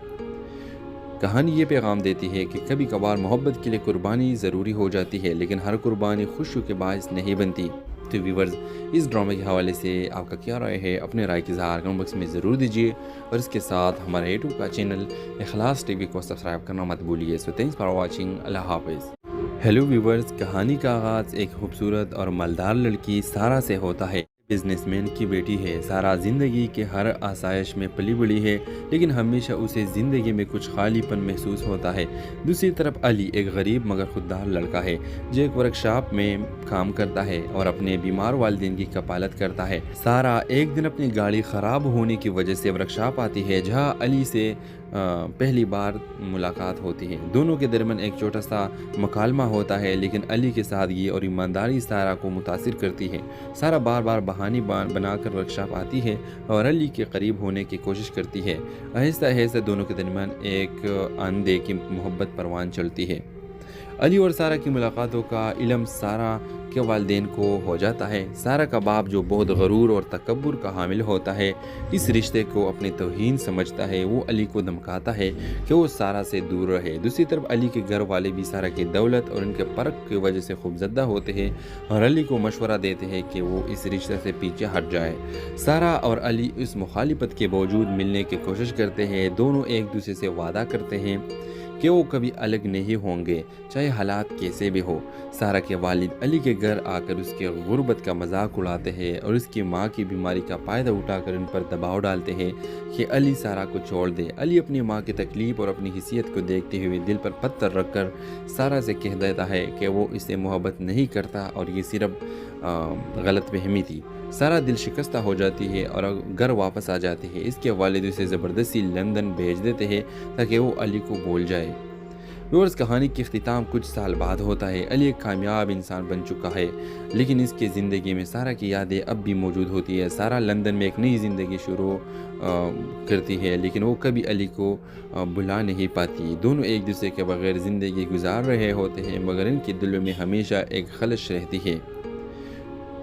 S1: कहानी ये पैगाम देती है कि कभी कभार मोहब्बत के लिए कुर्बानी ज़रूरी हो जाती है, लेकिन हर कुर्बानी खुशी के बायस नहीं बनती। तो व्यूअर्स, इस ड्रामे के हवाले से आपका क्या राय है? अपने राय की इज़हार कमेंट बॉक्स में ज़रूर दीजिए और इसके साथ हमारे यूट्यूब का चैनल इखलास टीवी को सब्सक्राइब करना मत भूलिए। So thanks for watching. अल्लाह हाफ़िज़। हेलो व्यूअर्स, कहानी का आगाज़ एक खूबसूरत और मालदार लड़की सारा से होता है। बिजनेसमैन की बेटी है। सारा ज़िंदगी के हर आसाइश में पली बड़ी है, लेकिन हमेशा उसे ज़िंदगी में कुछ खालीपन महसूस होता है। दूसरी तरफ अली एक गरीब मगर खुददार लड़का है जो एक वर्कशॉप में काम करता है और अपने बीमार वालिदैन की कपालत करता है। सारा एक दिन अपनी गाड़ी ख़राब होने की वजह से वर्कशॉप आती है जहां अली से पहली बार मुलाकात होती है। दोनों के दरमियान एक छोटा सा मुकालमा होता है, लेकिन अली की सादगी और ईमानदारी सारा को मुतासिर करती है। सारा बार बार बहाने बनाकर वर्कशॉप आती है और अली के करीब होने की कोशिश करती है। आहिस्ता आहिस्ता दोनों के दरमियान एक आंधे की मोहब्बत परवान चलती है। अली और सारा की मुलाकातों का इल्म सारा के वालिदैन को हो जाता है। सारा का बाप जो बहुत गरूर और तकब्बुर का हामिल होता है, इस रिश्ते को अपनी तौहीन समझता है। वो अली को धमकाता है कि वो सारा से दूर रहे। दूसरी तरफ अली के घर वाले भी सारा की दौलत और उनके फ़र्क की वजह से खूबज़दा होते हैं और अली को मशवरा देते हैं कि वो इस रिश्ते से पीछे हट जाए। सारा और अली इस मुखालिफत के बावजूद मिलने की कोशिश करते हैं। दोनों एक दूसरे से वादा करते हैं कि वो कभी अलग नहीं होंगे, चाहे हालात कैसे भी हो। सारा के वालिद अली के घर आकर उसके गुर्बत का मजाक उड़ाते हैं और उसकी माँ की बीमारी का फ़ायदा उठाकर उन पर दबाव डालते हैं कि अली सारा को छोड़ दे। अली अपनी माँ की तकलीफ़ और अपनी हिस्सियत को देखते हुए दिल पर पत्थर रखकर सारा से कह देता है कि वो इससे मोहब्बत नहीं करता और ये सिर्फ गलत फहमी थी। सारा दिल शिकस्ता हो जाती है और घर वापस आ जाती है। इसके वालिद उसे ज़बरदस्ती लंदन भेज देते हैं ताकि वो अली को भूल जाए। व्यूअर्स, कहानी की इख्तिताम कुछ साल बाद होता है। अली एक कामयाब इंसान बन चुका है, लेकिन इसकी ज़िंदगी में सारा की यादें अब भी मौजूद होती है। सारा लंदन में एक नई ज़िंदगी शुरू करती है, लेकिन वो कभी अली को भुला नहीं पाती। दोनों एक दूसरे के बगैर ज़िंदगी गुजार रहे होते हैं, मगर इनके दिलों में हमेशा एक खलश रहती है।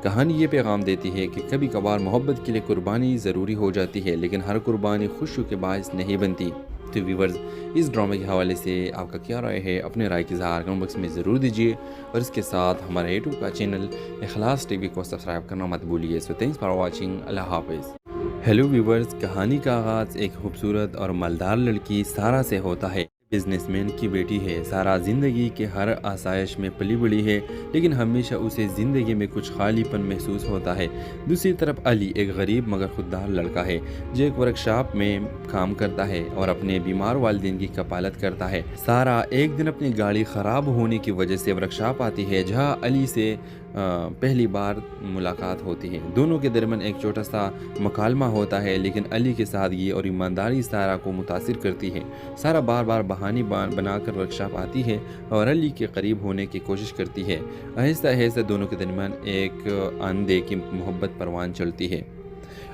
S1: कहानी ये पैगाम देती है कि कभी कभार मोहब्बत के लिए कुर्बानी ज़रूरी हो जाती है, लेकिन हर कुर्बानी खुशी के बायस नहीं बनती। तो व्यूअर्स, इस ड्रामे के हवाले से आपका क्या राय है? अपने राय की इज़हार कमेंट बॉक्स में ज़रूर दीजिए और इसके साथ हमारे यूट्यूब का चैनल इखलास टीवी को सब्सक्राइब करना मत भूलिए। So thanks for watching. अल्लाह हाफ़िज़। हेलो व्यूअर्स, कहानी का आगाज़ एक खूबसूरत और मालदार लड़की सारा से होता है। बिजनेसमैन की बेटी है। सारा ज़िंदगी के हर आसाइश में पली बड़ी है, लेकिन हमेशा उसे ज़िंदगी में कुछ खालीपन महसूस होता है। दूसरी तरफ अली एक गरीब मगर खुददार लड़का है जो एक वर्कशॉप में काम करता है और अपने बीमार वालिदैन की कपालत करता है। सारा एक दिन अपनी गाड़ी ख़राब होने की वजह से वर्कशॉप आती है जहां अली से पहली बार मुलाकात होती है। दोनों के दरमियान एक छोटा सा मुकालमा होता है, लेकिन अली की सादगी और ईमानदारी सारा को मुतासिर करती है। सारा बार बार बहाने बनाकर वर्कशॉप आती है और अली के करीब होने की कोशिश करती है। आहिस्ता आहिस्ता दोनों के दरमियान एक आंधे की मोहब्बत परवान चलती है।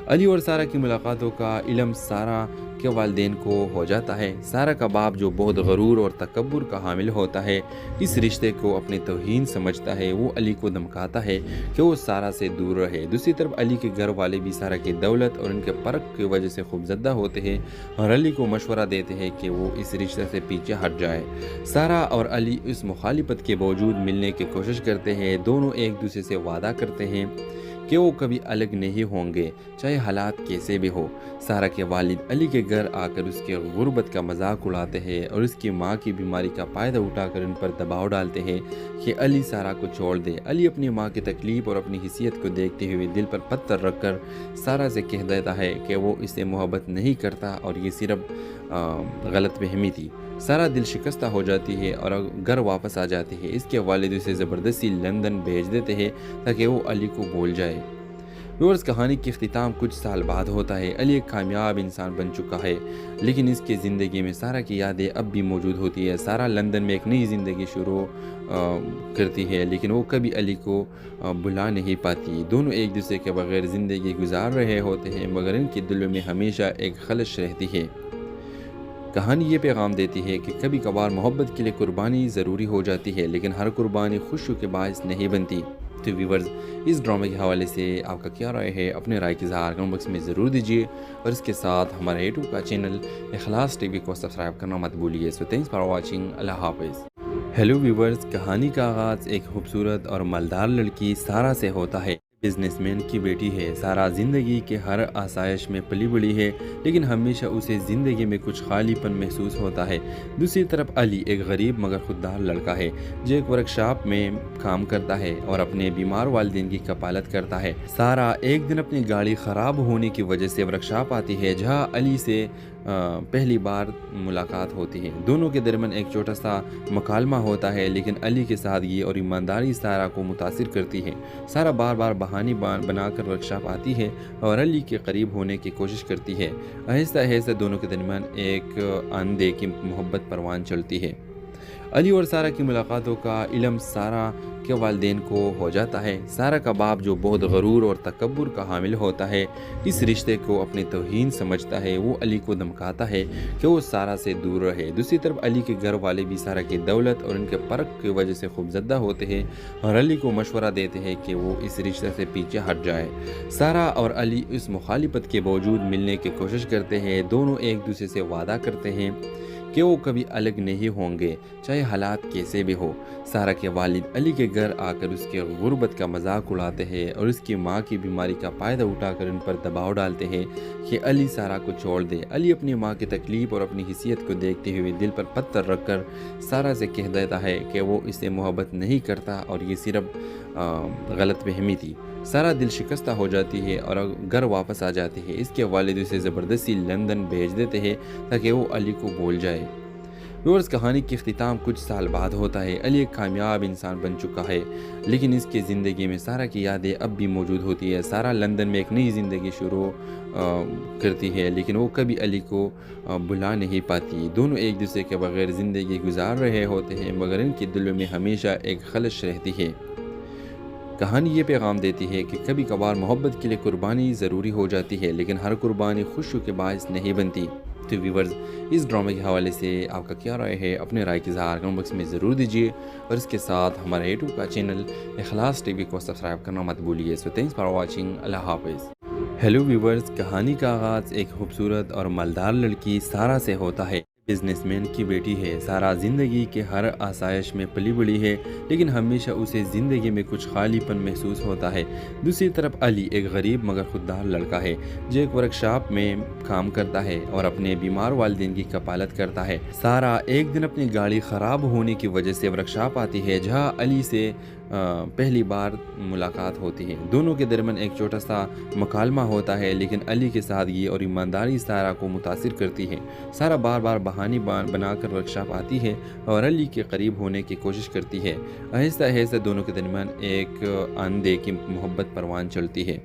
S1: अली और सारा की मुलाकातों का इल्म सारा के वालिदैन को हो जाता है। सारा का बाप जो बहुत गरूर और तकब्बुर का हामिल होता है, इस रिश्ते को अपनी तौहीन समझता है। वो अली को धमकाता है कि वो सारा से दूर रहे। दूसरी तरफ अली के घर वाले भी सारा की दौलत और उनके फ़र्क की वजह से खूबज़दा होते हैं और अली को मशवरा देते हैं कि वो इस रिश्ते से पीछे हट जाए। सारा और अली इस मुखालिफत के बावजूद मिलने की कोशिश करते हैं। दोनों एक दूसरे से वादा करते हैं कि वो कभी अलग नहीं होंगे, चाहे हालात कैसे भी हो। सारा के वालिद अली के घर आकर उसके गुर्बत का मजाक उड़ाते हैं और उसकी माँ की बीमारी का फ़ायदा उठाकर उन पर दबाव डालते हैं कि अली सारा को छोड़ दे। अली अपनी माँ की तकलीफ़ और अपनी हिस्सियत को देखते हुए दिल पर पत्थर रखकर सारा से कह देता है कि वो इससे मोहब्बत नहीं करता और ये सिर्फ गलत फहमी थी। सारा दिल शिकस्ता हो जाती है और घर वापस आ जाती है। इसके वालिद उसे ज़बरदस्ती लंदन भेज देते हैं ताकि वो अली को भूल जाए। व्यूअर्स, कहानी की इख्तिताम कुछ साल बाद होता है। अली एक कामयाब इंसान बन चुका है, लेकिन इसकी ज़िंदगी में सारा की यादें अब भी मौजूद होती है। सारा लंदन में एक नई ज़िंदगी शुरू करती है, लेकिन वो कभी अली को भुला नहीं पाती। दोनों एक दूसरे के बगैर ज़िंदगी गुजार रहे होते हैं, मगर इनके दिलों में हमेशा एक खलश रहती है। कहानी ये पैगाम देती है कि कभी कभार मोहब्बत के लिए कुर्बानी ज़रूरी हो जाती है, लेकिन हर कुर्बानी खुशी के बायस नहीं बनती। तो व्यूअर्स, इस ड्रामे के हवाले से आपका क्या राय है? अपने राय की इज़हार कमेंट बॉक्स में ज़रूर दीजिए और इसके साथ हमारे यूट्यूब का चैनल इखलास टीवी को सब्सक्राइब करना मत भूलिए। So thanks for watching. अल्लाह हाफ़िज़। हेलो व्यूअर्स, कहानी का आगाज़ एक खूबसूरत और मालदार लड़की सारा से होता है। बिजनेसमैन की बेटी है। सारा ज़िंदगी के हर आसाइश में पली बड़ी है, लेकिन हमेशा उसे ज़िंदगी में कुछ खालीपन महसूस होता है। दूसरी तरफ अली एक गरीब मगर खुददार लड़का है जो एक वर्कशॉप में काम करता है और अपने बीमार वालिदैन की कपालत करता है। सारा एक दिन अपनी गाड़ी ख़राब होने की वजह से वर्कशॉप आती है जहां अली से पहली बार मुलाकात होती है। दोनों के दरमियान एक छोटा सा मुकालमा होता है, लेकिन अली की सादगी और ईमानदारी सारा को मुतासिर करती है। सारा बार बार बहाने बनाकर वर्कशॉप आती है और अली के करीब होने की कोशिश करती है। आहिस्ता आहिस्ता दोनों के दरमियान एक आंधे की मोहब्बत परवान चलती है। अली और सारा की मुलाकातों का इल्म सारा के वालिदैन को हो जाता है। सारा का बाप जो बहुत गरूर और तकब्बुर का हामिल होता है, इस रिश्ते को अपनी तौहीन समझता है। वो अली को धमकाता है कि वो सारा से दूर रहे। दूसरी तरफ अली के घर वाले भी सारा की दौलत और उनके फ़र्क की वजह से खूबज़दा होते हैं और अली को मशवरा देते हैं कि वो इस रिश्ते से पीछे हट जाए। सारा और अली इस मुखालिफत के बावजूद मिलने की कोशिश करते हैं। दोनों एक दूसरे से वादा करते हैं कि वो कभी अलग नहीं होंगे, चाहे हालात कैसे भी हो। सारा के वालिद अली के घर आकर उसके गुर्बत का मजाक उड़ाते हैं और उसकी माँ की बीमारी का फ़ायदा उठाकर उन पर दबाव डालते हैं कि अली सारा को छोड़ दे। अली अपनी माँ की तकलीफ़ और अपनी हिस्सियत को देखते हुए दिल पर पत्थर रखकर सारा से कह देता है कि वो इससे मोहब्बत नहीं करता और ये सिर्फ गलत फहमी थी। सारा दिल शिकस्ता हो जाती है और घर वापस आ जाती है। इसके वालिद उसे ज़बरदस्ती लंदन भेज देते हैं ताकि वो अली को भूल जाए। व्यूअर्स, कहानी की इख्तिताम कुछ साल बाद होता है। अली एक कामयाब इंसान बन चुका है, लेकिन इसकी ज़िंदगी में सारा की यादें अब भी मौजूद होती है। सारा लंदन में एक नई ज़िंदगी शुरू करती है, लेकिन वो कभी अली को भुला नहीं पाती। दोनों एक दूसरे के बगैर ज़िंदगी गुजार रहे होते हैं, मगर इनके दिलों में हमेशा एक खलश रहती है। कहानी ये पैगाम देती है कि कभी कभार मोहब्बत के लिए कुर्बानी ज़रूरी हो जाती है, लेकिन हर कुर्बानी खुशी के बायस नहीं बनती। तो व्यूअर्स, इस ड्रामे के हवाले से आपका क्या राय है? अपने राय की इज़हार कमेंट बॉक्स में ज़रूर दीजिए और इसके साथ हमारे यूट्यूब का चैनल इखलास टीवी को सब्सक्राइब करना मत भूलिए। So thanks for watching. अल्लाह हाफ़िज़। हेलो व्यूअर्स, कहानी का आगाज़ एक खूबसूरत और मालदार लड़की सारा से होता है। बिजनेसमैन की बेटी है। सारा ज़िंदगी के हर आसाइश में पली बड़ी है, लेकिन हमेशा उसे ज़िंदगी में कुछ खालीपन महसूस होता है। दूसरी तरफ अली एक गरीब मगर खुददार लड़का है जो एक वर्कशॉप में काम करता है और अपने बीमार वालिदैन की कपालत करता है। सारा एक दिन अपनी गाड़ी ख़राब होने की वजह से वर्कशॉप आती है जहां अली से पहली बार मुलाकात होती है। दोनों के दरमियान एक छोटा सा मुकालमा होता है, लेकिन अली की सादगी और ईमानदारी सारा को मुतासिर करती है। सारा बार बार बहाने बनाकर वर्कशॉप आती है और अली के करीब होने की कोशिश करती है। आहिस्ता आहिस्ता दोनों के दरमियान एक आंधे की मोहब्बत परवान चलती है।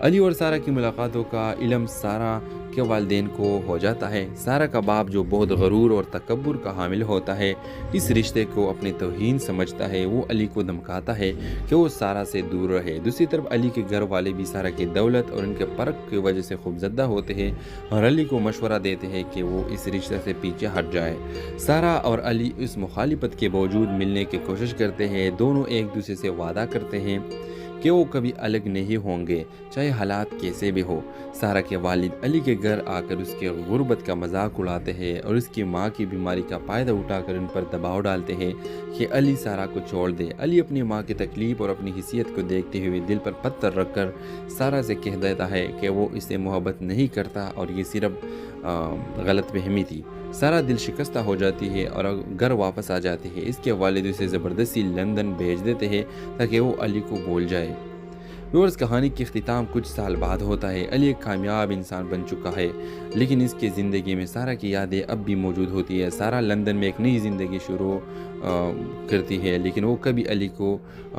S1: अली और सारा की मुलाकातों का इल्म सारा के वालिदैन को हो जाता है। सारा का बाप जो बहुत गरूर और तकब्बुर का हामिल होता है, इस रिश्ते को अपनी तौहीन समझता है। वो अली को धमकाता है कि वो सारा से दूर रहे। दूसरी तरफ अली के घर वाले भी सारा की दौलत और उनके फ़र्क की वजह से खूबज़दा होते हैं और अली को मशवरा देते हैं कि वो इस रिश्ते से पीछे हट जाए। सारा और अली इस मुखालिफत के बावजूद मिलने की कोशिश करते हैं। दोनों एक दूसरे से वादा करते हैं कि वो कभी अलग नहीं होंगे, चाहे हालात कैसे भी हो। सारा के वालिद अली के घर आकर उसके गुर्बत का मजाक उड़ाते हैं और उसकी माँ की बीमारी का फ़ायदा उठाकर उन पर दबाव डालते हैं कि अली सारा को छोड़ दे। अली अपनी माँ की तकलीफ़ और अपनी हिस्सियत को देखते हुए दिल पर पत्थर रखकर सारा से कह देता है कि वो इससे मोहब्बत नहीं करता और ये सिर्फ गलत फहमी थी। सारा दिल शिकस्ता हो जाती है और घर वापस आ जाती है। इसके वालिद उसे ज़बरदस्ती लंदन भेज देते हैं ताकि वो अली को भूल जाए। व्यूअर्स, कहानी की इख्तिताम कुछ साल बाद होता है। अली एक कामयाब इंसान बन चुका है, लेकिन इसकी ज़िंदगी में सारा की यादें अब भी मौजूद होती है। सारा लंदन में एक नई ज़िंदगी शुरू करती है, लेकिन वो कभी अली को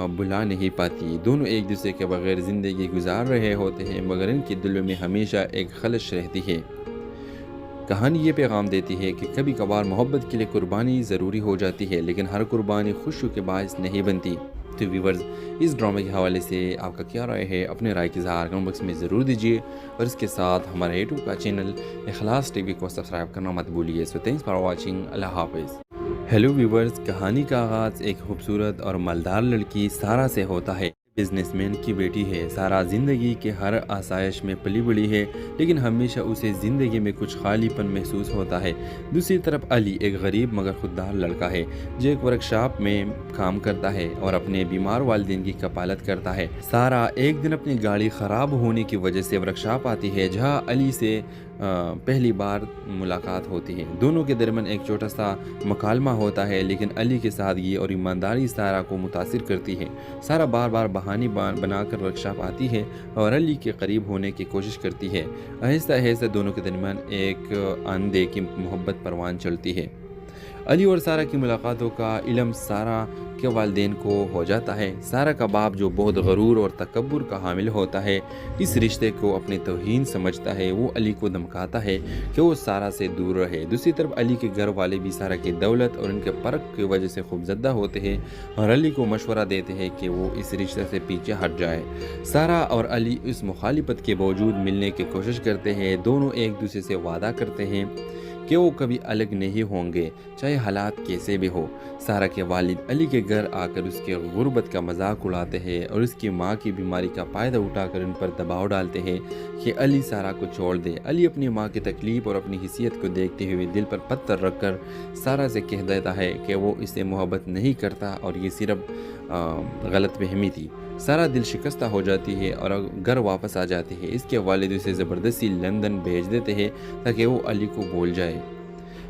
S1: भुला नहीं पाती। दोनों एक दूसरे के बगैर ज़िंदगी गुजार रहे होते हैं, मगर इनके दिलों में हमेशा एक खलश रहती है। कहानी ये पैगाम देती है कि कभी कभार मोहब्बत के लिए कुर्बानी ज़रूरी हो जाती है, लेकिन हर कुर्बानी खुशी के बायस नहीं बनती। तो व्यूअर्स, इस ड्रामे के हवाले से आपका क्या राय है? अपने राय की इज़हार कमेंट बॉक्स में ज़रूर दीजिए और इसके साथ हमारे यूट्यूब का चैनल इखलास टीवी को सब्सक्राइब करना मत भूलिए। So thanks for watching. अल्लाह हाफ़िज़। हेलो व्यूअर्स, कहानी का आगाज़ एक खूबसूरत और मालदार लड़की सारा से होता है। बिजनेसमैन की बेटी है। सारा ज़िंदगी के हर आसाइश में पली बड़ी है, लेकिन हमेशा उसे ज़िंदगी में कुछ खालीपन महसूस होता है। दूसरी तरफ अली एक गरीब मगर खुददार लड़का है जो एक वर्कशॉप में काम करता है और अपने बीमार वालिदैन की कपालत करता है। सारा एक दिन अपनी गाड़ी ख़राब होने की वजह से वर्कशॉप आती है जहां अली से पहली बार मुलाकात होती है। दोनों के दरमियान एक छोटा सा मकालमा होता है, लेकिन अली की सादगी और ईमानदारी सारा को मुतासिर करती है। सारा बार बार बहाने बनाकर वर्कशॉप आती है और अली के करीब होने की कोशिश करती है। आहिस्ता आहिस्ता दोनों के दरमियान एक आंधे की मोहब्बत परवान चलती है। अली और सारा की मुलाकातों का इल्म सारा के वालिदैन को हो जाता है। सारा का बाप जो बहुत गरूर और तकब्बुर का हामिल होता है, इस रिश्ते को अपनी तौहीन समझता है। वो अली को धमकाता है कि वो सारा से दूर रहे। दूसरी तरफ अली के घर वाले भी सारा की दौलत और उनके फ़र्क की वजह से खूबज़दा होते हैं और अली को मशवरा देते हैं कि वो इस रिश्ते से पीछे हट जाए। सारा और अली इस मुखालिफत के बावजूद मिलने की कोशिश करते हैं। दोनों एक दूसरे से वादा करते हैं कि वो कभी अलग नहीं होंगे, चाहे हालात कैसे भी हो। सारा के वालिद अली के घर आकर उसके गुर्बत का मजाक उड़ाते हैं और उसकी माँ की बीमारी का फ़ायदा उठाकर उन पर दबाव डालते हैं कि अली सारा को छोड़ दे। अली अपनी माँ की तकलीफ़ और अपनी हिस्सियत को देखते हुए दिल पर पत्थर रखकर सारा से कह देता है कि वो इससे मोहब्बत नहीं करता और ये सिर्फ गलत फहमी थी। सारा दिल शिकस्ता हो जाती है और घर वापस आ जाती है। इसके वालिद उसे ज़बरदस्ती लंदन भेज देते हैं ताकि वो अली को भूल जाए।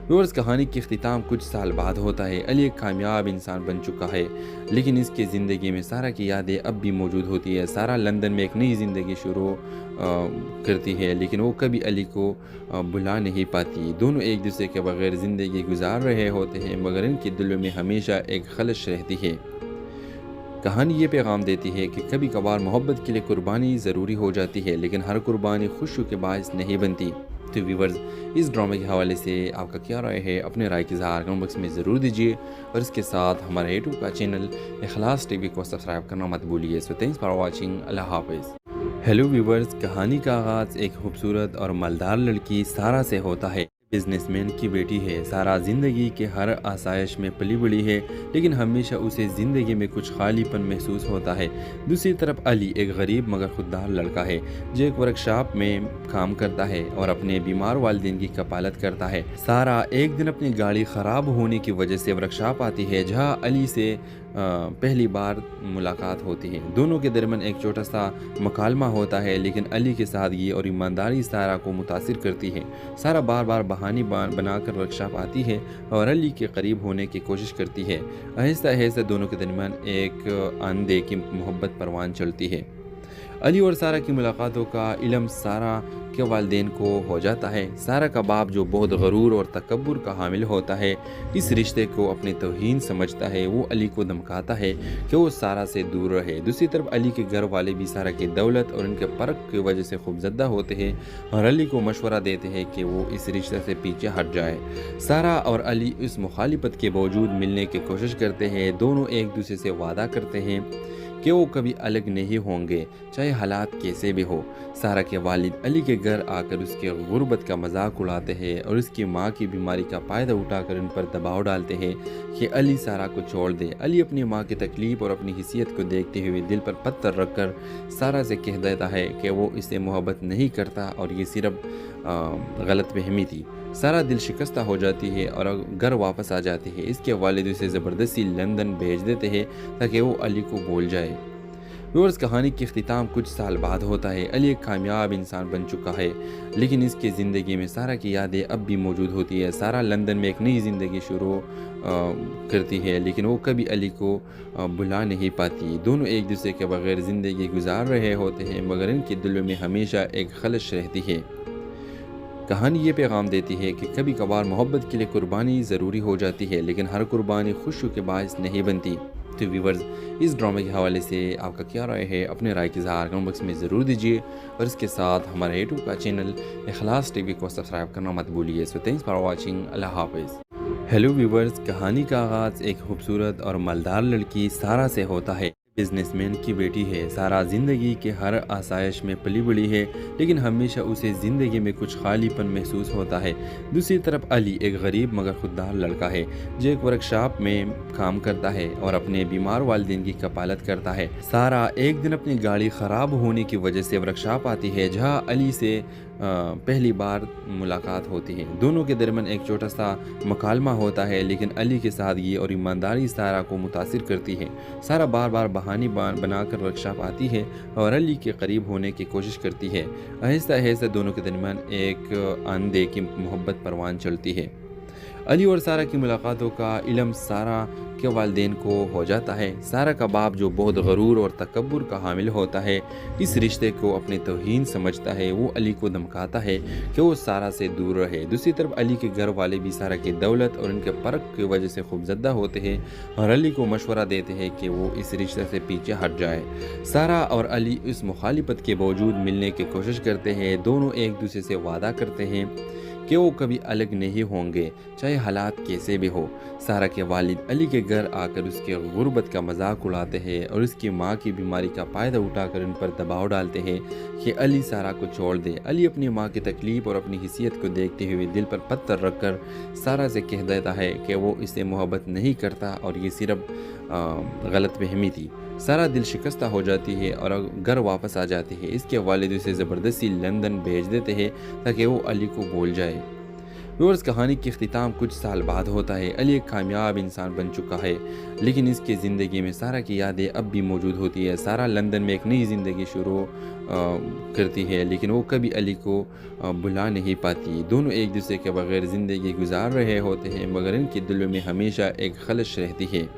S1: व्यूअर्स, कहानी की इख्तिताम कुछ साल बाद होता है। अली एक कामयाब इंसान बन चुका है, लेकिन इसकी ज़िंदगी में सारा की यादें अब भी मौजूद होती है। सारा लंदन में एक नई ज़िंदगी शुरू करती है, लेकिन वो कभी अली को भुला नहीं पाती। दोनों एक दूसरे के बगैर ज़िंदगी गुजार रहे होते हैं, मगर इनके दिलों में हमेशा एक खलश रहती है। कहानी ये पैगाम देती है कि कभी कभार मोहब्बत के लिए कुर्बानी ज़रूरी हो जाती है, लेकिन हर कुर्बानी खुशी के बायस नहीं बनती। तो व्यूअर्स, इस ड्रामे के हवाले से आपका क्या राय है? अपने राय की इज़हार कमेंट बॉक्स में ज़रूर दीजिए और इसके साथ हमारे यूट्यूब का चैनल इखलास टीवी को सब्सक्राइब करना मत भूलिए। So thanks for watching. अल्लाह हाफ़िज़। हेलो व्यूअर्स, कहानी का आगाज़ एक खूबसूरत और मालदार लड़की सारा से होता है। बिजनेसमैन की बेटी है। सारा ज़िंदगी के हर आसाइश में पली बड़ी है, लेकिन हमेशा उसे ज़िंदगी में कुछ खालीपन महसूस होता है। दूसरी तरफ अली एक गरीब मगर खुददार लड़का है जो एक वर्कशॉप में काम करता है और अपने बीमार वालिदैन की कपालत करता है। सारा एक दिन अपनी गाड़ी ख़राब होने की वजह से वर्कशॉप आती है जहां अली से पहली बार मुलाकात होती है। दोनों के दरमियान एक छोटा सा मकालमा होता है, लेकिन अली की सादगी और ईमानदारी सारा को मुतासिर करती है। सारा बार बार बहाने बनाकर वर्कशॉप आती है और अली के करीब होने की कोशिश करती है। आहिस्ता आहिस्ता दोनों के दरमियान एक आंधे की मोहब्बत परवान चलती है। अली और सारा की मुलाकातों का इल्म सारा के वालिदैन को हो जाता है। सारा का बाप जो बहुत गरूर और तकब्बुर का हामिल होता है, इस रिश्ते को अपनी तौहीन समझता है। वो अली को धमकाता है कि वो सारा से दूर रहे। दूसरी तरफ अली के घर वाले भी सारा की दौलत और उनके फ़र्क की वजह से खूबज़दा होते हैं और अली को मशवरा देते हैं कि वो इस रिश्ते से पीछे हट जाए। सारा और अली इस मुखालिफत के बावजूद मिलने की कोशिश करते हैं। दोनों एक दूसरे से वादा करते हैं कि वो कभी अलग नहीं होंगे, चाहे हालात कैसे भी हो। सारा के वालिद अली के घर आकर उसके गुर्बत का मजाक उड़ाते हैं और उसकी माँ की बीमारी का फ़ायदा उठाकर उन पर दबाव डालते हैं कि अली सारा को छोड़ दे। अली अपनी माँ की तकलीफ़ और अपनी हिस्सियत को देखते हुए दिल पर पत्थर रखकर सारा से कह देता है कि वो इससे मोहब्बत नहीं करता और ये सिर्फ गलत फहमी थी। सारा दिल शिकस्ता हो जाती है और घर वापस आ जाती है। इसके वालिद उसे ज़बरदस्ती लंदन भेज देते हैं ताकि वो अली को भूल जाए। व्यूअर्स, कहानी की इख्तिताम कुछ साल बाद होता है। अली एक कामयाब इंसान बन चुका है, लेकिन इसकी ज़िंदगी में सारा की यादें अब भी मौजूद होती है। सारा लंदन में एक नई ज़िंदगी शुरू करती है, लेकिन वो कभी अली को भुला नहीं पाती। दोनों एक दूसरे के बगैर ज़िंदगी गुजार रहे होते हैं, मगर इनके दिलों में हमेशा एक खलश रहती है। कहानी ये पैगाम देती है कि कभी कभार मोहब्बत के लिए कुर्बानी ज़रूरी हो जाती है, लेकिन हर कुर्बानी खुशी के बायस नहीं बनती। तो व्यूअर्स, इस ड्रामे के हवाले से आपका क्या राय है? अपने राय की इज़हार कमेंट बॉक्स में ज़रूर दीजिए और इसके साथ हमारे यूट्यूब का चैनल इखलास टीवी को सब्सक्राइब करना मत भूलिए। So thanks for watching. अल्लाह हाफ़िज़। हेलो व्यूअर्स, कहानी का आगाज़ एक खूबसूरत और मालदार लड़की सारा से होता है। बिजनेसमैन की बेटी है। सारा ज़िंदगी के हर आसाइश में पली बड़ी है, लेकिन हमेशा उसे ज़िंदगी में कुछ खालीपन महसूस होता है। दूसरी तरफ अली एक गरीब मगर खुददार लड़का है जो एक वर्कशॉप में काम करता है और अपने बीमार वालिदैन की कपालत करता है। सारा एक दिन अपनी गाड़ी ख़राब होने की वजह से वर्कशॉप आती है जहां अली से पहली बार मुलाकात होती है। दोनों के दरमियान एक छोटा सा मकालमा होता है, लेकिन अली की सादगी और ईमानदारी सारा को मुतासिर करती है। सारा बार बार बहाने बनाकर वर्कशॉप आती है और अली के करीब होने की कोशिश करती है। आहिस्ता आहिस्ता दोनों के दरमियान एक आंधे की मोहब्बत परवान चलती है। अली और सारा की मुलाकातों का इल्म सारा के वालिदैन को हो जाता है। सारा का बाप जो बहुत गरूर और तकब्बुर का हामिल होता है, इस रिश्ते को अपनी तौहीन समझता है। वो अली को धमकाता है कि वो सारा से दूर रहे। दूसरी तरफ अली के घर वाले भी सारा की दौलत और उनके फ़र्क की वजह से खूबज़दा होते हैं और अली को मशवरा देते हैं कि वो इस रिश्ते से पीछे हट जाए। सारा और अली इस मुखालिफत के बावजूद मिलने की कोशिश करते हैं। दोनों एक दूसरे से वादा करते हैं कि वो कभी अलग नहीं होंगे, चाहे हालात कैसे भी हो। सारा के वालिद अली के घर आकर उसके गुर्बत का मजाक उड़ाते हैं और उसकी माँ की बीमारी का फ़ायदा उठाकर उन पर दबाव डालते हैं कि अली सारा को छोड़ दे। अली अपनी माँ की तकलीफ़ और अपनी हिस्सियत को देखते हुए दिल पर पत्थर रखकर सारा से कह देता है कि वो इससे मोहब्बत नहीं करता और ये सिर्फ गलत फहमी थी। सारा दिल शिकस्ता हो जाती है और घर वापस आ जाती है। इसके वालिद उसे ज़बरदस्ती लंदन भेज देते हैं ताकि वो अली को भूल जाए। व्यूअर्स, कहानी की इख्तिताम कुछ साल बाद होता है। अली एक कामयाब इंसान बन चुका है, लेकिन इसकी ज़िंदगी में सारा की यादें अब भी मौजूद होती है। सारा लंदन में एक नई ज़िंदगी शुरू करती है, लेकिन वो कभी अली को भुला नहीं पाती। दोनों एक दूसरे के बगैर ज़िंदगी गुजार रहे होते हैं, मगर इनके दिलों में हमेशा एक खलश रहती है।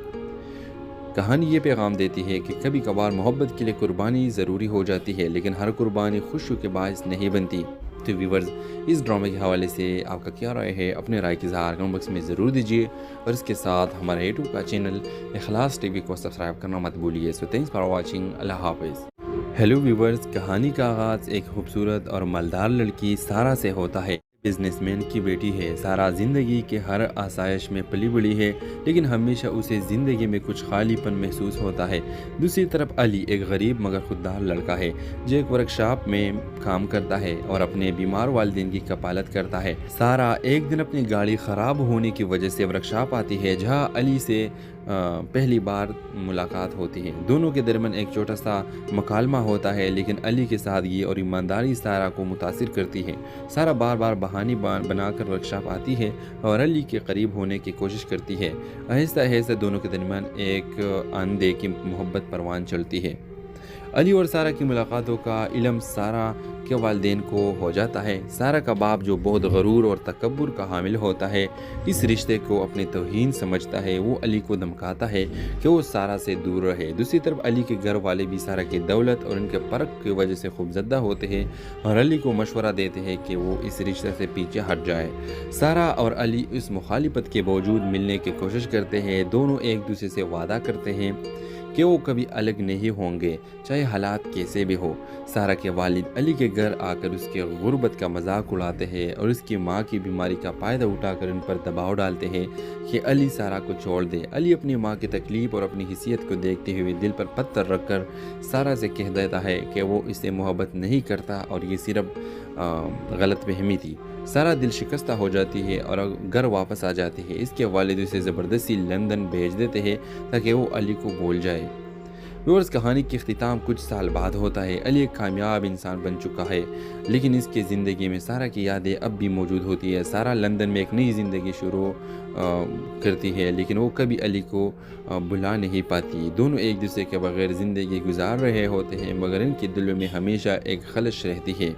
S1: कहानी ये पैगाम देती है कि कभी कभार मोहब्बत के लिए कुर्बानी ज़रूरी हो जाती है, लेकिन हर कुर्बानी खुशी के बायस नहीं बनती। तो व्यूअर्स, इस ड्रामे के हवाले से आपका क्या राय है? अपने राय की इज़हार कमेंट बॉक्स में ज़रूर दीजिए और इसके साथ हमारे यूट्यूब का चैनल इखलास टीवी को सब्सक्राइब करना मत भूलिए। So thanks for watching. अल्लाह हाफ़िज़। हेलो व्यूअर्स, कहानी का आगाज़ एक खूबसूरत और मालदार लड़की सारा से होता है। बिजनेसमैन की बेटी है। सारा ज़िंदगी के हर आसाइश में पली बड़ी है, लेकिन हमेशा उसे ज़िंदगी में कुछ खालीपन महसूस होता है। दूसरी तरफ अली एक गरीब मगर खुददार लड़का है जो एक वर्कशॉप में काम करता है और अपने बीमार वालिदैन की कपालत करता है। सारा एक दिन अपनी गाड़ी ख़राब होने की वजह से वर्कशॉप आती है जहां अली से पहली बार मुलाकात होती है। दोनों के दरमियान एक छोटा सा मकालमा होता है, लेकिन अली की सादगी और ईमानदारी सारा को मुतासिर करती है। सारा बार बार बहाने बनाकर वर्कशॉप आती है और अली के करीब होने की कोशिश करती है। आहिस्ता आहिस्ता दोनों के दरमियान एक आंधे की मोहब्बत परवान चलती है। अली और सारा की मुलाकातों का इल्म सारा के वालिदैन को हो जाता है। सारा का बाप जो बहुत गरूर और तकब्बुर का हामिल होता है, इस रिश्ते को अपनी तौहीन समझता है। वो अली को धमकाता है कि वो सारा से दूर रहे। दूसरी तरफ अली के घर वाले भी सारा की दौलत और उनके फ़र्क की वजह से खूबज़दा होते हैं और अली को मशवरा देते हैं कि वो इस रिश्ते से पीछे हट जाए। सारा और अली इस मुखालिफत के बावजूद मिलने की कोशिश करते हैं। दोनों एक दूसरे से वादा करते हैं कि वो कभी अलग नहीं होंगे, चाहे हालात कैसे भी हो। सारा के वालिद अली के घर आकर उसके गुर्बत का मजाक उड़ाते हैं और उसकी माँ की बीमारी का फ़ायदा उठाकर उन पर दबाव डालते हैं कि अली सारा को छोड़ दे। अली अपनी माँ की तकलीफ़ और अपनी हिस्सियत को देखते हुए दिल पर पत्थर रखकर सारा से कह देता है कि वो इससे मोहब्बत नहीं करता और ये सिर्फ गलत फहमी थी। सारा दिल शिकस्ता हो जाती है और घर वापस आ जाती है। इसके वालिद उसे ज़बरदस्ती लंदन भेज देते हैं ताकि वो अली को भूल जाए। व्यूअर्स, कहानी की इख्तिताम कुछ साल बाद होता है। अली एक कामयाब इंसान बन चुका है, लेकिन इसकी ज़िंदगी में सारा की यादें अब भी मौजूद होती है। सारा लंदन में एक नई ज़िंदगी शुरू करती है, लेकिन वो कभी अली को भुला नहीं पाती। दोनों एक दूसरे के बगैर ज़िंदगी गुजार रहे होते हैं, मगर इनके दिलों में हमेशा एक खलश रहती है।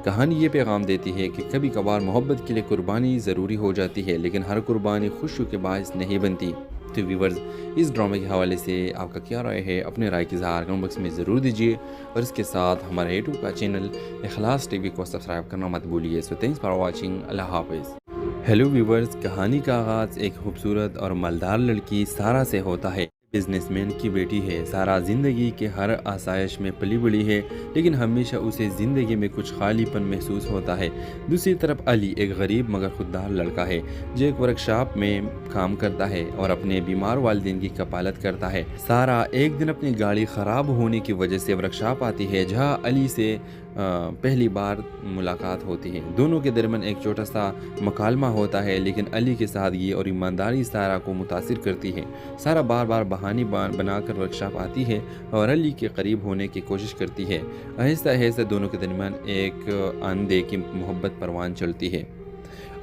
S1: कहानी ये पैगाम देती है कि कभी कभार मोहब्बत के लिए कुर्बानी ज़रूरी हो जाती है, लेकिन हर कुर्बानी खुशी के बायस नहीं बनती। तो व्यूअर्स, इस ड्रामे के हवाले से आपका क्या राय है? अपने राय की इज़हार कमेंट बॉक्स में ज़रूर दीजिए और इसके साथ हमारे यूट्यूब का चैनल इखलास टीवी को सब्सक्राइब करना मत भूलिए। So thanks for watching. अल्लाह हाफ़िज़। हेलो व्यूअर्स, कहानी का आगाज़ एक खूबसूरत और मालदार लड़की सारा से होता है। बिजनेसमैन की बेटी है। सारा ज़िंदगी के हर आसाइश में पली बड़ी है, लेकिन हमेशा उसे ज़िंदगी में कुछ खालीपन महसूस होता है। दूसरी तरफ अली एक गरीब मगर खुददार लड़का है जो एक वर्कशॉप में काम करता है और अपने बीमार वालिदैन की कपालत करता है। सारा एक दिन अपनी गाड़ी ख़राब होने की वजह से वर्कशॉप आती है जहां अली से पहली बार मुलाकात होती है। दोनों के दरमियान एक छोटा सा मकालमा होता है, लेकिन अली की सादगी और ईमानदारी सारा को मुतासिर करती है। सारा बार बार बहाने बनाकर वर्कशॉप आती है और अली के करीब होने की कोशिश करती है। आहिस्ता आहिस्ता दोनों के दरमियान एक आंधे की मोहब्बत परवान चलती है।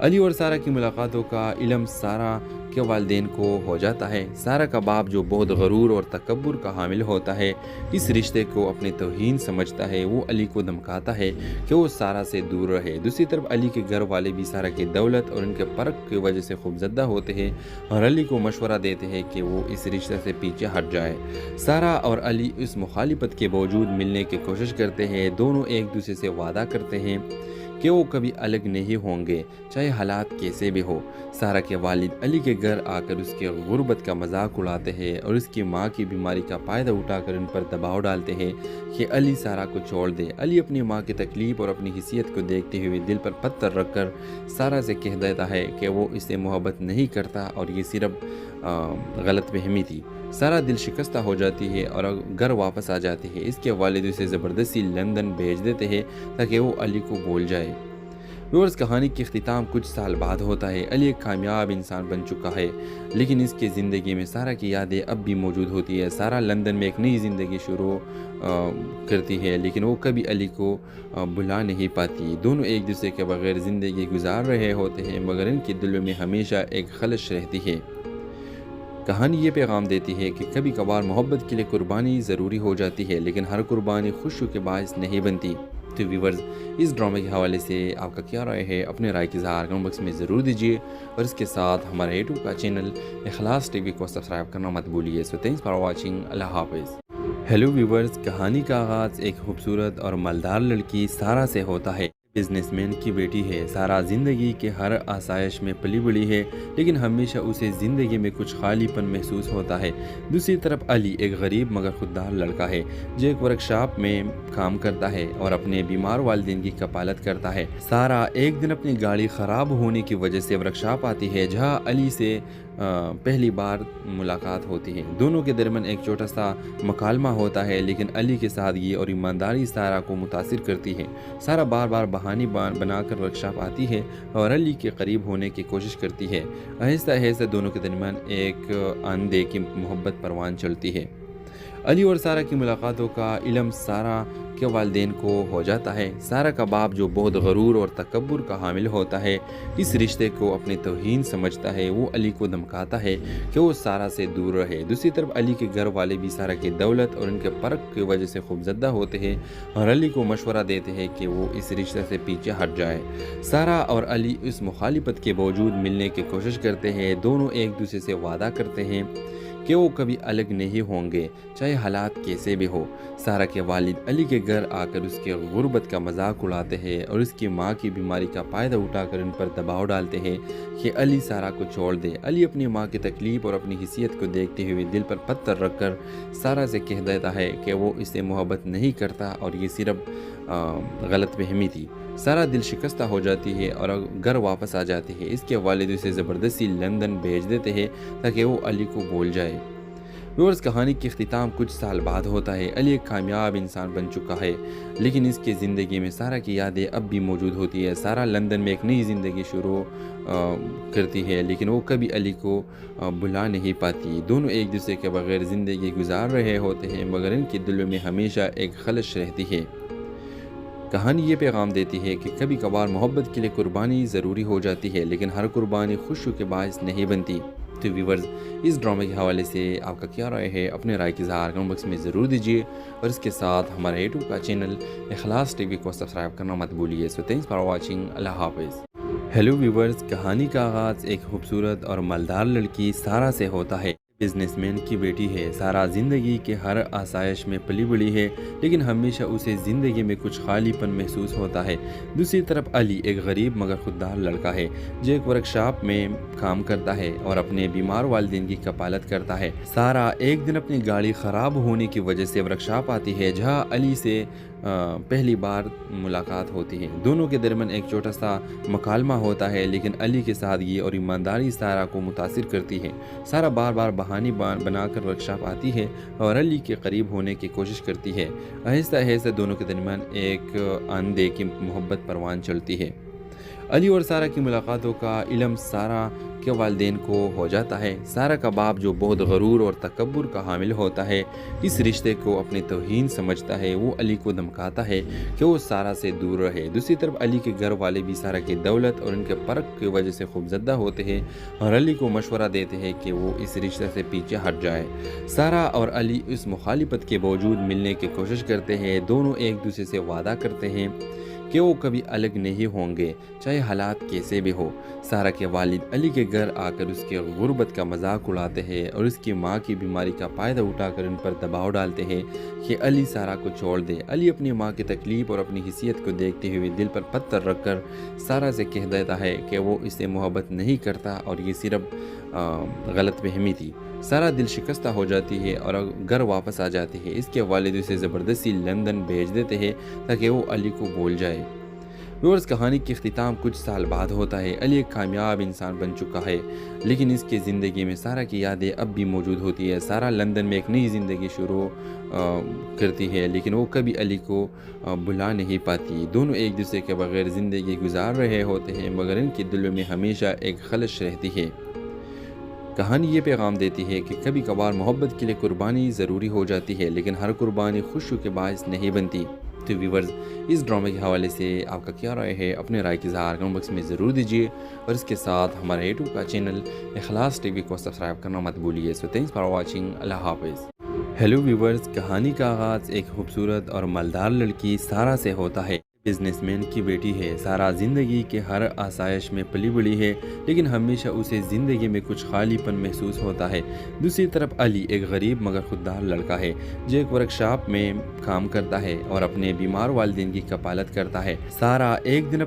S1: अली और सारा की मुलाकातों का इल्म सारा के वालिदैन को हो जाता है। सारा का बाप जो बहुत गरूर और तकब्बुर का हामिल होता है, इस रिश्ते को अपनी तौहीन समझता है। वो अली को धमकाता है कि वो सारा से दूर रहे। दूसरी तरफ अली के घर वाले भी सारा की दौलत और उनके फ़र्क की वजह से खूबज़दा होते हैं और अली को मशवरा देते हैं कि वो इस रिश्ते से पीछे हट जाए। सारा और अली इस मुखालिफत के बावजूद मिलने की कोशिश करते हैं। दोनों एक दूसरे से वादा करते हैं कि वो कभी अलग नहीं होंगे, चाहे हालात कैसे भी हो। सारा के वालिद अली के घर आकर उसके गुर्बत का मजाक उड़ाते हैं और उसकी माँ की बीमारी का फ़ायदा उठाकर उन पर दबाव डालते हैं कि अली सारा को छोड़ दे। अली अपनी माँ की तकलीफ़ और अपनी हिस्सियत को देखते हुए दिल पर पत्थर रखकर सारा से कह देता है कि वो इससे मोहब्बत नहीं करता और ये सिर्फ गलत फहमी थी। सारा दिल शिकस्ता हो जाती है और घर वापस आ जाती है। इसके वालिद उसे ज़बरदस्ती लंदन भेज देते हैं ताकि वो अली को भूल जाए। व्यूअर्स, कहानी के अख्तिताम कुछ साल बाद होता है। अली एक कामयाब इंसान बन चुका है, लेकिन इसकी ज़िंदगी में सारा की यादें अब भी मौजूद होती है। सारा लंदन में एक नई ज़िंदगी शुरू करती है, लेकिन वो कभी अली को भुला नहीं पाती। दोनों एक दूसरे के बगैर ज़िंदगी गुजार रहे होते हैं, मगर इनके दिलों में हमेशा एक खलश रहती है। कहानी ये पैगाम देती है कि कभी कभार मोहब्बत के लिए कुर्बानी ज़रूरी हो जाती है, लेकिन हर कुर्बानी खुशी के बायस नहीं बनती। तो व्यूअर्स, इस ड्रामे के हवाले से आपका क्या राय है? अपने राय की इज़हार कमेंट बॉक्स में ज़रूर दीजिए और इसके साथ हमारे यूट्यूब का चैनल इखलास टीवी को सब्सक्राइब करना मत भूलिए। So thanks for watching. अल्लाह हाफ़िज़। हेलो व्यूअर्स, कहानी का आगाज़ एक खूबसूरत और मालदार लड़की सारा से होता है। बिजनेसमैन की बेटी है। सारा ज़िंदगी के हर आसाइश में पली बड़ी है, लेकिन हमेशा उसे ज़िंदगी में कुछ खालीपन महसूस होता है। दूसरी तरफ अली एक गरीब मगर खुददार लड़का है जो एक वर्कशॉप में काम करता है और अपने बीमार वालिदैन की कपालत करता है। सारा एक दिन अपनी गाड़ी ख़राब होने की वजह से वर्कशॉप आती है जहां अली से पहली बार मुलाकात होती है। दोनों के दरमियान एक छोटा सा मकालमा होता है, लेकिन अली की सादगी और ईमानदारी सारा को मुतासिर करती है। सारा बार बार बहाने बनाकर वर्कशॉप आती है और अली के करीब होने की कोशिश करती है। आहिस्ता आहिस्ता दोनों के दरमियान एक आंधे की मोहब्बत परवान चलती है। अली और सारा की मुलाकातों का इल्म सारा के वालिदैन को हो जाता है। सारा का बाप जो बहुत गरूर और तकब्बुर का हामिल होता है, इस रिश्ते को अपनी तौहीन समझता है। वो अली को धमकाता है कि वो सारा से दूर रहे। दूसरी तरफ अली के घर वाले भी सारा की दौलत और उनके फ़र्क की वजह से खूबज़दा होते हैं और अली को मशवरा देते हैं कि वो इस रिश्ते से पीछे हट जाए। सारा और अली इस मुखालिफत के बावजूद मिलने की कोशिश करते हैं। दोनों एक दूसरे से वादा करते हैं कि वो कभी अलग नहीं होंगे, चाहे हालात कैसे भी हो। सारा के वालिद अली के घर आकर उसके गुर्बत का मजाक उड़ाते हैं और उसकी माँ की बीमारी का फ़ायदा उठाकर उन पर दबाव डालते हैं कि अली सारा को छोड़ दे। अली अपनी माँ की तकलीफ़ और अपनी हिस्सियत को देखते हुए दिल पर पत्थर रखकर सारा से कह देता है कि वो इससे मोहब्बत नहीं करता और ये सिर्फ गलत फहमी थी। सारा दिल शिकस्ता हो जाती है और घर वापस आ जाती है। इसके वालिद उसे ज़बरदस्ती लंदन भेज देते हैं ताकि वो अली को भूल जाए। व्यूअर्स, कहानी के अख्तिताम कुछ साल बाद होता है। अली एक कामयाब इंसान बन चुका है, लेकिन इसकी ज़िंदगी में सारा की यादें अब भी मौजूद होती है। सारा लंदन में एक नई ज़िंदगी शुरू करती है, लेकिन वो कभी अली को भुला नहीं पाती। दोनों एक दूसरे के बगैर ज़िंदगी गुजार रहे होते हैं, मगर इनके दिलों में हमेशा एक खलश रहती है। कहानी ये पैगाम देती है कि कभी कभार मोहब्बत के लिए कुर्बानी ज़रूरी हो जाती है, लेकिन हर कुर्बानी खुशी के बायस नहीं बनती। तो व्यूअर्स, इस ड्रामे के हवाले से आपका क्या राय है? अपने राय की इज़हार कमेंट बॉक्स में ज़रूर दीजिए और इसके साथ हमारे यूट्यूब का चैनल इखलास टीवी को सब्सक्राइब करना मत भूलिए। So thanks for watching. अल्लाह हाफ़िज़। हेलो व्यूअर्स, कहानी का आगाज़ एक खूबसूरत और मालदार लड़की सारा से होता है। बिजनेसमैन की बेटी है। सारा ज़िंदगी के हर आसाइश में पली बड़ी है, लेकिन हमेशा उसे ज़िंदगी में कुछ खालीपन महसूस होता है। दूसरी तरफ अली एक गरीब मगर खुददार लड़का है, जो एक वर्कशॉप में काम करता है और अपने बीमार वालिदैन की कपालत करता है। सारा एक दिन अपनी गाड़ी ख़राब होने की वजह से वर्कशॉप आती है, जहाँ अली से पहली बार मुलाकात होती है। दोनों के दरमियान एक छोटा सा मकालमा होता है, लेकिन अली की सादगी और ईमानदारी सारा को मुतासिर करती है। सारा बार बार बहाने बनाकर वर्कशॉप आती है और अली के करीब होने की कोशिश करती है। आहिस्ता आहिस्ता दोनों के दरमियान एक आंधे की मोहब्बत परवान चलती है। अली और सारा की मुलाकातों का इल्म सारा के वालिदैन को हो जाता है। सारा का बाप, जो बहुत गरूर और तकब्बुर का हामिल होता है, इस रिश्ते को अपनी तौहीन समझता है। वो अली को धमकाता है कि वो सारा से दूर रहे। दूसरी तरफ अली के घर वाले भी सारा की दौलत और उनके फ़र्क की वजह से खूबज़दा होते हैं और अली को मशवरा देते हैं कि वो इस रिश्ते से पीछे हट जाए। सारा और अली इस मुखालिफत के बावजूद मिलने की कोशिश करते हैं। दोनों एक दूसरे से वादा करते हैं कि वो कभी अलग नहीं होंगे, चाहे हालात कैसे भी हो। सारा के वालिद अली के घर आकर उसके गुर्बत का मजाक उड़ाते हैं और उसकी माँ की बीमारी का फ़ायदा उठाकर उन पर दबाव डालते हैं कि अली सारा को छोड़ दे। अली अपनी माँ की तकलीफ़ और अपनी हिस्सियत को देखते हुए दिल पर पत्थर रखकर सारा से कह देता है कि वो इससे मोहब्बत नहीं करता और ये सिर्फ गलत फहमी थी। सारा दिल शिकस्ता हो जाती है और घर वापस आ जाती है। इसके वालिद उसे ज़बरदस्ती लंदन भेज देते हैं ताकि वो अली को भूल जाए। व्यूअर्स, कहानी की इख्तिताम कुछ साल बाद होता है। अली एक कामयाब इंसान बन चुका है, लेकिन इसकी ज़िंदगी में सारा की यादें अब भी मौजूद होती है। सारा लंदन में एक नई ज़िंदगी शुरू करती है, लेकिन वो कभी अली को भुला नहीं पाती। दोनों एक दूसरे के बगैर ज़िंदगी गुजार रहे होते हैं, मगर इनके दिलों में हमेशा एक खलश रहती है। कहानी ये पैगाम देती है कि कभी कभार मोहब्बत के लिए कुर्बानी ज़रूरी हो जाती है, लेकिन हर कुर्बानी खुशी के बायस नहीं बनती। तो व्यूअर्स, इस ड्रामे के हवाले से आपका क्या राय है? अपने राय की इज़हार कमेंट बॉक्स में ज़रूर दीजिए और इसके साथ हमारे यूट्यूब का चैनल इखलास टीवी को सब्सक्राइब करना मत भूलिए। So thanks for watching. अल्लाह हाफ़िज़। हेलो व्यूअर्स, कहानी का आगाज़ एक खूबसूरत और मालदार लड़की सारा से होता है। बिजनेसमैन की बेटी है। सारा ज़िंदगी के हर आसाइश में पली बड़ी है, लेकिन हमेशा उसे ज़िंदगी में कुछ खालीपन महसूस होता है। दूसरी तरफ अली एक गरीब मगर खुददार लड़का है, जो एक वर्कशॉप में काम करता है और अपने बीमार वालिदैन की कपालत करता है। सारा एक दिन